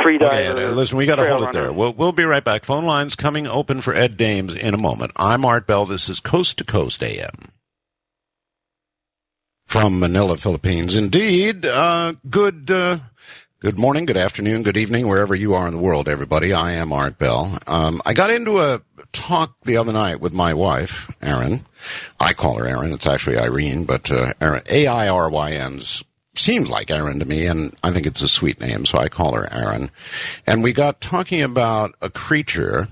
Speaker 9: free diver.
Speaker 1: Okay, listen, we got to hold it there. We'll be right back. Phone lines coming open for Ed Dames in a moment. I'm Art Bell. This is Coast to Coast AM. From Manila, Philippines. Indeed, good morning, good afternoon, good evening, wherever you are in the world, everybody. I am Art Bell. I got into a talk the other night with my wife, Erin. I call her Erin. It's actually Irene, but Erin, A-I-R-Y-N-'s seems like Erin to me, and I think it's a sweet name, so I call her Erin. And we got talking about a creature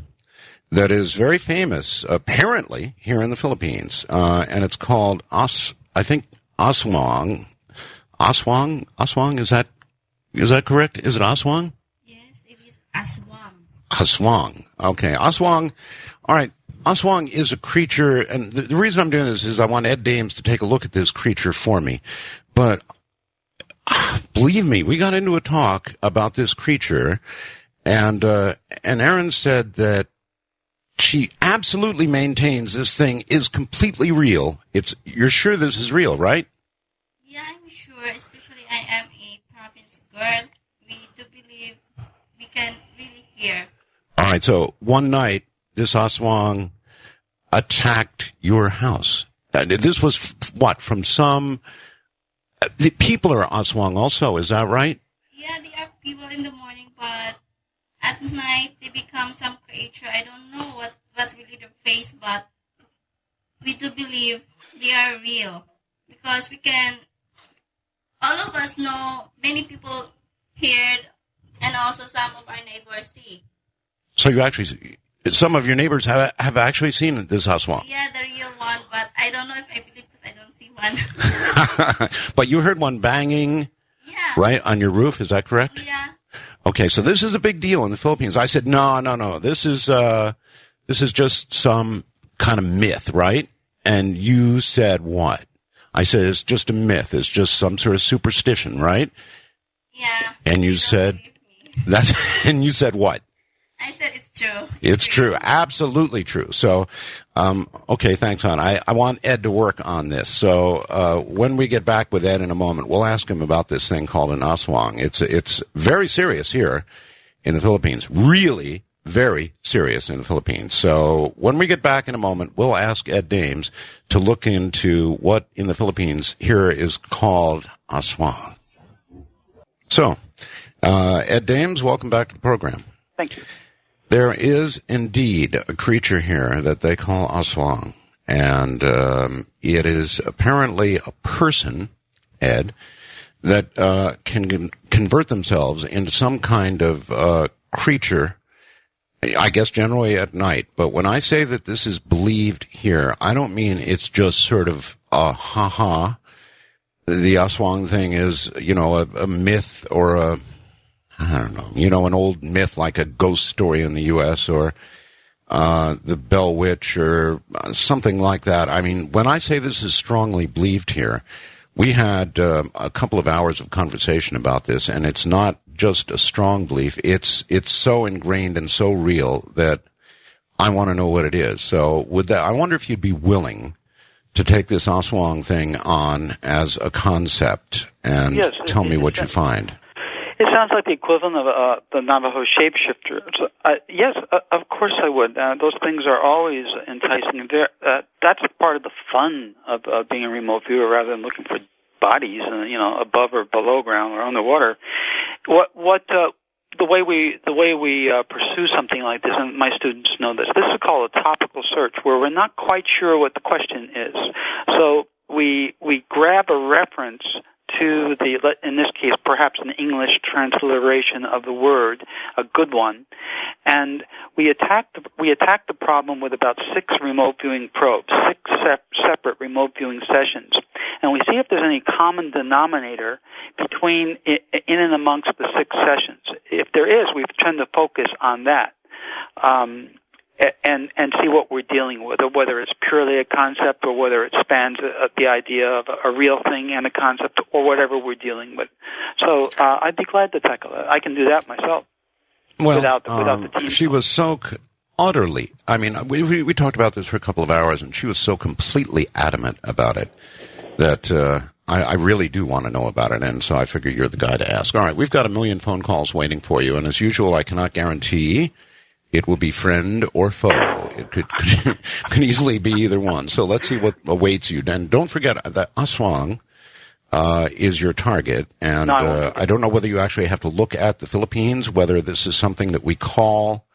Speaker 1: that is very famous, apparently, here in the Philippines, and it's called aswang. Aswang, is that correct? Is it aswang?
Speaker 10: Yes, it is aswang.
Speaker 1: Aswang. Okay, aswang. All right. Aswang is a creature, and the reason I'm doing this is I want Ed Dames to take a look at this creature for me. But believe me, we got into a talk about this creature, and Erin said that she absolutely maintains this thing is completely real. You're sure this is real, right?
Speaker 10: Yeah, I'm sure. Especially I am a province girl. We do believe we can really hear.
Speaker 1: All right. So one night, this Aswang attacked your house. This was from some. The people are Aswang also. Is that right?
Speaker 10: Yeah, they are people in the morning, but at night they become some creature. I don't know what really their face, but we do believe they are real because we can. All of us know many people heard, and also some of our neighbors see.
Speaker 1: So some of your neighbors have actually seen this Aswang.
Speaker 10: Yeah, the real one, but I don't know if I believe because I don't see one.
Speaker 1: But you heard one banging, right, on your roof. Is that correct?
Speaker 10: Yeah.
Speaker 1: Okay, so this is a big deal in the Philippines. I said, no. This is just some kind of myth, right? And you said what? I said it's just a myth. It's just some sort of superstition, right?
Speaker 10: Yeah.
Speaker 1: And you said and you said what?
Speaker 10: I said it's true.
Speaker 1: It's true. Absolutely true. So, okay, thanks, hon. I want Ed to work on this. So, when we get back with Ed in a moment, we'll ask him about this thing called an aswang. It's very serious here in the Philippines. Really very serious in the Philippines. So, when we get back in a moment, we'll ask Ed Dames to look into what in the Philippines here is called aswang. So, Ed Dames, welcome back to the program.
Speaker 11: Thank you.
Speaker 1: There is indeed a creature here that they call aswang, and it is apparently a person, Ed, that can convert themselves into some kind of creature, I guess generally at night. But when I say that this is believed here, I don't mean it's just sort of a ha-ha. The aswang thing is, a myth or I don't know, an old myth like a ghost story in the U.S. or the Bell Witch or something like that. I mean, when I say this is strongly believed here, we had a couple of hours of conversation about this, and it's not just a strong belief. It's so ingrained and so real that I want to know what it is. So I wonder if you'd be willing to take this aswang thing on as a concept and tell me what you find.
Speaker 9: It sounds like the equivalent of the Navajo shapeshifter. So, yes, of course I would. Those things are always enticing. That's part of the fun of being a remote viewer, rather than looking for bodies, above or below ground or underwater. The way we pursue something like this, and my students know this. This is called a topical search, where we're not quite sure what the question is. So we grab a reference to in this case, perhaps an English transliteration of the word, a good one, and we attack the problem with about 6 remote viewing probes, 6 separate remote viewing sessions, and we see if there's any common denominator between in and amongst the 6 sessions. If there is, we tend to focus on that. And see what we're dealing with, or whether it's purely a concept or whether it spans the idea of a real thing and a concept, or whatever we're dealing with. So I'd be glad to tackle it. I can do that myself.
Speaker 1: Well,
Speaker 9: without the team.
Speaker 1: She was so utterly, I mean, we talked about this for a couple of hours, and she was so completely adamant about it that I really do want to know about it, and so I figure you're the guy to ask. All right, we've got 1 million phone calls waiting for you, and as usual, I cannot guarantee it will be friend or foe. It could easily be either one. So let's see what awaits you. And don't forget that aswang is your target. And I don't know whether you actually have to look at the Philippines, whether this is something that we call,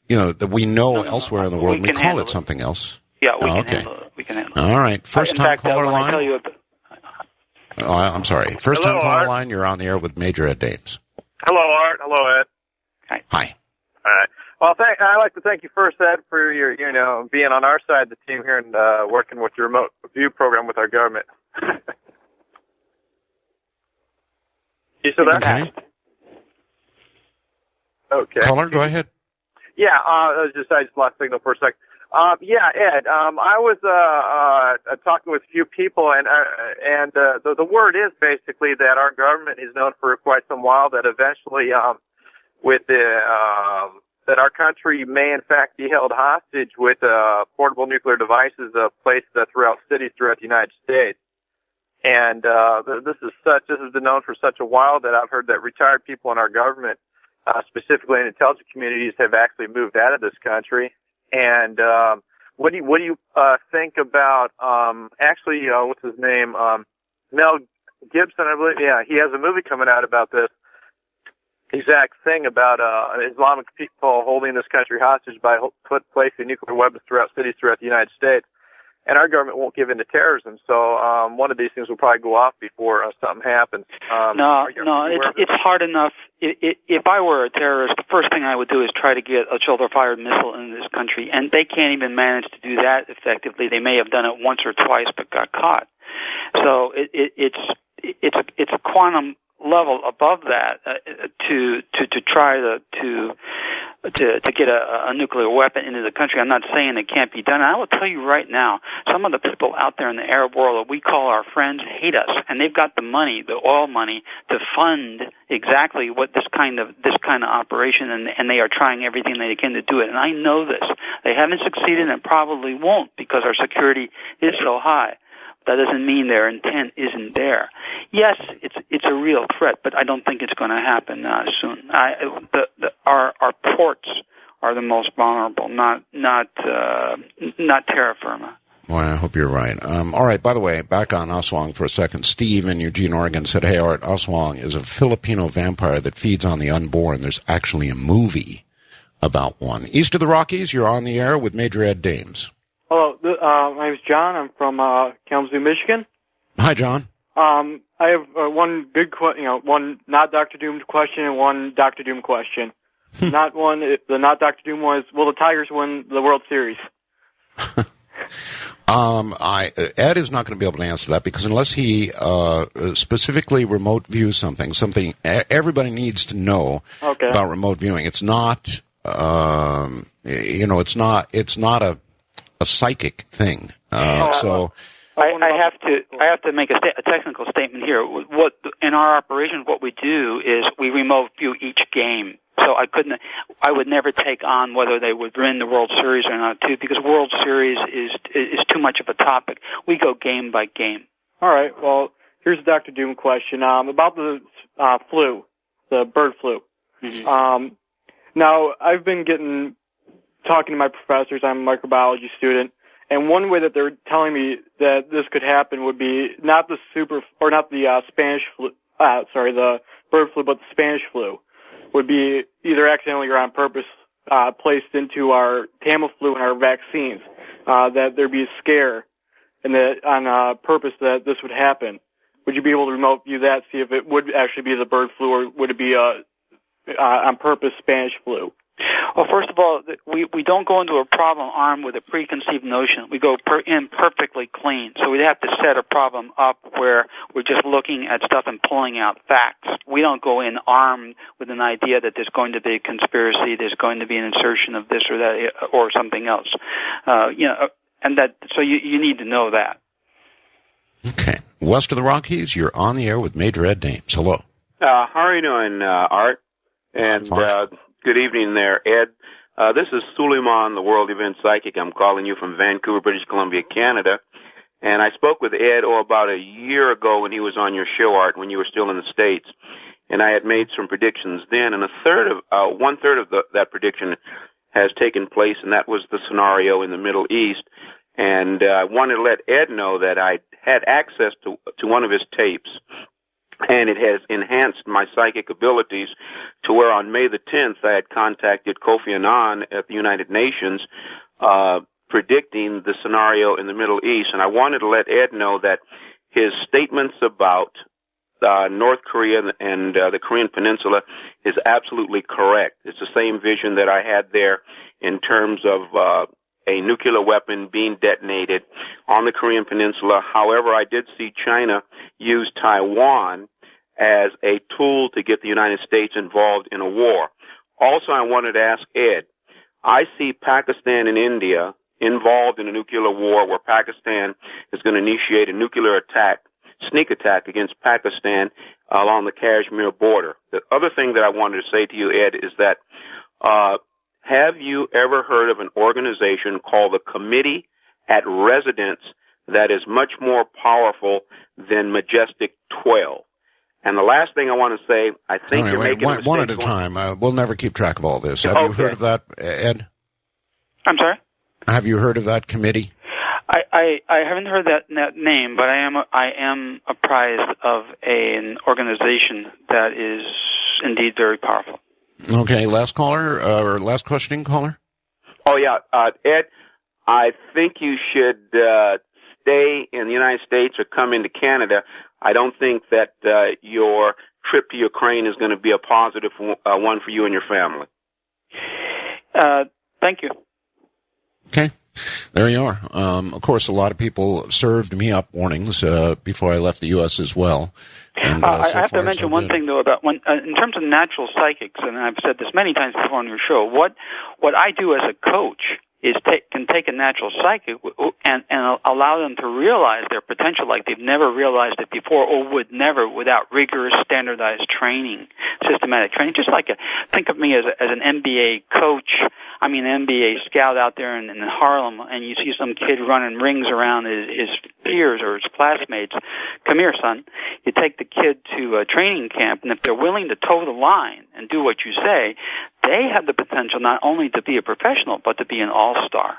Speaker 1: that we know elsewhere in the world. We call it something else.
Speaker 9: Yeah, we can handle it. We can handle it.
Speaker 1: All right. First-time caller line. I'm sorry. First-time caller line, you're on the air with Major Ed Dames.
Speaker 12: Hello, Art. Hello, Ed.
Speaker 1: Hi.
Speaker 12: All right. Well, I'd like to thank you first, Ed, for your, being on our side of the team here and working with your remote view program with our government. You still there?
Speaker 1: Okay.
Speaker 12: Okay.
Speaker 1: Caller, go ahead.
Speaker 12: Yeah, I just lost signal for a sec. Yeah, Ed. I was talking with a few people, and the word is basically that our government is known for quite some while that eventually, with the that our country may in fact be held hostage with portable nuclear devices placed throughout cities throughout the United States. And this has been known for such a while that I've heard that retired people in our government, specifically in intelligence communities, have actually moved out of this country. And what do you think about what's his name, Mel Gibson, I believe? Yeah, he has a movie coming out about this exact thing about Islamic people holding this country hostage by placing nuclear weapons throughout cities throughout the United States. And our government won't give in to terrorism, so one of these things will probably go off before something happens.
Speaker 9: It's hard enough. If I were a terrorist, the first thing I would do is try to get a shoulder-fired missile in this country, and they can't even manage to do that effectively. They may have done it once or twice, but got caught. So it's a quantum level above that to try to get a nuclear weapon into the country. I'm not saying it can't be done. And I will tell you right now, some of the people out there in the Arab world that we call our friends hate us, and they've got the money, the oil money, to fund exactly what this kind of operation, and they are trying everything they can to do it. And I know this. They haven't succeeded and probably won't because our security is so high. That doesn't mean their intent isn't there. Yes, it's a real threat, but I don't think it's going to happen soon. Our ports are the most vulnerable, not terra firma.
Speaker 1: Well, I hope you're right. All right, by the way, back on Aswang for a second. Steve in Eugene, Oregon said, hey, Art, Aswang is a Filipino vampire that feeds on the unborn. There's actually a movie about one. East of the Rockies, you're on the air with Major Ed Dames.
Speaker 11: Hello, my name is John. I'm from Kalamazoo, Michigan.
Speaker 1: Hi, John.
Speaker 11: I have one one not Dr. Doom question and one Dr. Doom question. The not Dr. Doom was, will the Tigers win the World Series?
Speaker 1: Ed is not going to be able to answer that because unless he specifically remote views something everybody needs to know about remote viewing. It's not, it's not a psychic thing. So
Speaker 9: I have to make a technical statement here. What in our operation, what we do is we remote view each game. So I would never take on whether they would win the World Series or not, too, because World Series is too much of a topic. We go game by game.
Speaker 11: All right. Well, here's a Dr. Doom question about the flu, the bird flu.
Speaker 9: Mm-hmm.
Speaker 11: Now, I've been talking to my professors. I'm a microbiology student, and one way that they're telling me that this could happen would be not the Spanish flu, the bird flu, but the Spanish flu would be either accidentally or on purpose placed into our Tamiflu and our vaccines. That there'd be a scare, and that on purpose that this would happen. Would you be able to remote view that, see if it would actually be the bird flu, or would it be on purpose Spanish flu?
Speaker 9: Well, first of all, we don't go into a problem armed with a preconceived notion. We go in perfectly clean. So we'd have to set a problem up where we're just looking at stuff and pulling out facts. We don't go in armed with an idea that there's going to be a conspiracy, there's going to be an insertion of this or that or something else. And that. So you need to know that.
Speaker 1: Okay. West of the Rockies, you're on the air with Major Ed Dames. Hello.
Speaker 13: How are you doing, Art? And good evening there, Ed. This is Suleiman, the World Event Psychic. I'm calling you from Vancouver, British Columbia, Canada. And I spoke with Ed about a year ago when he was on your show, Art, when you were still in the States. And I had made some predictions then, and one third of that prediction has taken place, and that was the scenario in the Middle East. And I wanted to let Ed know that I had access to one of his tapes, and it has enhanced my psychic abilities to where on May the 10th I had contacted Kofi Annan at the United Nations predicting the scenario in the Middle East. And I wanted to let Ed know that his statements about North Korea and the Korean Peninsula is absolutely correct. It's the same vision that I had there in terms of a nuclear weapon being detonated on the Korean Peninsula. However, I did see China use Taiwan as a tool to get the United States involved in a war. Also, I wanted to ask Ed, I see Pakistan and India involved in a nuclear war where Pakistan is going to initiate a nuclear attack, sneak attack against Pakistan along the Kashmir border. The other thing that I wanted to say to you, Ed, is that have you ever heard of an organization called the Committee at Residence that is much more powerful than Majestic 12? And the last thing I want to say, I think you're making a mistake.
Speaker 1: One at a time. We'll never keep track of all this. Have you heard of that, Ed?
Speaker 9: I'm sorry?
Speaker 1: Have you heard of that committee?
Speaker 9: I haven't heard that name, but I am apprised of an organization that is indeed very powerful.
Speaker 1: Okay, last caller, or last questioning caller?
Speaker 13: Oh, yeah. Ed, I think you should stay in the United States or come into Canada. I don't think that your trip to Ukraine is going to be a positive one for you and your family.
Speaker 9: Thank you.
Speaker 1: Okay. There you are. Of course, a lot of people served me up warnings before I left the U.S. as well. And,
Speaker 9: I have to mention one thing, though, about in terms of natural psychics, and I've said this many times before on your show, what I do as a coach is can take a natural psychic and allow them to realize their potential like they've never realized it before or would never without rigorous, standardized training, systematic training. Just like think of me as an NBA coach, NBA scout out there in Harlem, and you see some kid running rings around his peers or his classmates. Come here, son. You take the kid to a training camp, and if they're willing to toe the line and do what you say, they have the potential not only to be a professional, but to be an all-star.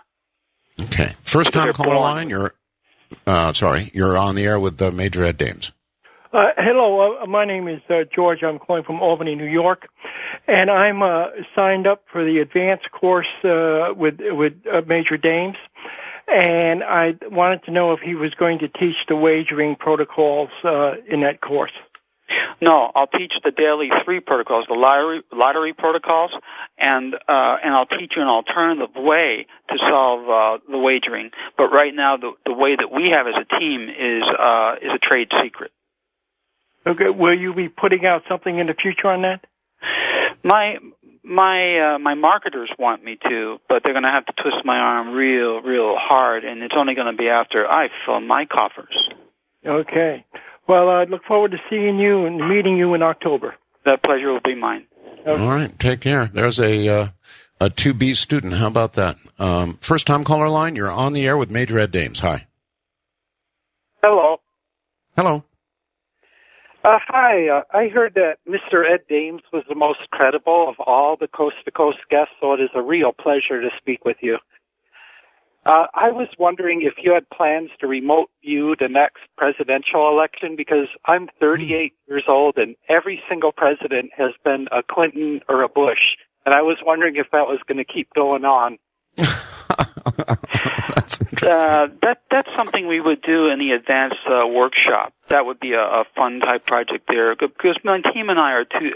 Speaker 1: Okay. First time caller line, you're on the air with Major Ed Dames.
Speaker 14: Hello, my name is George. I'm calling from Albany, New York, and I'm signed up for the advanced course with Major Dames, and I wanted to know if he was going to teach the wagering protocols in that course.
Speaker 9: No, I'll teach the daily 3 protocols, the lottery protocols, and I'll teach you an alternative way to solve the wagering. But right now, the way that we have as a team is a trade secret.
Speaker 14: Okay, will you be putting out something in the future on that?
Speaker 9: My marketers want me to, but they're going to have to twist my arm real hard, and it's only going to be after I fill my coffers.
Speaker 14: Okay. Well, I look forward to seeing you and meeting you in October.
Speaker 9: That pleasure will be mine.
Speaker 1: Okay. All right, take care. There's a 2B student. How about that? First time caller line, you're on the air with Major Ed Dames. Hi.
Speaker 15: Hello.
Speaker 1: Hello.
Speaker 15: Hi. I heard that Mr. Ed Dames was the most credible of all the coast-to-coast guests, so it is a real pleasure to speak with you. I was wondering if you had plans to remote view the next presidential election, because I'm 38 years old and every single president has been a Clinton or a Bush, and I was wondering if that was going to keep going on.
Speaker 9: That's something we would do in the advanced workshop. That would be a fun type project there, because my team and I are too.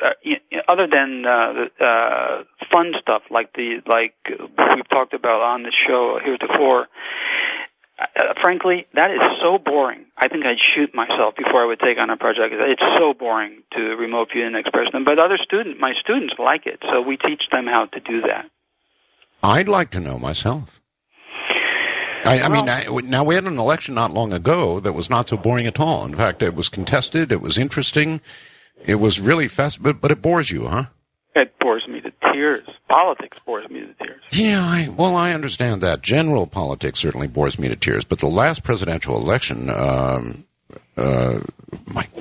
Speaker 9: Other than fun stuff like we've talked about on the show heretofore. Frankly, that is so boring. I think I'd shoot myself before I would take on a project. It's so boring to remote view the next president. But my students like it, so we teach them how to do that.
Speaker 1: I'd like to know myself. Now we had an election not long ago that was not so boring at all. In fact, it was contested, it was interesting, it was really fast, but it bores you, huh?
Speaker 9: It bores me to tears. Politics bores me to tears.
Speaker 1: Yeah, I understand that. General politics certainly bores me to tears, but the last presidential election, my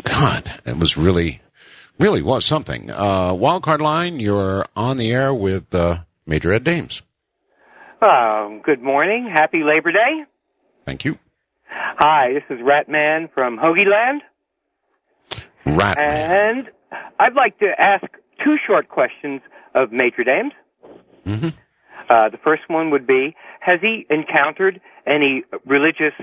Speaker 1: God, it was really was something. Wildcard line, you're on the air with Major Ed Dames.
Speaker 16: Good morning. Happy Labor Day.
Speaker 1: Thank you.
Speaker 16: Hi, this is Ratman from Hoagie Land.
Speaker 1: Ratman.
Speaker 16: And I'd like to ask 2 short questions of Major Dames.
Speaker 1: Mm-hmm.
Speaker 16: The first one would be, has he encountered any religious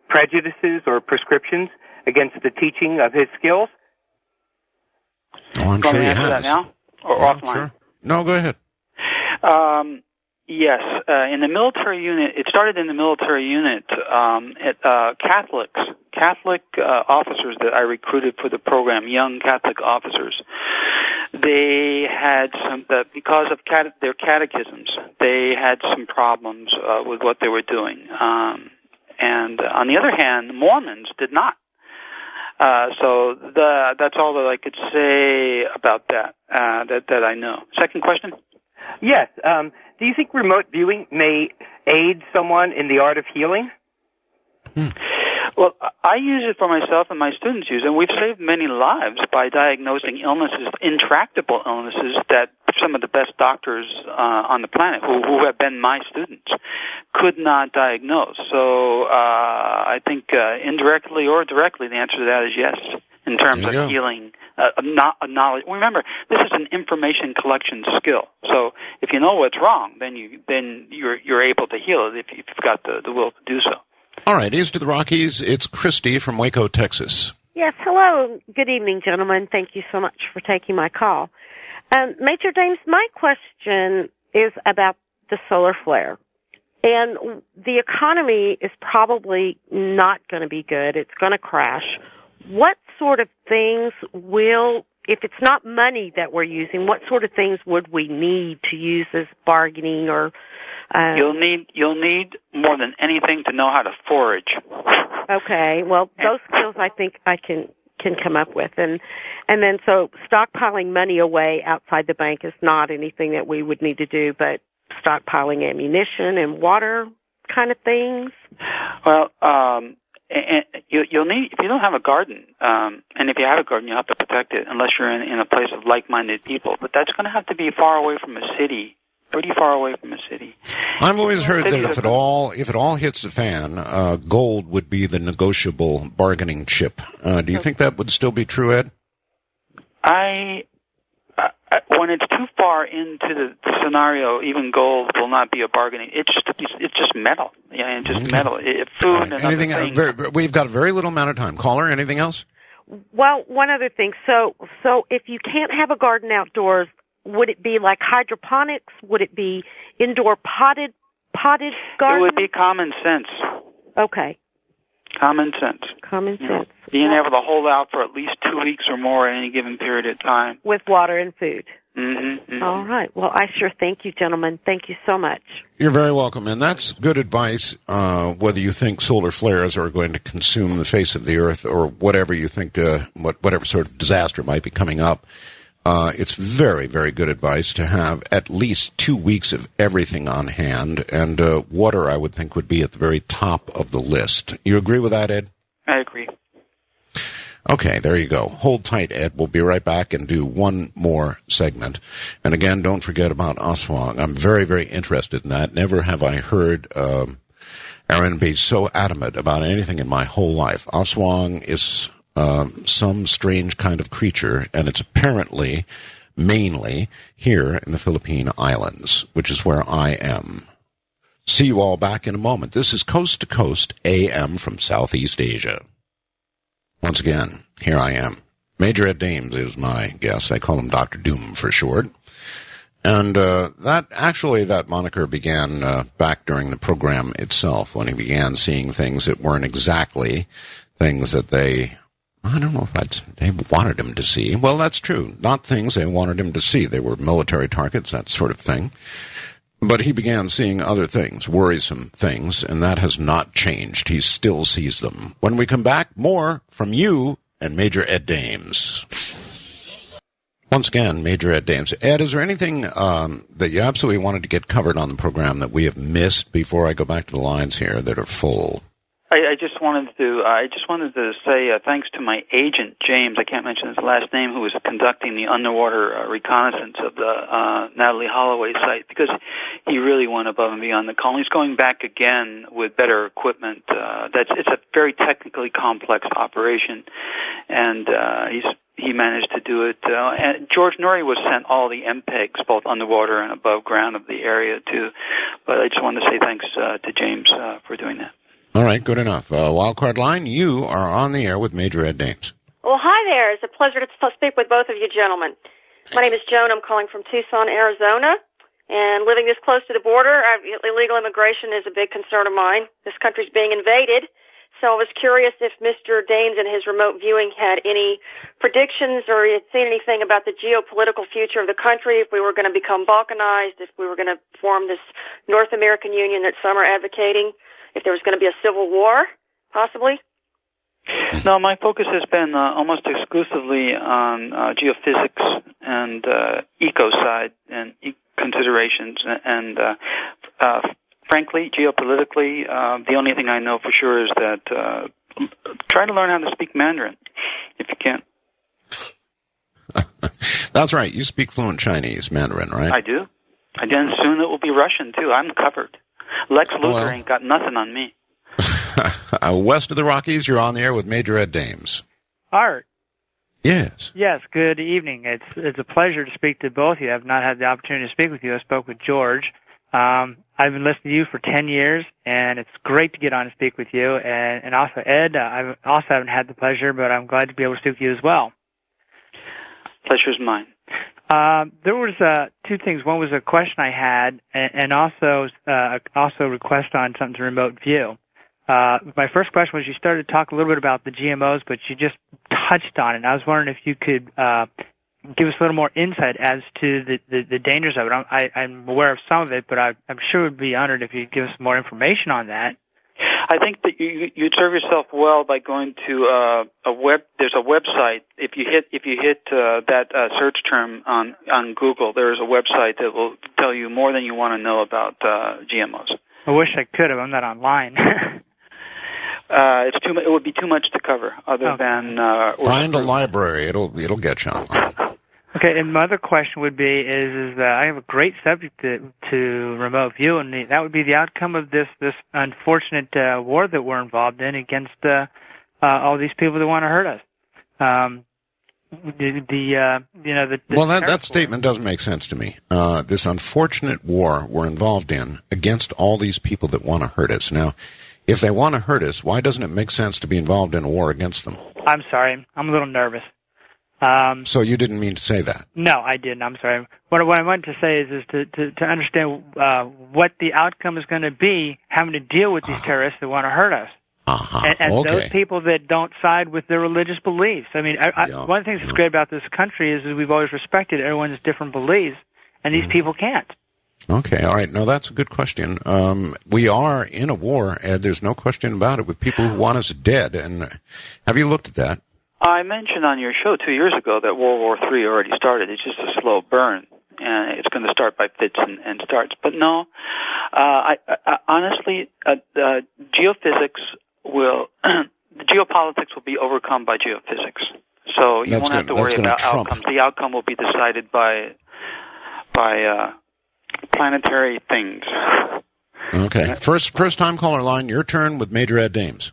Speaker 16: prejudices or prescriptions against the teaching of his skills?
Speaker 1: Oh, I'm sure he has.
Speaker 9: That now? Or offline?
Speaker 1: Sure. No, go ahead.
Speaker 9: Yes, in the military unit, it started in the military unit Catholic officers that I recruited for the program, young Catholic officers. they had because of their catechisms, they had some problems with what they were doing. And on the other hand, Mormons did not. So that's all that I could say about that I know. Second question?
Speaker 16: Yes. Do you think remote viewing may aid someone in the art of healing?
Speaker 9: Well, I use it for myself and my students use it, and we've saved many lives by diagnosing illnesses, intractable illnesses that some of the best doctors on the planet, who have been my students, could not diagnose. So I think indirectly or directly, the answer to that is yes, in terms of healing, knowledge. Remember, this is an information collection skill. So if you know what's wrong, then you're able to heal it if you've got the will to do so.
Speaker 1: All right, east of the Rockies, it's Christy from Waco, Texas.
Speaker 17: Yes, hello. Good evening, gentlemen. Thank you so much for taking my call. Major James, my question is about the solar flare. And the economy is probably not going to be good. It's going to crash. What sort of things if it's not money that we're using, what sort of things would we need to use as bargaining or... You'll
Speaker 9: need more than anything to know how to forage.
Speaker 17: Okay, well, those skills I think I can come up with, and then so stockpiling money away outside the bank is not anything that we would need to do, but stockpiling ammunition and water kind of things.
Speaker 9: Well, and you'll need, if you don't have a garden, and if you have a garden, you'll have to protect it unless you're in a place of like-minded people. But that's going to have to be far away from a city. Pretty far away from a city.
Speaker 1: I've always heard that if it all hits the fan, gold would be the negotiable bargaining chip. Do you think that would still be true, Ed?
Speaker 9: When it's too far into the scenario, even gold will not be a bargaining. It's just metal. Yeah, just metal. Food and other things.
Speaker 1: We've got a very little amount of time. Caller, anything else?
Speaker 17: Well, one other thing. So if you can't have a garden outdoors, would it be like hydroponics? Would it be indoor potted garden?
Speaker 9: It would be common sense.
Speaker 17: Okay.
Speaker 9: Common sense.
Speaker 17: Common sense.
Speaker 9: Being able to hold out for at least 2 weeks or more at any given period of time.
Speaker 17: With water and food.
Speaker 9: Mm-hmm.
Speaker 17: All right. Well, I sure thank you, gentlemen. Thank you so much.
Speaker 1: You're very welcome, and that's good advice, whether you think solar flares are going to consume the face of the earth or whatever you think, whatever sort of disaster might be coming up. It's very, very good advice to have at least 2 weeks of everything on hand, and water, I would think, would be at the very top of the list. You agree with that, Ed?
Speaker 9: I agree.
Speaker 1: Okay, there you go. Hold tight, Ed. We'll be right back and do one more segment. And again, don't forget about Aswang. I'm very, very interested in that. Never have I heard Aaron be so adamant about anything in my whole life. Aswang is... some strange kind of creature, and it's apparently mainly here in the Philippine Islands, which is where I am. See you all back in a moment. This is Coast to Coast AM from Southeast Asia. Once again, here I am. Major Ed Dames is my guest. I call him Dr. Doom for short. And that moniker began back during the program itself, when he began seeing things that weren't exactly things that I don't know if they wanted him to see. Well, that's true. Not things they wanted him to see. They were military targets, that sort of thing. But he began seeing other things, worrisome things, and that has not changed. He still sees them. When we come back, more from you and Major Ed Dames. Once again, Major Ed Dames. Ed, is there anything that you absolutely wanted to get covered on the program that we have missed before I go back to the lines here that are full?
Speaker 9: I just wanted to say thanks to my agent James. I can't mention his last name, who was conducting the underwater reconnaissance of the Natalie Holloway site, because he really went above and beyond the call. And he's going back again with better equipment. It's a very technically complex operation, and he managed to do it. And George Norrie was sent all the MPEGs, both underwater and above ground, of the area too. But I just wanted to say thanks to James for doing that.
Speaker 1: All right, good enough. Wildcard line, you are on the air with Major Ed Dames.
Speaker 18: Well, hi there. It's a pleasure to speak with both of you gentlemen. My name is Joan. I'm calling from Tucson, Arizona. And living this close to the border, illegal immigration is a big concern of mine. This country's being invaded. So I was curious if Mr. Dames in his remote viewing had any predictions or had seen anything about the geopolitical future of the country, if we were going to become balkanized, if we were going to form this North American Union that some are advocating, if there was going to be a civil war, possibly.
Speaker 9: No, my focus has been almost exclusively on geophysics and ecocide and considerations. And frankly, geopolitically, the only thing I know for sure is that try to learn how to speak Mandarin if you can.
Speaker 1: That's right. You speak fluent Chinese, Mandarin, right?
Speaker 9: I do. And then soon it will be Russian, too. I'm covered. Lex Luthor ain't got nothing on me.
Speaker 1: West of the Rockies, you're on the air with Major Ed Dames.
Speaker 19: Art.
Speaker 1: Yes.
Speaker 19: Yes, good evening. It's a pleasure to speak to both of you. I've not had the opportunity to speak with you. I spoke with George. I've been listening to you for 10 years, and it's great to get on and speak with you. And also, Ed, I also haven't had the pleasure, but I'm glad to be able to speak with you as well.
Speaker 9: Pleasure's mine.
Speaker 19: There was two things. One was a question I had, and also a request on something to remote view. My first question was you started to talk a little bit about the GMOs, but you just touched on it. And I was wondering if you could give us a little more insight as to the dangers of it. I'm aware of some of it, but I'm sure it would be honored if you'd give us more information on that.
Speaker 9: I think that you'd serve yourself well by going to There's a website. If you hit that search term on Google, there is a website that will tell you more than you want to know about GMOs.
Speaker 19: I wish I could have. I'm not online.
Speaker 9: It would be too much to cover. Other than
Speaker 1: find a library. It'll get you online.
Speaker 19: Okay, and my other question would be is I have a great subject to remote view, and that would be the outcome of this unfortunate war that we're involved in against all these people that want to hurt us.
Speaker 1: That statement doesn't make sense to me. This unfortunate war we're involved in against all these people that want to hurt us. Now, if they want to hurt us, why doesn't it make sense to be involved in a war against them?
Speaker 19: I'm sorry. I'm a little nervous.
Speaker 1: So you didn't mean to say that?
Speaker 19: No, I didn't. I'm sorry. What I wanted to say is to understand what the outcome is going to be having to deal with these terrorists that want to hurt us. And
Speaker 1: okay.
Speaker 19: Those people that don't side with their religious beliefs. I mean, one of the things that's great about this country is we've always respected everyone's different beliefs, and these people can't.
Speaker 1: Okay, all right. No, that's a good question. We are in a war, Ed. There's no question about it, with people who want us dead. And have you looked at that?
Speaker 9: I mentioned on your show 2 years ago that World War III already started. It's just a slow burn, and it's going to start by fits and starts. But no, I honestly, geophysics will, the geopolitics will be overcome by geophysics. So you won't have to worry about outcomes. The outcome will be decided by planetary things.
Speaker 1: Okay. First time caller line, your turn with Major Ed Dames.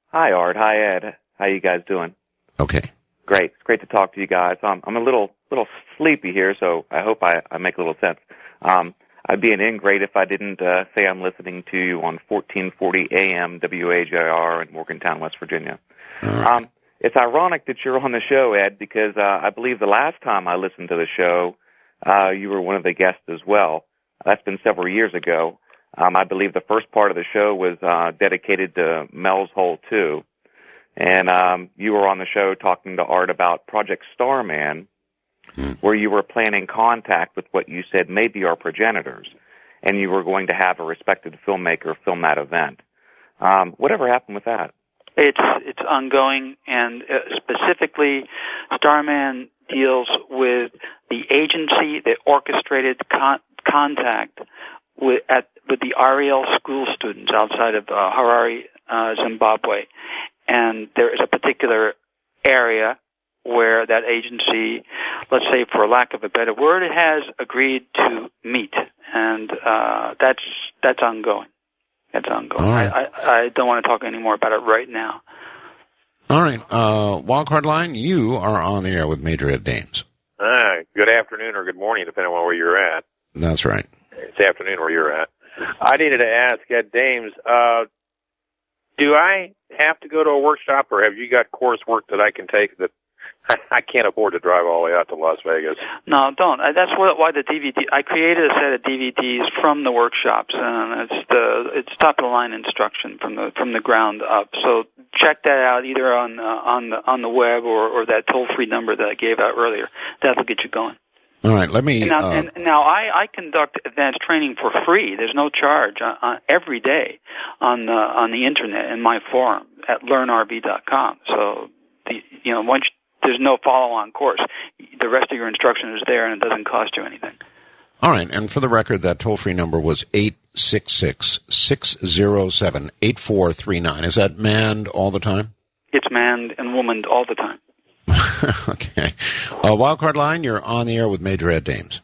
Speaker 20: Hi, Art. Hi, Ed. How you guys doing?
Speaker 1: Okay.
Speaker 20: Great. It's great to talk to you guys. I'm a little sleepy here, so I hope I make a little sense. I'd be an ingrate if I didn't say I'm listening to you on 1440 AM WAJR in Morgantown, West Virginia.
Speaker 1: Right.
Speaker 20: It's ironic that you're on the show, Ed, because I believe the last time I listened to the show, you were one of the guests as well. That's been several years ago. I believe the first part of the show was dedicated to Mel's Hole 2. And you were on the show talking to Art about Project Starman, where you were planning contact with what you said may be our progenitors, and you were going to have a respected filmmaker film that event. Whatever happened with that?
Speaker 9: It's ongoing, and specifically, Starman deals with the agency that orchestrated contact with the Ariel school students outside of Harare, Zimbabwe. And there is a particular area where that agency, let's say for lack of a better word, it has agreed to meet. And that's ongoing. That's ongoing. Right. I don't want to talk any more about it right now.
Speaker 1: All right. Wildcard line, you are on the air with Major Ed Dames.
Speaker 12: Good afternoon or good morning, depending on where you're at.
Speaker 1: That's right.
Speaker 12: It's afternoon where you're at. I needed to ask Ed Dames, do I have to go to a workshop, or have you got coursework that I can take that
Speaker 21: I can't afford to drive all the way out to Las Vegas.
Speaker 9: No, don't. That's why the DVD. I created a set of DVDs from the workshops, and it's top of the line instruction from the ground up. So check that out either on the web or that toll free number that I gave out earlier. That'll get you going.
Speaker 1: All right, let me.
Speaker 9: Now I conduct advanced training for free. There's no charge every day on the internet in my forum at learnrb.com. So once there's no follow-on course, the rest of your instruction is there, and it doesn't cost you anything.
Speaker 1: All right, and for the record, that toll-free number was 866-607-8439. Is that manned all the time?
Speaker 9: It's manned and womaned all the time.
Speaker 1: Okay. Wildcard Line, you're on the air with Major Ed Dames.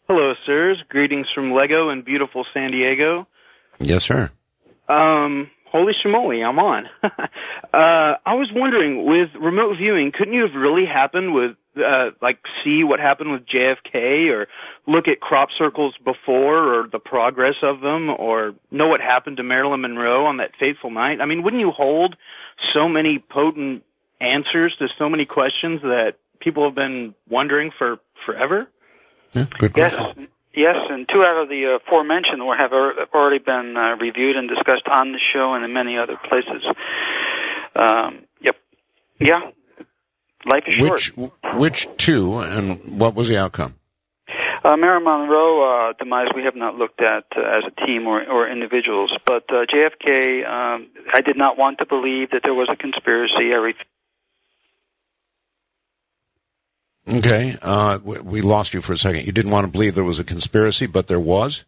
Speaker 22: Hello, sirs. Greetings from Lego in beautiful San Diego.
Speaker 1: Yes, sir.
Speaker 22: Holy shmoly, I'm on. I was wondering, with remote viewing, couldn't you have really happened with, see what happened with JFK, or look at crop circles before, or the progress of them, or know what happened to Marilyn Monroe on that fateful night? I mean, wouldn't you hold so many potent answers to so many questions that people have been wondering for forever?
Speaker 1: Yeah, good question.
Speaker 9: Yes, and 2 out of the aforementioned have already been reviewed and discussed on the show and in many other places. Yep. Yeah. Life is short.
Speaker 1: Which 2, and what was the outcome?
Speaker 9: Marilyn Monroe demise we have not looked at as a team or individuals, but JFK, I did not want to believe that there was a conspiracy.
Speaker 1: Okay, we lost you for a second. You didn't want to believe there was a conspiracy, but there was?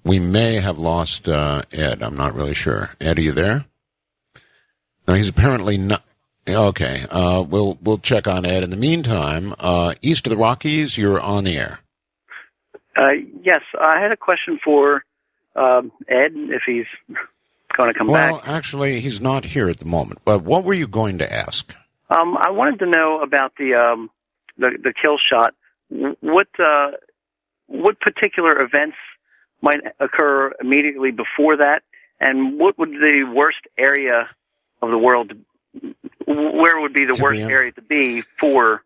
Speaker 1: We may have lost Ed. I'm not really sure. Ed, are you there? No, he's apparently not. Okay, we'll check on Ed. In the meantime, east of the Rockies, you're on the air.
Speaker 23: Yes, I had a question for Ed, if he's going to come back.
Speaker 1: Well, actually, he's not here at the moment. But what were you going to ask?
Speaker 23: I wanted to know about the kill shot. What particular events might occur immediately before that, and what would the worst area of the world? Where would be the worst area to be for?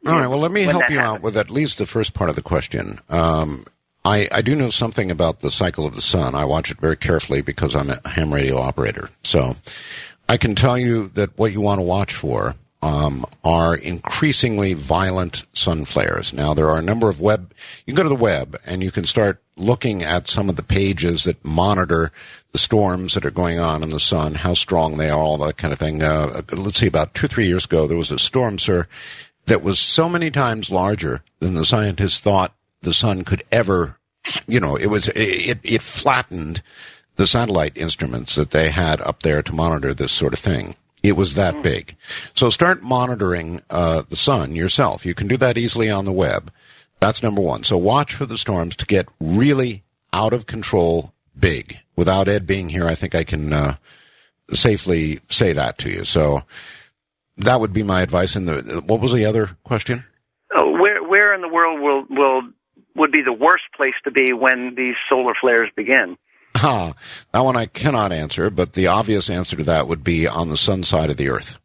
Speaker 1: All right. Well, let me help you out with at least the first part of the question. I do know something about the cycle of the sun. I watch it very carefully because I'm a ham radio operator. So I can tell you that what you want to watch for are increasingly violent sun flares. Now, there are a number of you can go to the web and you can start looking at some of the pages that monitor the storms that are going on in the sun, how strong they are, all that kind of thing. Let's see, about 2-3 years ago, there was a storm, sir, that was so many times larger than the scientists thought the sun could ever, it flattened the satellite instruments that they had up there to monitor this sort of thing. It was that big. So start monitoring the sun yourself. You can do that easily on the web. That's number one. So watch for the storms to get really out of control big. Without Ed being here, I think I can safely say that to you. So that would be my advice. And what was the other question?
Speaker 23: Where in the world would be the worst place to be when these solar flares begin?
Speaker 1: That one I cannot answer, but the obvious answer to that would be on the sun side of the Earth.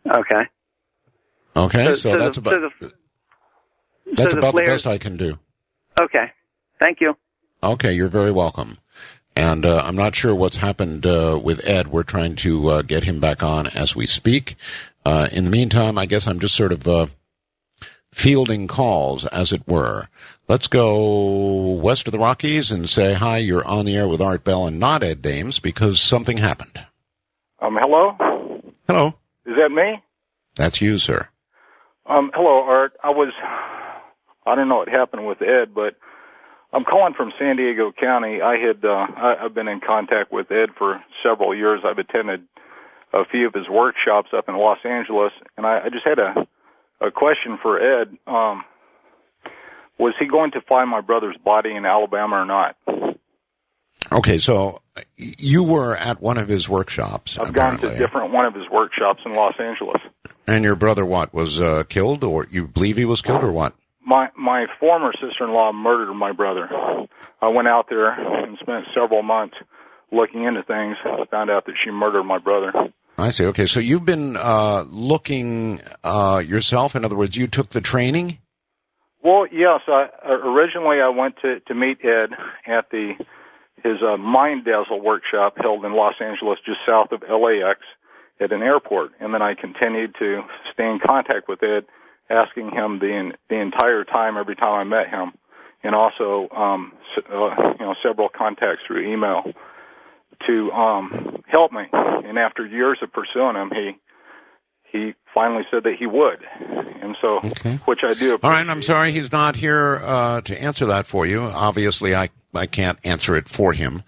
Speaker 23: Okay.
Speaker 1: Okay, so that's about the best I can do.
Speaker 23: Okay. Thank you.
Speaker 1: Okay, you're very welcome. And I'm not sure what's happened with Ed. We're trying to get him back on as we speak. In the meantime, I guess I'm just sort of fielding calls, as it were. Let's go west of the Rockies and say, hi, you're on the air with Art Bell and not Ed Dames, because something happened.
Speaker 24: Hello?
Speaker 1: Hello.
Speaker 24: Is that me?
Speaker 1: That's you, sir.
Speaker 24: Hello, Art. I don't know what happened with Ed, but I'm calling from San Diego County. I've been in contact with Ed for several years. I've attended a few of his workshops up in Los Angeles, and I just had a question for Ed. Was he going to find my brother's body in Alabama or not?
Speaker 1: Okay, so you were at one of his workshops.
Speaker 24: I've gone to one of his workshops in Los Angeles.
Speaker 1: And your brother, what, was killed, or you believe he was killed, or what?
Speaker 24: My former sister-in-law murdered my brother. I went out there and spent several months looking into things. I found out that she murdered my brother.
Speaker 1: I see. Okay, so you've been looking yourself. In other words, you took the training?
Speaker 24: Well, yes. Originally, I went to meet Ed at his Mind Dazzle workshop held in Los Angeles, just south of LAX, at an airport. And then I continued to stay in contact with Ed, asking him the entire time, every time I met him, and also several contacts through email to help me. And after years of pursuing him, he finally said that he would, and so, which I do appreciate.
Speaker 1: All right, I'm sorry he's not here to answer that for you. Obviously, I can't answer it for him.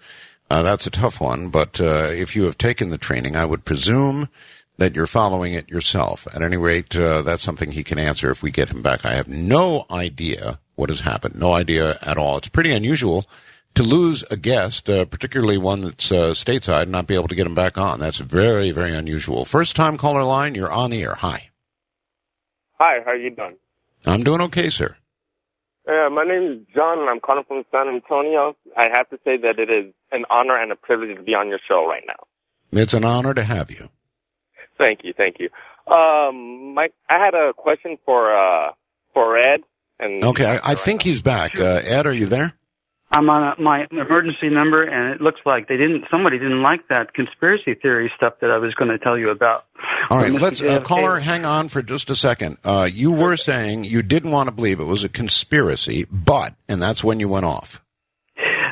Speaker 1: That's a tough one, but if you have taken the training, I would presume that you're following it yourself. At any rate, that's something he can answer if we get him back. I have no idea what has happened, no idea at all. It's pretty unusual to lose a guest, particularly one that's stateside, and not be able to get him back on. That's very, very unusual. First-time caller line, you're on the air. Hi.
Speaker 2: Hi, how are you doing?
Speaker 1: I'm doing okay, sir.
Speaker 2: My name is John, and I'm calling from San Antonio. I have to say that it is an honor and a privilege to be on your show right now.
Speaker 1: It's an honor to have you.
Speaker 2: Thank you. I had a question for Ed. And
Speaker 1: okay, I think he's back. Ed, are you there?
Speaker 9: I'm on my emergency number, and it looks like somebody didn't like that conspiracy theory stuff that I was going to tell you about.
Speaker 1: All right, let's caller, hang on for just a second. You were saying you didn't want to believe it was a conspiracy, and that's when you went off.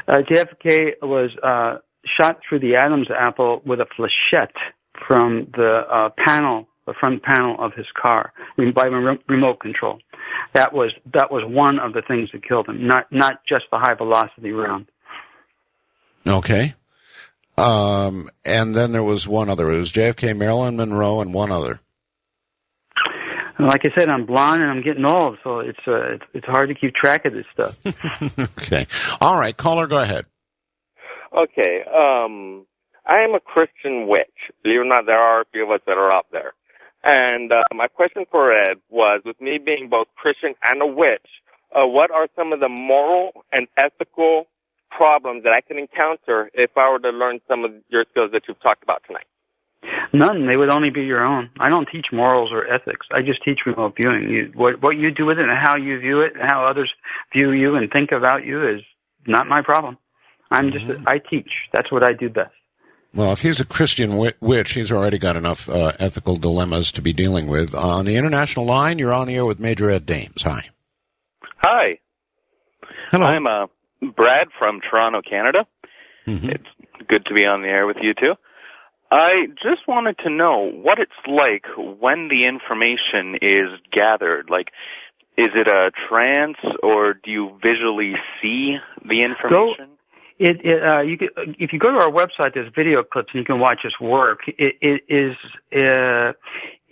Speaker 9: JFK was shot through the Adam's apple with a flechette from the front panel of his car, by remote control. That was one of the things that killed him, not just the high velocity round.
Speaker 1: Okay. And then there was one other. It was JFK, Marilyn Monroe, and one other.
Speaker 9: Like I said, I'm blonde and I'm getting old, so it's hard to keep track of this stuff.
Speaker 1: Okay. All right, caller, go ahead.
Speaker 2: Okay. I am a Christian witch. Believe it or not, there are a few of us that are out there. And my question for Ed was, with me being both Christian and a witch, what are some of the moral and ethical problems that I can encounter if I were to learn some of your skills that you've talked about tonight?
Speaker 9: None. They would only be your own. I don't teach morals or ethics. I just teach remote viewing. What you do with it and how you view it and how others view you and think about you is not my problem. I teach. That's what I do best.
Speaker 1: Well, if he's a Christian witch, he's already got enough ethical dilemmas to be dealing with. On the international line, you're on the air with Major Ed Dames. Hi.
Speaker 3: Hi.
Speaker 1: Hello.
Speaker 3: I'm Brad from Toronto, Canada.
Speaker 1: Mm-hmm.
Speaker 3: It's good to be on the air with you, too. I just wanted to know what it's like when the information is gathered. Like, is it a trance, or do you visually see the information?
Speaker 9: If you go to our website, there's video clips and you can watch us work.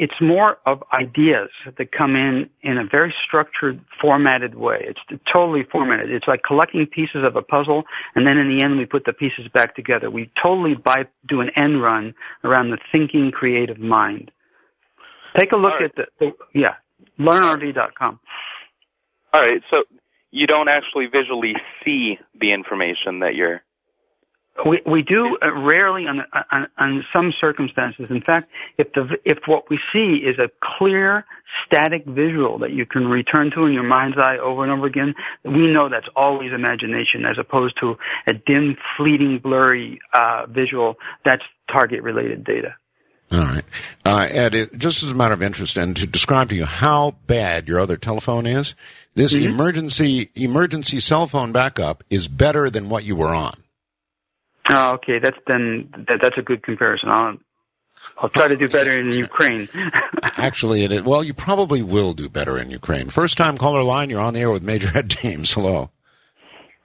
Speaker 9: It's more of ideas that come in a very structured, formatted way. It's totally formatted. It's like collecting pieces of a puzzle, and then in the end we put the pieces back together. We totally do an end run around the thinking, creative mind. Take a look at learnrv.com.
Speaker 3: All right, so you don't actually visually see the information that you're...
Speaker 9: We do rarely on some circumstances. In fact, if what we see is a clear, static visual that you can return to in your mind's eye over and over again, we know that's always imagination, as opposed to a dim, fleeting, blurry visual. That's target-related data.
Speaker 1: All right. Ed, just as a matter of interest, and to describe to you how bad your other telephone is, this emergency cell phone backup is better than what you were on.
Speaker 9: Oh, okay. That's a good comparison. I'll try to do better in Ukraine.
Speaker 1: Actually, it is. Well, you probably will do better in Ukraine. First-time caller line, you're on the air with Major Ed Dames. Hello.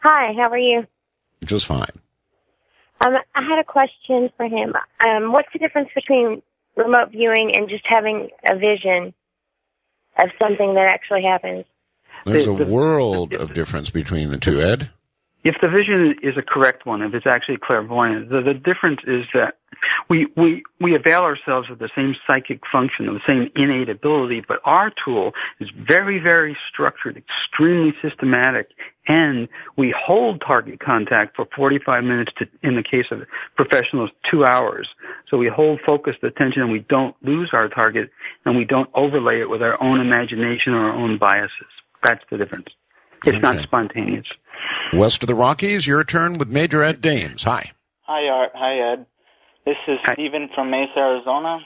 Speaker 4: Hi, how are you?
Speaker 1: Just fine.
Speaker 4: I had a question for him. What's the difference between remote viewing and just having a vision of something that actually happens?
Speaker 1: There's a world of difference between the two, Ed.
Speaker 9: If the vision is a correct one, if it's actually clairvoyant, the difference is that we avail ourselves of the same psychic function, of the same innate ability, but our tool is very, very structured, extremely systematic, and we hold target contact for 45 minutes to, in the case of professionals, 2 hours. So we hold focused attention and we don't lose our target and we don't overlay it with our own imagination or our own biases. That's the difference. It's not spontaneous.
Speaker 1: West of the Rockies, your turn with Major Ed Dames. Hi.
Speaker 5: Hi, Art. Hi, Ed. This is Stephen from Mesa, Arizona.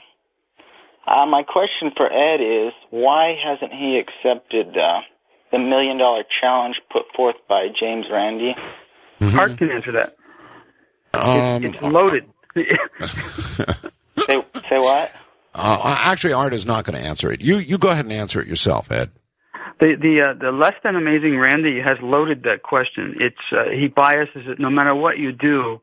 Speaker 5: My question for Ed is, why hasn't he accepted the $1 million challenge put forth by James Randi?
Speaker 9: Art can answer that. It's loaded.
Speaker 5: Say what?
Speaker 9: Actually,
Speaker 1: Art is not going to answer it. You go ahead and answer it yourself, Ed.
Speaker 9: The less than amazing Randy has loaded that question. It's he biases it. No matter what you do,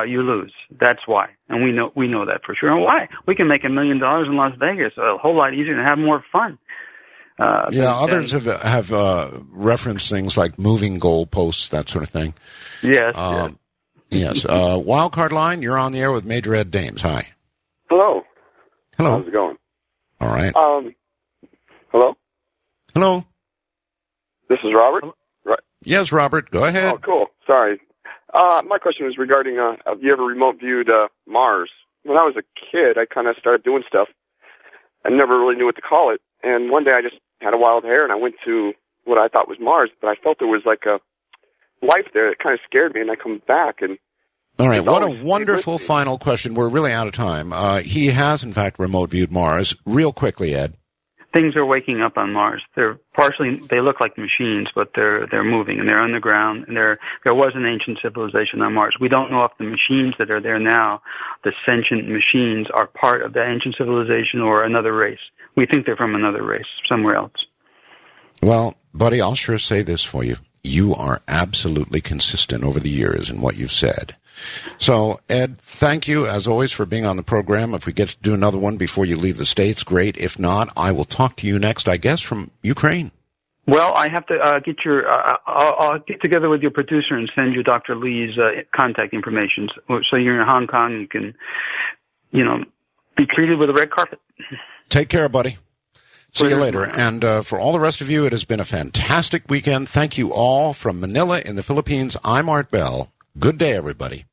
Speaker 9: you lose. That's why, and we know that for sure. And why? We can make $1 million in Las Vegas a whole lot easier and have more fun.
Speaker 1: Others have referenced things like moving goalposts, that sort of thing.
Speaker 9: Yes.
Speaker 1: Yes. Wildcard line, you're on the air with Major Ed Dames. Hi.
Speaker 6: Hello.
Speaker 1: Hello.
Speaker 6: How's it going?
Speaker 1: All right.
Speaker 6: Hello?
Speaker 1: Hello.
Speaker 6: This is Robert? Right.
Speaker 1: Yes, Robert. Go ahead.
Speaker 6: Oh, cool. Sorry. My question was regarding, have you ever remote viewed Mars? When I was a kid, I kind of started doing stuff. I never really knew what to call it. And one day I just had a wild hair and I went to what I thought was Mars, but I felt there was like a life there. It kind of scared me, and I come back and...
Speaker 1: All right, what a wonderful final question. We're really out of time. He has, in fact, remote viewed Mars. Real quickly, Ed.
Speaker 9: Things are waking up on Mars. They look like machines, but they're moving and they're underground. And there was an ancient civilization on Mars. We don't know if the machines that are there now, the sentient machines, are part of the ancient civilization or another race. We think they're from another race, somewhere else.
Speaker 1: Well, buddy, I'll sure say this for you. You are absolutely consistent over the years in what you've said. So, Ed, thank you, as always, for being on the program. If we get to do another one before you leave the States, great. If not, I will talk to you next, I guess, from Ukraine.
Speaker 9: Well, I have to get your... I'll get together with your producer and send you Dr. Lee's contact information. So you're in Hong Kong, you can, be treated with a red carpet.
Speaker 1: Take care, buddy. See you later. And for all the rest of you, it has been a fantastic weekend. Thank you all from Manila in the Philippines. I'm Art Bell. Good day, everybody.